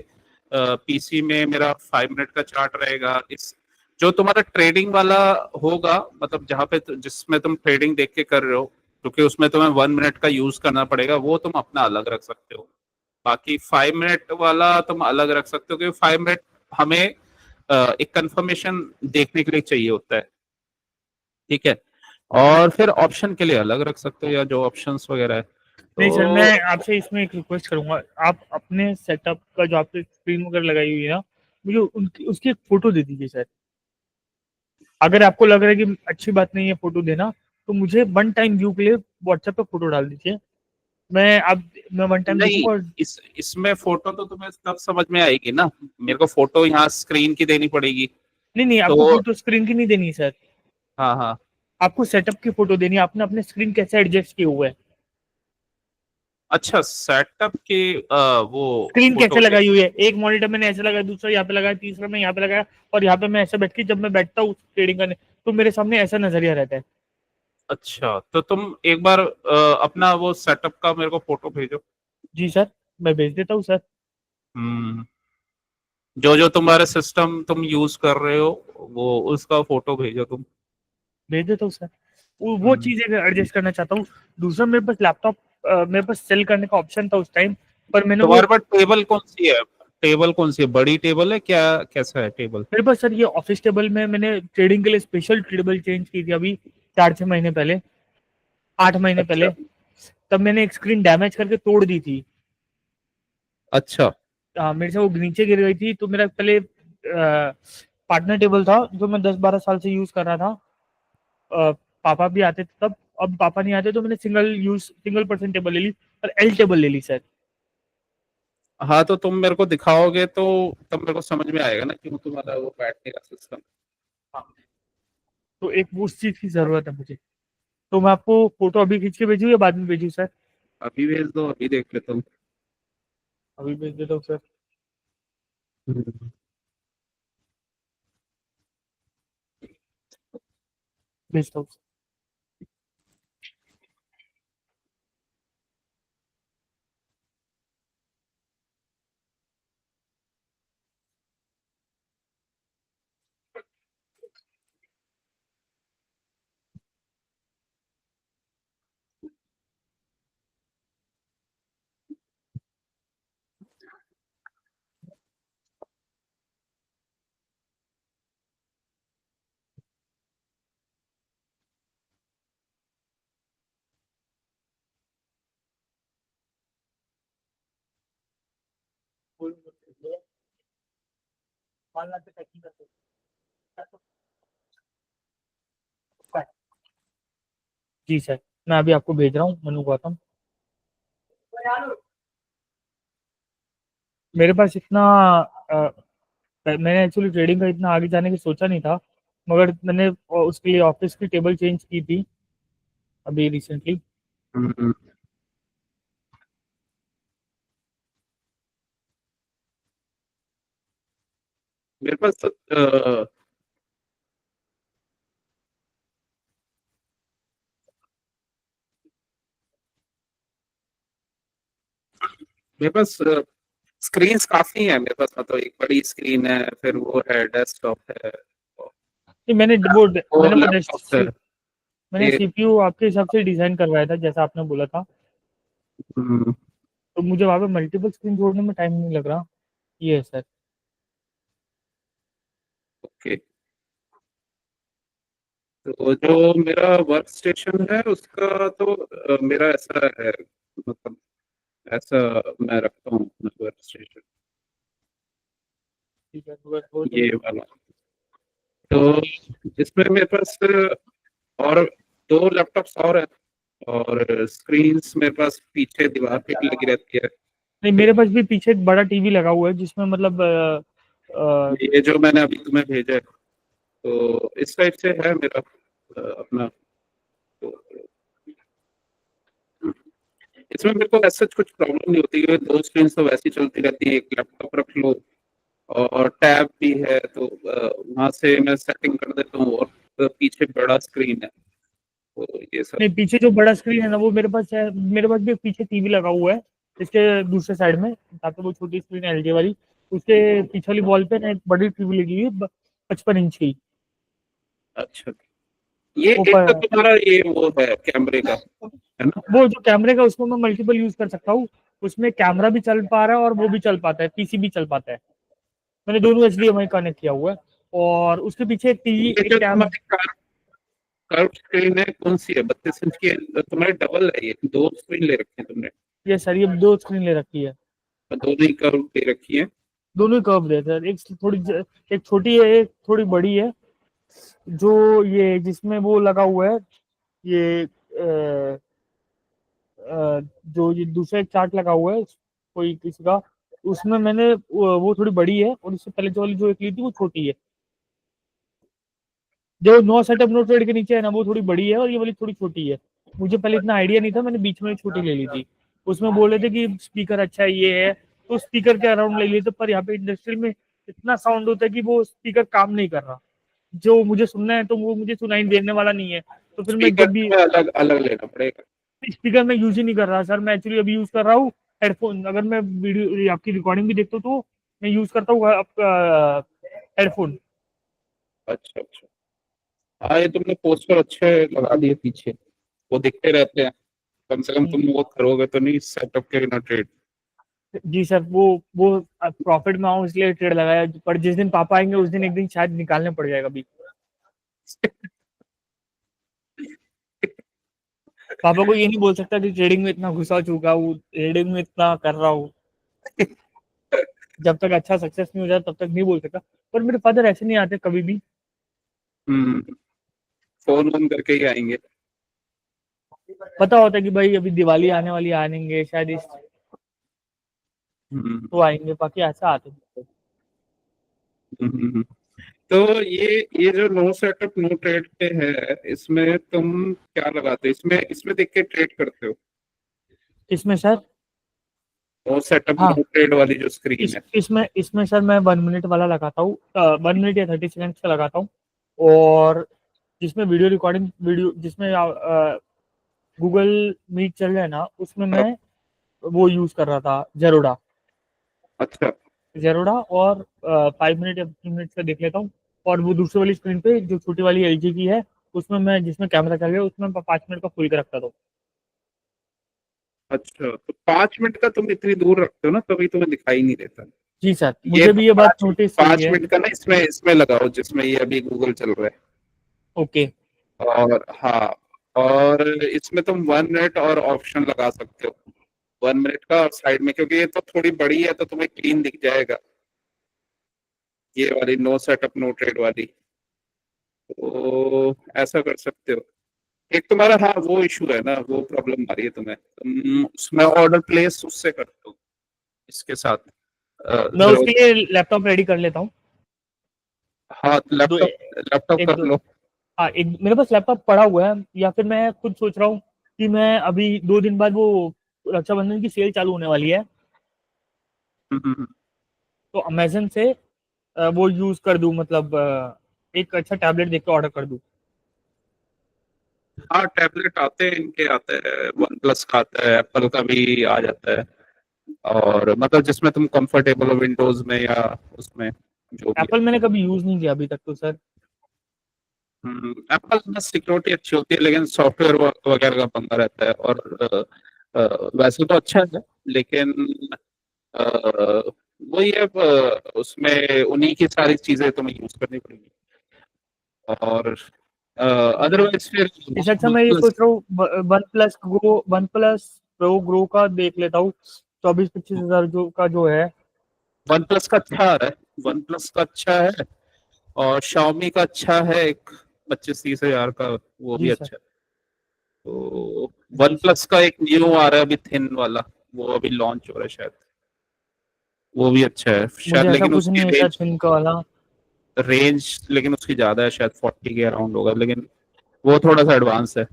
Speaker 1: पीसी में मेरा 5 मिनट का चार्ट रहेगा, इस जो तुम्हारा ट्रेडिंग वाला होगा, मतलब जहाँ पे जिसमें तुम ट्रेडिंग देख के कर रहे हो, क्योंकि उसमें तुम्हें 1 मिनट का यूज करना पड़ेगा, वो तुम अपना अलग रख सकते हो। बाकी 5 मिनट वाला तुम अलग रख सकते हो, क्योंकि 5 मिनट हमें एक कंफर्मेशन देखने के लिए चाहिए होता है, ठीक है। और फिर ऑप्शन के लिए अलग रख सकते हो, या जो ऑप्शंस वगैरह है
Speaker 2: नहीं सर, मैं
Speaker 1: तो।
Speaker 2: आपसे इसमें एक रिक्वेस्ट करूंगा। आप अपने सेटअप का जो आपने स्क्रीन वगैरह लगाई हुई है ना, मुझे उनकी उसकी एक फोटो दे दीजिए सर। अगर आपको लग रहा है कि अच्छी बात नहीं है फोटो देना, तो मुझे वन टाइम व्यू के लिए व्हाट्सएप पे फोटो डाल दीजिए। मैं वन टाइम
Speaker 1: नहीं,
Speaker 2: देखूंगा और
Speaker 1: इसमें फोटो तो तुम्हें तब समझ में आएगी ना, मेरे को फोटो यहाँ स्क्रीन की देनी पड़ेगी।
Speaker 2: नहीं नहीं, आपको
Speaker 1: तो
Speaker 2: फोटो स्क्रीन की नहीं देनी सर।
Speaker 1: हाँ, हाँ,
Speaker 2: आपको सेटअप की फोटो देनी है, आपने अपने स्क्रीन कैसे एडजस्ट किए हुए है,
Speaker 1: अच्छा, सेटअप के वो
Speaker 2: स्क्रीन कैसे
Speaker 1: फोटो के।
Speaker 2: लगाई हुई है। एक मॉनिटर मैंने ऐसे लगाया, दूसरा यहाँ पे लगाया, तीसरा मैं यहाँ पे लगाया, और यहाँ पे मैं ऐसे बैठ के जब मैं बैठता हूँ ट्रेडिंग करने, तो मेरे सामने ऐसा नजरिया रहता है।
Speaker 1: अच्छा, तो तुम एक बार अपना वो सेटअप का मेरे को फोटो भेजो।
Speaker 2: जी सर, मैं भेज देता हूँ सर।
Speaker 1: हम्म, जो जो तुम्हारे सिस्टम तुम यूज कर रहे हो, वो उसका फोटो भेजो तुम।
Speaker 2: भेज देता हूँ सर। वो चीज़ एडजस्ट करना चाहता हूँ। दूसरा मेरे पास लैपटॉप मेरे पास सेल करने का ऑप्शन था उस टाइम, पर मैंने वो
Speaker 1: तुम्हारे पास टेबल कौन सी है? टेबल कौन सी है? बड़ी टेबल है क्या? कैसा है टेबल?
Speaker 2: मेरे पास सर ये ऑफिस टेबल में मैंने ट्रेडिंग के लिए स्पेशल टेबल चेंज की थी अभी 4-6 महीने पहले, 8 महीने
Speaker 1: अच्छा।
Speaker 2: पहले। तब मैंने एक स्क्रीन डैमेज करके तोड़ दी थी।
Speaker 1: अच्छा।
Speaker 2: मेरे से वो नीचे गिर गई थी, तो मेरा पहले पार्टनर टेबल था जो मैं 10-12 साल से यूज कर रहा था। अ, पापा भी आते थे तब, अब पापा नहीं आते तो मैंने सिंगल पर्सन टेबल ले ली और एल टेबल ले ली सर।
Speaker 1: हाँ, तो तुम मेरे को दिखाओगे तो तब मेरे को समझ में आएगा ना क्यों तुम्हारा वो बैठने का सिस्टम।
Speaker 2: हाँ, तो एक वो उस चीज की जरूरत है मुझे। तो मैं आपको फोटो अभी खींच के भेजूँ या बाद में भेजूँ सर?
Speaker 1: अभी भेज दो, अभी देख लेता हूँ।
Speaker 2: अभी भेज देता हूँ सर।
Speaker 1: हम्म।
Speaker 2: भेजता हूँ। जी सर, मैं अभी आपको भेज रहा हूँ मनु गौतम। मेरे पास इतना अ, मैंने एक्चुअली ट्रेडिंग का इतना आगे जाने की सोचा नहीं था, मगर मैंने उसके लिए ऑफिस की टेबल चेंज की थी अभी रिसेंटली।
Speaker 1: हम्म। मेरे पास मेरे पास स्क्रीन्स काफी है मेरे पास, मतलब एक बड़ी स्क्रीन है, फिर वो है डेस्कटॉप है,
Speaker 2: नहीं,
Speaker 1: वो
Speaker 2: मैंने वो
Speaker 1: लैपटॉप है।
Speaker 2: मैंने
Speaker 1: ये
Speaker 2: सीपीयू आपके हिसाब से डिजाइन करवाया था जैसा आपने बोला था।
Speaker 1: हम्म,
Speaker 2: तो मुझे वहाँ पे मल्टीपल स्क्रीन जोड़ने में टाइम नहीं लग रहा। ये है सर।
Speaker 1: ओके। तो जो मेरा वर्क स्टेशन है उसका तो मेरा ऐसा है, मतलब ऐसा मैं रखता हूँ अपना वर्क स्टेशन,
Speaker 2: ठीक है, तो बस वो तो
Speaker 1: ये वाला। तो इसमें मेरे पास और दो लैपटॉप्स और है, और स्क्रीन्स मेरे पास पीछे दीवार पे भी लगी रहती है।
Speaker 2: नहीं, मेरे पास भी पीछे एक बड़ा टीवी लगा हुआ है जिसमें मतलब
Speaker 1: ये जो मैंने अभी तुम्हें भेजा है, तो इस टाइप से है मेरा अपना। तो इसमें मेरे को ऐसा कुछ प्रॉब्लम नहीं होती है, दो स्क्रीन तो वैसी चलती रहती है, एक लैपटॉप रख लो और टैब भी है, तो वहां से मैं सेटिंग कर देता हूँ, और पीछे बड़ा स्क्रीन है, तो ये सब।
Speaker 2: नहीं, पीछे जो बड़ा स्क्रीन है ना वो मेरे पास है। मेरे पास भी एक पीछे टीवी लगा हुआ है इसके दूसरे साइड में, ताकि वो छोटी स्क्रीन है एलजी वाली। उसके पीछे वाली वॉल पे ना एक बड़ी टीवी लगी हुई है 55 इंच की।
Speaker 1: अच्छा, ये
Speaker 2: वो
Speaker 1: एक तो
Speaker 2: पर,
Speaker 1: तुम्हारा ये वो है कैमरे का, है ना?
Speaker 2: वो जो कैमरे का उसको मैं मल्टीपल यूज कर सकता हूँ। उसमें कैमरा भी चल पा रहा है और वो भी चल पाता है, पीसी भी चल पाता है। मैंने दोनों एचडीएमआई कनेक्ट किया हुआ है। और उसके पीछे एक टीवी
Speaker 1: ये
Speaker 2: एक
Speaker 1: जो
Speaker 2: कैम।
Speaker 1: तुम्हारी कर्व स्क्रीन है कौन सी है? 32 इंच की है? तुम्हारी डबल है, ये दो स्क्रीन ले रखी है तुमने?
Speaker 2: ये सर, ये दो स्क्रीन ले रखी है।
Speaker 1: और दोनों ही कर्व ले रखी है?
Speaker 2: दोनों ही कर्व है सर। एक छोटी है, एक थोड़ी बड़ी है। जो ये जिसमें वो लगा हुआ है, ये जो ये दूसरा एक चार्ट लगा हुआ है कोई किसी का, उसमें मैंने वो थोड़ी बड़ी है, और उससे पहले जो वाली जो एक ली थी वो छोटी है। जो नो सेटअप नो ट्रेड के नीचे है ना वो थोड़ी बड़ी है और ये वाली थोड़ी छोटी है। मुझे पहले इतना आइडिया नहीं था, मैंने बीच में छोटी ले ली थी। उसमें बोल रहे थे कि स्पीकर अच्छा है ये है, तो स्पीकर के अराउंड ले लिए थे, पर यहाँ पे इंडस्ट्रियल में इतना साउंड होता है कि वो स्पीकर काम नहीं कर रहा। जो मुझे सुनना है तो वो मुझे सुनाई देने वाला नहीं है। तो फिर मैं
Speaker 1: स्पीकर
Speaker 2: जब भी
Speaker 1: तुम्हें अलग अलग लेना पड़ेगा।
Speaker 2: स्पीकर में यूज ही नहीं कर रहा सर, मैं एक्चुअली अभी यूज कर रहा हूँ हेडफोन। अगर मैं वीडियो आपकी रिकॉर्डिंग भी देखता हूँ तो मैं यूज करता हूँ आपका हेडफोन।
Speaker 1: अच्छा अच्छा। हाँ, ये तुमने पोस्टर अच्छे लगा दिए पीछे, वो दिखते रहते हैं। कम से कम तुम वो करोगे तो नहीं सेटअप के बिना ट्रेड।
Speaker 2: जी सर, वो प्रॉफिट में आऊँ इसलिए ट्रेड लगाया, पर जिस दिन पापा आएंगे उस दिन एक दिन शायद निकालने पड़ जाएगा अभी। पापा को ये नहीं बोल सकता कि ट्रेडिंग में इतना घुसा चुका हूँ, ट्रेडिंग में इतना कर रहा हूँ। जब तक अच्छा सक्सेस नहीं हो जाता तब तक नहीं बोल सकता। पर मेरे फादर ऐसे नहीं आते कभी भी।
Speaker 1: हम्म, फोन ऑन करके ही आएंगे।
Speaker 2: पता होता है कि भाई अभी दिवाली आने वाली, आएंगे शायद इस
Speaker 1: हम्म,
Speaker 2: तो आएंगे, बाकी ऐसा आते नहीं।
Speaker 1: हम्म, तो ये जो नो सेटअप नो ट्रेड पे है, इसमें तुम क्या लगाते हो? इसमें इसमें देख के ट्रेड करते हो?
Speaker 2: इसमें सर,
Speaker 1: नो सेटअप
Speaker 2: हाँ,
Speaker 1: नो ट्रेड वाली जो स्क्रीन है।
Speaker 2: इसमें सर मैं 1 मिनट वाला लगाता हूँ, 1 मिनट या 30 सेकेंड्स का लगाता हूँ। और जिसमें वीडियो रिकॉर्डिंग, वीडियो जिसमें गूगल मीट चल रहा है ना, उसमें
Speaker 1: हाँ,
Speaker 2: मैं वो यूज कर रहा था, जेरोडा।
Speaker 1: अच्छा,
Speaker 2: जेरोडा और 5 मिनट या 15 मिनट का देख लेता हूँ। और वो दूसरी वाली स्क्रीन पे जो छोटी वाली एलजी की है, उसमें मैं, जिसमें कैमरा चल रहा है, उसमें 5 मिनट का फुल के रखता था।
Speaker 1: अच्छा, तो 5 मिनट का तुम इतनी दूर रखते हो ना, तभी तुम्हें दिखाई नहीं देता।
Speaker 2: जी सर,
Speaker 1: ये
Speaker 2: मुझे भी ये बात
Speaker 1: पाँच
Speaker 2: नोटिस हुई
Speaker 1: पाँच
Speaker 2: है।
Speaker 1: मिनट का ना, इसमें इसमें लगाओ जिसमें ये अभी गूगल चल रहा है।
Speaker 2: ओके।
Speaker 1: और हाँ, और इसमें तुम 1 मिनट और ऑप्शन लगा सकते हो, 1 मिनट का, और साइड में, क्योंकि ये तो थोड़ी बड़ी है तो तुम्हें क्लीन दिख जाएगा, ये वाली नो सेटअप नो ट्रेड वाली। तो ऐसा कर सकते हो। एक तुम्हारा, हाँ, वो इशू है ना, वो प्रॉब्लम आ रही है तुम्हें, तुम उसमें ऑर्डर प्लेस उससे करते हो इसके साथ।
Speaker 2: मैं
Speaker 1: जो,
Speaker 2: उसके लिए लैपटॉप रेडी कर लेता हूँ।
Speaker 1: हाँ,
Speaker 2: दो
Speaker 1: लैपटॉप लैपटॉप
Speaker 2: एक
Speaker 1: कर
Speaker 2: दो
Speaker 1: लो।
Speaker 2: हाँ, एक मेरे पास लैपटॉप पड़ा हुआ है, या फिर मैं खुद सोच रहा हूँ कि मैं अभी 2 दिन बाद वो रक्षाबंधन की सेल चालू होने वाली है,
Speaker 1: हम्म,
Speaker 2: तो अमेजन से वो यूज कर दूं, मतलब एक अच्छा टैबलेट देख के ऑर्डर कर दूं।
Speaker 1: हाँ, टैबलेट आते हैं, इनके आते हैं, वन प्लस का आता है, एप्पल का भी आ जाता है। और मतलब जिसमें तुम कंफर्टेबल हो, विंडोज में या उसमें, जो भी
Speaker 2: एप्पल मैंने कभी यूज नहीं किया अभी तक तो सर।
Speaker 1: है। एप्पल में सिक्योरिटी अच्छी होती है, लेकिन सॉफ्टवेयर वगैरह का पंगा रहता है। और वैसे तो अच्छा है, लेकिन अ, वही है, उसमें उन्हीं की सारी चीजें तुम्हें यूज करनी पड़ेगी। और अदरवाइज फिर
Speaker 2: इससे अच्छा मैं ये सोच रहा हूँ वन प्लस प्रो ग्रो का देख लेता हूँ, 24-25 हजार जो का जो है।
Speaker 1: वन प्लस का अच्छा है, वन प्लस का अच्छा है। और Xiaomi का अच्छा है एक, 25-30 हजार का, वो भी
Speaker 2: जी सर।
Speaker 1: अच्छा है। तो वन
Speaker 2: जी सर,
Speaker 1: प्लस का एक न्यू आ रहा है अभी, थिन वाला, वो अभी लॉन्च हो रहा है शायद, वो भी अच्छा है
Speaker 2: मुझे
Speaker 1: शायद,
Speaker 2: ऐसा
Speaker 1: लेकिन
Speaker 2: कुछ
Speaker 1: उसकी
Speaker 2: नहीं है सर
Speaker 1: रेंज
Speaker 2: थिंक वाला।
Speaker 1: रेंज लेकिन उसकी ज्यादा है, शायद 40 के अराउंड होगा, लेकिन वो थोड़ा सा एडवांस है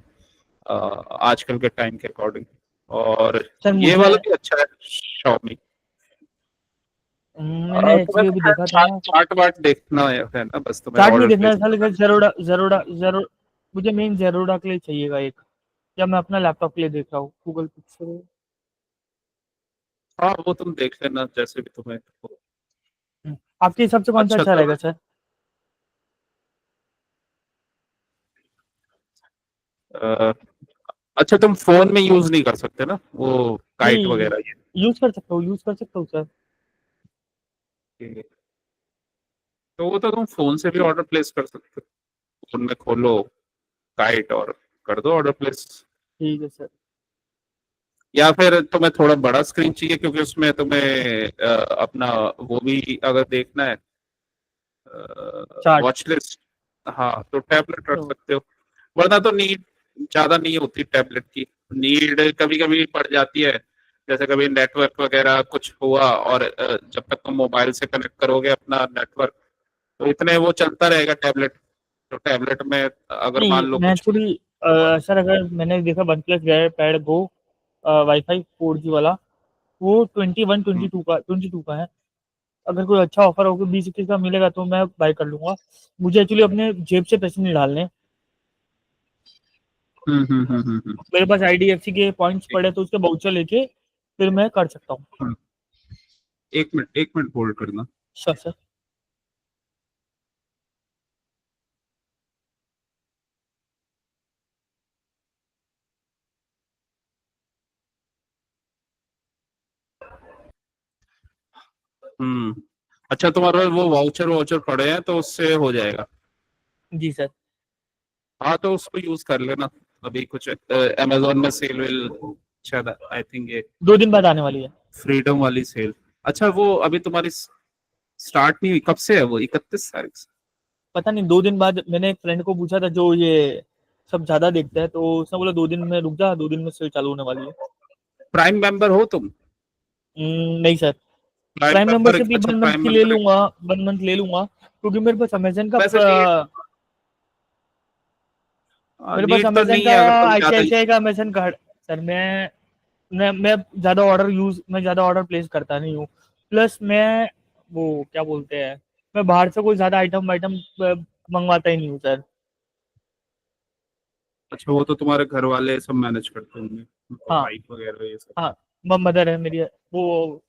Speaker 1: आजकल के टाइम के अकॉर्डिंग। और
Speaker 2: सर
Speaker 1: ये
Speaker 2: मुझे
Speaker 1: वाला भी अच्छा है, Xiaomi।
Speaker 2: मैंने
Speaker 1: तुम्हें
Speaker 2: एक्चुअली
Speaker 1: तो
Speaker 2: अभी
Speaker 1: शायद
Speaker 2: देखा था।
Speaker 1: चार्ट चार्ट वार्ट देखना है ना, बस तुम्हें
Speaker 2: चार्ट नहीं
Speaker 1: ऑर्डर
Speaker 2: देखना है
Speaker 1: प्लेस।
Speaker 2: सर, लेकिन जेरोडा जेरोडा जेरो मुझे मेन जेरोडा के लिए चाहिएगा एक, या मैं अपना लैपटॉप के लिए देख रहा हूँ गूगल पिक्सल।
Speaker 1: हाँ, वो तुम देख लेना जैसे भी तुम्हें हो।
Speaker 2: आपके हिसाब से कौन सा
Speaker 1: अच्छा
Speaker 2: अच्छा
Speaker 1: तो,
Speaker 2: रहेगा सर?
Speaker 1: अ, अच्छा, तुम फोन में यूज नहीं कर सकते ना वो काइट
Speaker 2: नहीं,
Speaker 1: वगैरह
Speaker 2: यूज कर सकता हूँ सर।
Speaker 1: ये, तो वो तो तुम फोन से भी ऑर्डर प्लेस कर सकते हो। फोन में खोलो काइट और कर दो ऑर्डर प्लेस।
Speaker 2: ठीक है सर।
Speaker 1: या फिर तुम्हें थोड़ा बड़ा स्क्रीन चाहिए, क्योंकि उसमें तुम्हें अपना वो भी अगर देखना है,
Speaker 2: चार्ट।
Speaker 1: वॉच लिस्ट, हाँ, तो टैबलेट रख सकते हो। वरना तो नीड ज्यादा नहीं होती टैबलेट की, नीड कभी कभी पड़ जाती है, जैसे कभी नेटवर्क वगैरह कुछ हुआ, और जब तक तुम मोबाइल से कनेक्ट करोगे अपना नेटवर्क, तो इतने वो चलता रहेगा टैबलेट। तो टैबलेट में अगर मान
Speaker 2: नहीं,
Speaker 1: लो
Speaker 2: मैं
Speaker 1: कुछ
Speaker 2: एक्चुअली सर, अगर मैंने देखा वन प्लस गया पैड गो वाईफाई 4G वाला, वो 22 का है। अगर कोई अच्छा ऑफर होगा 20-21 का मिलेगा तो मैं बाय कर लूंगा। मुझे एक्चुअली अपने जेब से पैसे नहीं डालने।
Speaker 1: हम्म, हम्म, हम्म, हम्म,
Speaker 2: मेरे पास आईडीएफसी के पॉइंट्स पड़े तो उसके बाउचर लेके फिर मैं कर सकता हूँ।
Speaker 1: हम्म। एक मिनट होल्ड करना।
Speaker 2: Sir sir.
Speaker 1: अच्छा, तुम्हारे पास वो वाउचर वाउचर पड़े हैं तो उससे हो जाएगा।
Speaker 2: जी सर।
Speaker 1: हाँ, तो उसको यूज कर लेना। अभी कुछ अमेजोन में सेल वेल, शायद आई थिंक ये
Speaker 2: 2 दिन बाद आने वाली है।
Speaker 1: फ्रीडम वाली सेल। अच्छा, वो अभी तुम्हारी स्टार्ट नहीं हुई, कब से है वो? 31 तारीख से?
Speaker 2: पता नहीं, 2 दिन बाद। मैंने एक फ्रेंड को पूछा था जो ये सब ज्यादा देखता है, तो उसने बोला 2 दिन में रुक जा, 2 दिन में सेल चालू होने वाली है।
Speaker 1: प्राइम मेंबर हो तुम?
Speaker 2: नहीं sir.
Speaker 1: Prime
Speaker 2: prime
Speaker 1: member,
Speaker 2: membership भी
Speaker 1: अच्छा
Speaker 2: 1 मंथ
Speaker 1: प्राइम
Speaker 2: की ले
Speaker 1: मेंबर।
Speaker 2: लूंगा। 1 मंथ ले लूंगा क्योंकि मेरे पास अमेजन का
Speaker 1: वैसे नीड,
Speaker 2: मेरे पास
Speaker 1: नीड तो
Speaker 2: अमेजन
Speaker 1: नहीं
Speaker 2: का
Speaker 1: है अगर तुम ज्यादा।
Speaker 2: आईसीआईसीआई का अमेजन कार्ड। सर मैं ज्यादा ऑर्डर प्लेस करता नहीं हूँ। प्लस मैं वो क्या बोलते हैं, मैं बाहर से कोई ज्यादा आइटम वाइटम मंगवाता ही नहीं हूँ सर।
Speaker 1: अच्छा, वो तो तुम्हारे घर वाले सब मैनेज करते होंगे,
Speaker 2: हाँ।
Speaker 1: वाइफ वगैरह ये सब।
Speaker 2: हाँ। मदर है मेरी, वो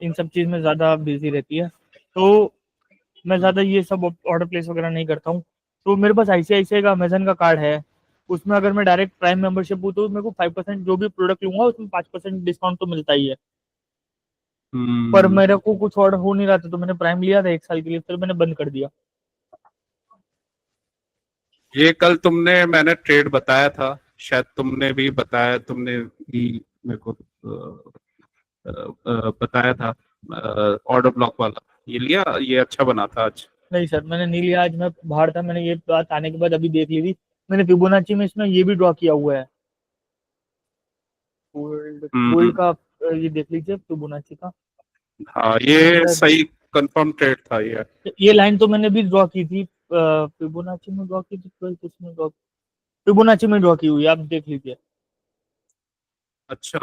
Speaker 2: इन सब चीज में ज्यादा बिजी रहती है, तो मैं ज्यादा ये सब ऑर्डर प्लेस वगैरह नहीं करता हूँ। तो मेरे पास आईसीआईसीआई का अमेजन का कार्ड है। उसमें अगर मैं डायरेक्ट प्राइम मेंबरशिप हूँ तो मेरे को 5% जो भी प्रोडक्ट लूंगा उसमें 5% डिस्काउंट तो मिलता ही है। पर
Speaker 1: हम्म।
Speaker 2: मेरे को कुछ ऑर्डर हो नहीं रहा था तो मैंने प्राइम लिया था 1 साल के लिए, फिर मैंने बंद कर दिया।
Speaker 1: ये कल तुमने, मैंने ट्रेड बताया था, शायद तुमने भी बताया, तुमने भी मेरे को बताया था, ऑर्डर ब्लॉक वाला। ये लिया, ये अच्छा बना था आज।
Speaker 2: नहीं सर, मैंने नहीं लिया। आज मैं बाहर था, मैंने ये बात आने के बाद अभी देख ली थी। मैंने फिबोनाची में इसमें ये भी ड्रॉ किया हुआ है। गोल्ड गोल्ड
Speaker 1: हम्म।
Speaker 2: का ये देख लीजिए फिबोनाची का।
Speaker 1: हाँ,
Speaker 2: ये
Speaker 1: ये
Speaker 2: सर,
Speaker 1: सही कंफर्म ट्रेड था ये।
Speaker 2: ये लाइन तो मैंने भी ड्रॉ की थी। फिबोनाची में ड्रॉ की थी, 12 किसमें ड्रॉ, फिबोनाची में ड्रॉ की हुई है, आप देख लीजिए।
Speaker 1: अच्छा,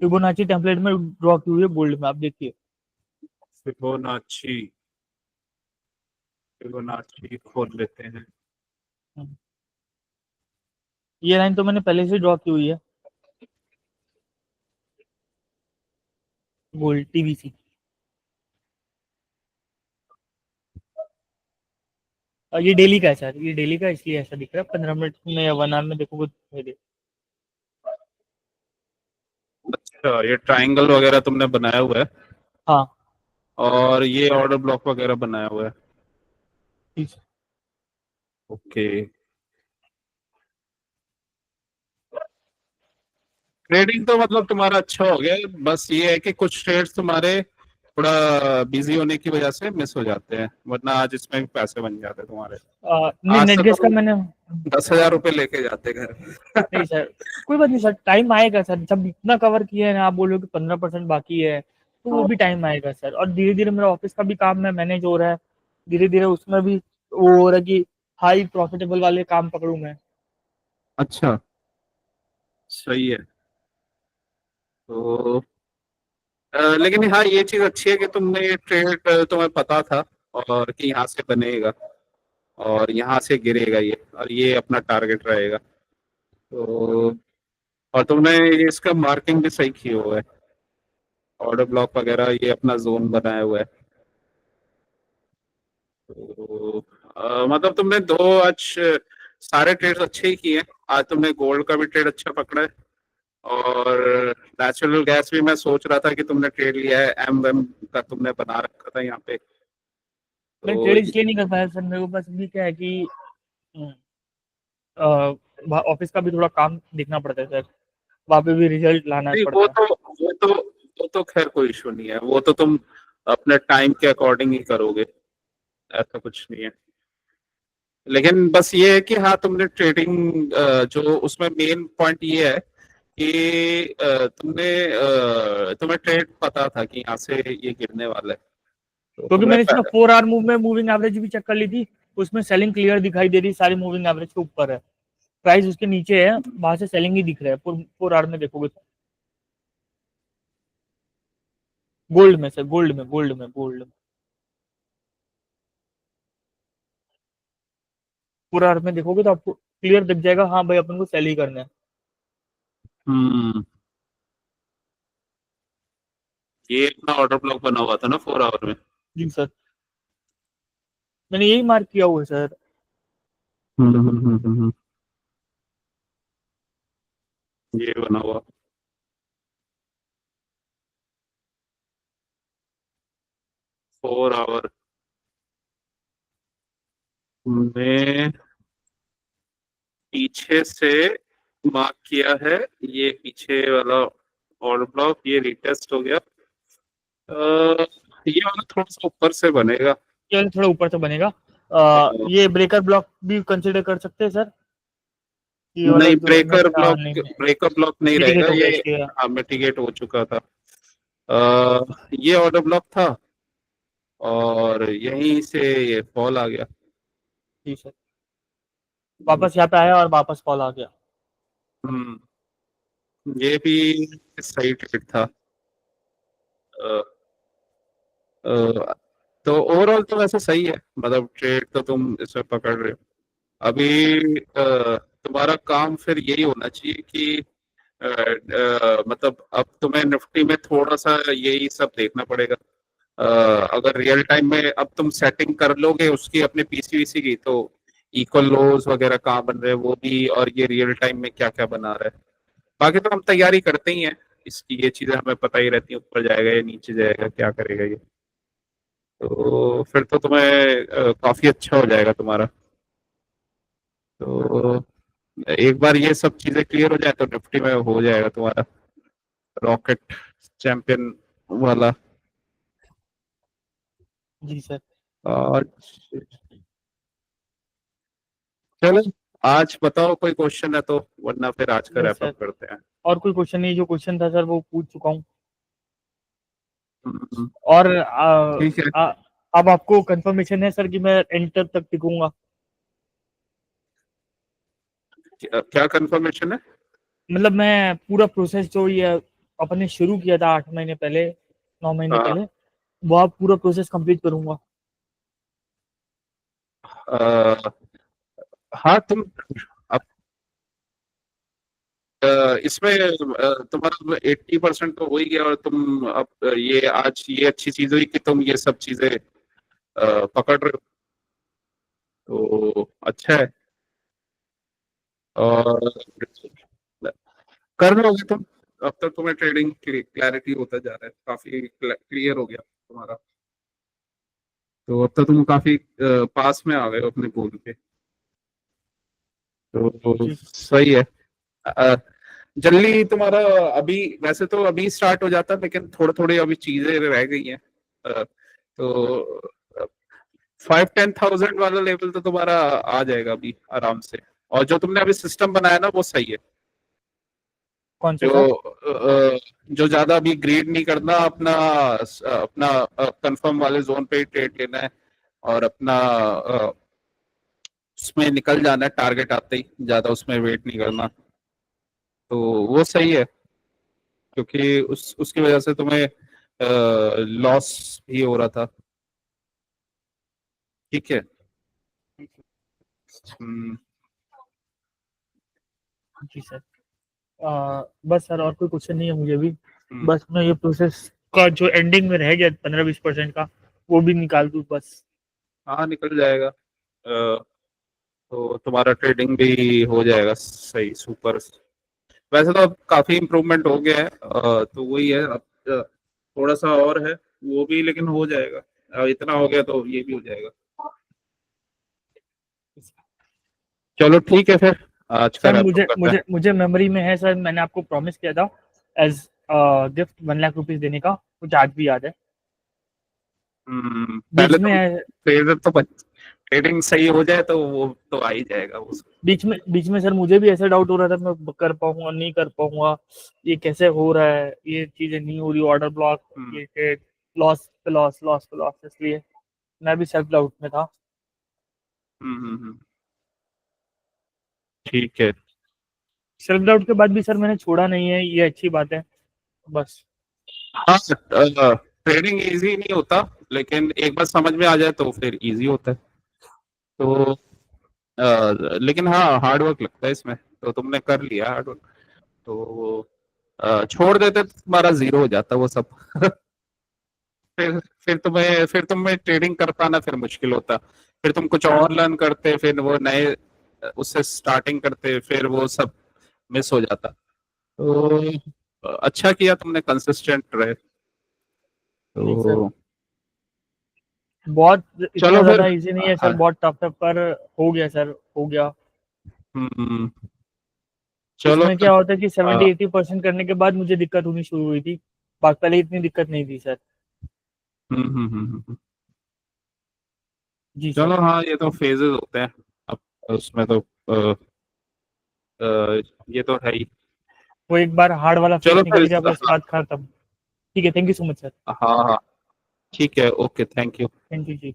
Speaker 2: फिबोनाची टेम्पलेट में ड्रॉ की हुई है गोल्ड में, आप देखिए।
Speaker 1: फिबोनाची, फिबोनाची खोल लेते हैं।
Speaker 2: ये लाइन तो मैंने पहले से ड्रॉ की हुई है। Gold TVC. ये डेली का है सर, ये डेली का इसलिए ऐसा दिख रहा है। 15 मिनट में या 1 आवर में देखोगे तो
Speaker 1: अच्छा, ये ट्रायंगल वगैरह तुमने बनाया हुआ है,
Speaker 2: हाँ।
Speaker 1: और ये ऑर्डर ब्लॉक वगैरह बनाया हुआ है।
Speaker 2: ठीक है।
Speaker 1: ओके। ट्रेडिंग तो मतलब तुम्हारा अच्छा हो गया, बस ये है कि कुछ ट्रेड्स तुम्हारे थोड़ा बिजी होने की वजह से मिस हो जाते हैं, वरना आज इसमें भी पैसे बन जाते तुम्हारे।
Speaker 2: नहीं,
Speaker 1: आज से
Speaker 2: नेटगेस का
Speaker 1: तुम
Speaker 2: मैंने
Speaker 1: 10,000 रुपये लेके जाते घर।
Speaker 2: नहीं सर, कोई बात नहीं सर, टाइम आएगा सर। जब इतना कवर किया है ना, आप बोलो कि 15% बाकी है, तो वो भी टाइम आएगा सर। और धीरे धीरे मेरा ऑफिस का भी काम में मैनेज हो रहा है। धीरे धीरे उसमें भी वो हो रहा है कि हाई प्रॉफिटेबल वाले काम पकड़ूं मैं।
Speaker 1: अच्छा, सही है। तो लेकिन हाँ, ये चीज अच्छी है कि तुमने ये ट्रेड, तुम्हें पता था और कि यहाँ से बनेगा और यहाँ से गिरेगा ये, और ये अपना टारगेट रहेगा। तो और तुमने ये इसका मार्किंग भी सही की हुआ है, ऑर्डर ब्लॉक वगैरह ये अपना जोन बनाया हुआ है। तो मतलब तुमने दो आज सारे ट्रेड्स अच्छे ही किए हैं। आज तुमने गोल्ड का भी ट्रेड अच्छा पकड़ा है, और नेचुरल गैस भी मैं सोच रहा था कि तुमने ट्रेड लिया है, एम वेम का तुमने बना रखा था यहाँ पे।
Speaker 2: मैं
Speaker 1: तो
Speaker 2: ट्रेड इसलिए नहीं कर पाया सर, मेरे को बस भी क्या है कि ऑफिस का भी थोड़ा काम देखना पड़ता है सर। वहाँ पे भी रिजल्ट लाना
Speaker 1: नहीं,
Speaker 2: पड़ता है।
Speaker 1: वो तो खैर कोई इशू नहीं है, वो तो तुम अपने टाइम के अकॉर्डिंग ही करोगे, ऐसा कुछ नहीं है। लेकिन बस ये है कि हाँ, तुमने ट्रेडिंग, जो उसमें मेन पॉइंट ये है कि तुम्हें ट्रेड पता था कि यहाँ से ये गिरने वाला है, तो
Speaker 2: क्योंकि
Speaker 1: तुमने
Speaker 2: मैंने इसमें 4 आवर मूव में मूविंग एवरेज भी चेक कर ली थी। उसमें सेलिंग क्लियर दिखाई दे रही, सारी मूविंग एवरेज के ऊपर है। प्राइस उसके नीचे है, वहां से सेलिंग ही दिख रहा है। 4 आवर में देखोगे तो गोल्ड में सर, गोल्ड में 4 आवर में देखोगे तो आपको क्लियर दिख जाएगा, हाँ भाई अपन को सेल ही करना है।
Speaker 1: हम्म, ये अपना ऑर्डर ब्लॉक बना हुआ था ना 4 आवर में?
Speaker 2: जी सर, मैंने यही मार्क किया हुआ है सर।
Speaker 1: हम्म। ये बना हुआ। 4 आवर में पीछे से मार्क किया है, ये पीछे वाला ऑर्डर ब्लॉक, ये रिटेस्ट हो गया। ये वाला थोड़ा सा ऊपर से बनेगा।
Speaker 2: ये वाला थोड़ा ऊपर से बनेगा। ये ब्रेकर ब्लॉक भी कंसिडर कर सकते हैं सर? ये वाला
Speaker 1: नहीं,
Speaker 2: जो नहीं
Speaker 1: ब्रेकर ब्लॉक नहीं
Speaker 2: मिटिगेट
Speaker 1: रहेगा
Speaker 2: हो गया
Speaker 1: ये।
Speaker 2: इसलिए।
Speaker 1: हाँ, मिटिगेट हो चुका था। ये ऑर्डर ब्लॉक था और यहीं से ये फॉल आ गया।
Speaker 2: जी सर, वापस यहाँ पे आया और वापस कॉल आ गया।
Speaker 1: हम्म, ये भी सही ट्रेड था। अ, अ, तो ओवरऑल तो वैसे सही है, मतलब ट्रेड तो तुम इसमें पकड़ रहे हो अभी। तुम्हारा काम फिर यही होना चाहिए कि मतलब अब तुम्हें निफ्टी में थोड़ा सा यही सब देखना पड़ेगा। अगर रियल टाइम में अब तुम सेटिंग कर लोगे उसकी अपने पीसीवीसी की, तो इक्वल लोज वगैरह कहाँ बन रहे हैं वो भी, और ये रियल टाइम में क्या क्या बना रहा है। बाकी तो हम तैयारी करते ही हैं इसकी, ये चीजें हमें पता ही रहती है, ऊपर जाएगा या नीचे जाएगा, क्या करेगा ये। तो फिर तो तुम्हें काफी अच्छा हो जाएगा तुम्हारा। तो एक बार ये सब चीजें क्लियर हो जाए तो निफ्टी में हो जाएगा तुम्हारा रॉकेट चैंपियन वाला।
Speaker 2: जी सर।
Speaker 1: और चलो, आज बताओ कोई क्वेश्चन है तो, वरना फिर आज का
Speaker 2: नहीं
Speaker 1: रैप
Speaker 2: सर,
Speaker 1: अप करते हैं।
Speaker 2: और कोई क्वेश्चन नहीं, जो क्वेश्चन था सर वो पूछ चुका हूँ।
Speaker 1: हम्म,
Speaker 2: और
Speaker 1: ठीक है।
Speaker 2: अब आपको कंफर्मेशन है सर कि मैं एंटर तक टिकूंगा?
Speaker 1: क्या कंफर्मेशन है?
Speaker 2: मतलब मैं पूरा प्रोसेस जो ये अपने शुरू किया था 8 महीने पहले, 9 महीने
Speaker 1: हाँ,
Speaker 2: पहले, वो आप पूरा प्रोसेस कंप्लीट करूंगा?
Speaker 1: अ, हाँ तुम अब इसमें तुम्हारा 80% तो हो ही गया, और तुम अब ये आज ये अच्छी चीज हुई कि तुम ये सब चीजें पकड़ रहे हो, तो अच्छा है। और कर लोगे तुम, अब तक तुम्हें ट्रेडिंग क्लैरिटी होता जा रहा है, काफी क्लियर हो गया तुम्हारा। तो अब तक तुम काफी पास में आ गए हो अपने गोल के, तो
Speaker 2: जी
Speaker 1: सही है। अ, जल्दी तुम्हारा अभी, वैसे तो अभी स्टार्ट हो जाता, लेकिन थोड़ी थोड़ी अभी चीजें रह गई हैं। तो 5-10 थाउजेंड वाला लेवल तो तुम्हारा आ जाएगा अभी आराम से। और जो तुमने अभी सिस्टम बनाया ना वो सही है।
Speaker 2: कौन सा
Speaker 1: जो
Speaker 2: सर?
Speaker 1: जो ज्यादा अभी ग्रीड नहीं करना, अपना अपना कंफर्म वाले जोन पे ही ट्रेड लेना है, और अपना उसमें निकल जाना है टारगेट आते ही, ज्यादा उसमें वेट नहीं करना। तो वो सही है, क्योंकि उसकी वजह से तुम्हें लॉस भी हो रहा था। ठीक है। हम्म,
Speaker 2: जी सर। बस सर, और कोई क्वेश्चन नहीं है मुझे भी।
Speaker 1: हम्म,
Speaker 2: बस मैं ये प्रोसेस का जो एंडिंग में रह गया 15-20% का, वो भी निकाल दूँ बस।
Speaker 1: हाँ निकल जाएगा। तो तुम्हारा ट्रेडिंग भी हो जाएगा सही, सुपर। वैसे तो अब काफी इम्प्रूवमेंट हो गया है, तो वही है अब, थोड़ा सा और है वो भी, लेकिन हो जाएगा। इतना हो गया तो ये भी हो जाएगा। चलो ठीक है फिर, आज का
Speaker 2: सर
Speaker 1: रैप अप
Speaker 2: मुझे
Speaker 1: करते हैं।
Speaker 2: मुझे मुझे मेमोरी में है सर, मैंने आपको प्रॉमिस किया था एज गिफ्ट 1 लाख रुपीज देने का, कुछ आज भी याद है।
Speaker 1: पहले
Speaker 2: बीच
Speaker 1: तो
Speaker 2: में
Speaker 1: ट्रेडर तो ट्रेडिंग सही हो जाए तो वो तो आ ही जाएगा वो।
Speaker 2: बीच में सर मुझे भी ऐसा डाउट हो रहा था, मैं कर पाऊंगा नहीं कर पाऊंगा, ये कैसे हो रहा है, ये चीजें नहीं हो रही, ऑर्डर ब्लॉक,
Speaker 1: हम्म,
Speaker 2: ये लॉस पे लॉस, लॉस पे लॉस, इसलिए मैं भी सेल्फ डाउट में था।
Speaker 1: हम्म, ठीक है।
Speaker 2: सेल्फ डाउट के बाद भी सर मैंने छोड़ा नहीं है, ये अच्छी बात है। बस।
Speaker 1: हाँ, ट्रेडिंग इजी नहीं होता, लेकिन एक बार समझ में आ जाए तो फिर इजी होता है। तो लेकिन हाँ, हार्ड वर्क लगता है इसमें, तो तुमने कर लिया हार्ड वर्क। तो छोड़ देते तो तुम्हारा जीरो हो जाता वो सब। फिर तुम्हें ट्रेडिंग कर पाना फिर मुश्किल होता। फिर तुम कुछ और लर्न करते, फिर वो नए उससे स्टार्टिंग करते, फिर वो सब मिस हो जाता। तो अच्छा किया तुमने, कंसिस्टेंट रहे।
Speaker 2: जी सर।
Speaker 1: तो
Speaker 2: बहुत इतना
Speaker 1: चलो फिर।
Speaker 2: ज्यादा इजी नहीं है सर,
Speaker 1: हाँ,
Speaker 2: बहुत टफ है, पर हो गया सर, हो गया।
Speaker 1: हम्म, चलो
Speaker 2: इसमें
Speaker 1: फिर।
Speaker 2: क्या होता है कि
Speaker 1: हाँ,
Speaker 2: 70-80% करने के बाद मुझे दिक्कत होनी शुरू हुई थी, बाकी पहले इतनी दिक्कत नहीं थी सर।
Speaker 1: हम्म।
Speaker 2: जी सर।
Speaker 1: चलो हाँ, ये तो फेजेस होते हैं। अब उसमें तो ये तो है ही।
Speaker 2: वो एक बार हार्ड वाला फेस
Speaker 1: चलो
Speaker 2: निकल
Speaker 1: फिर
Speaker 2: गया, बस
Speaker 1: हाँ।
Speaker 2: बात खत्म। ठीक है, thank you so much sir.
Speaker 1: हाँ हाँ, ठीक है, okay, thank you.
Speaker 2: Thank you ji.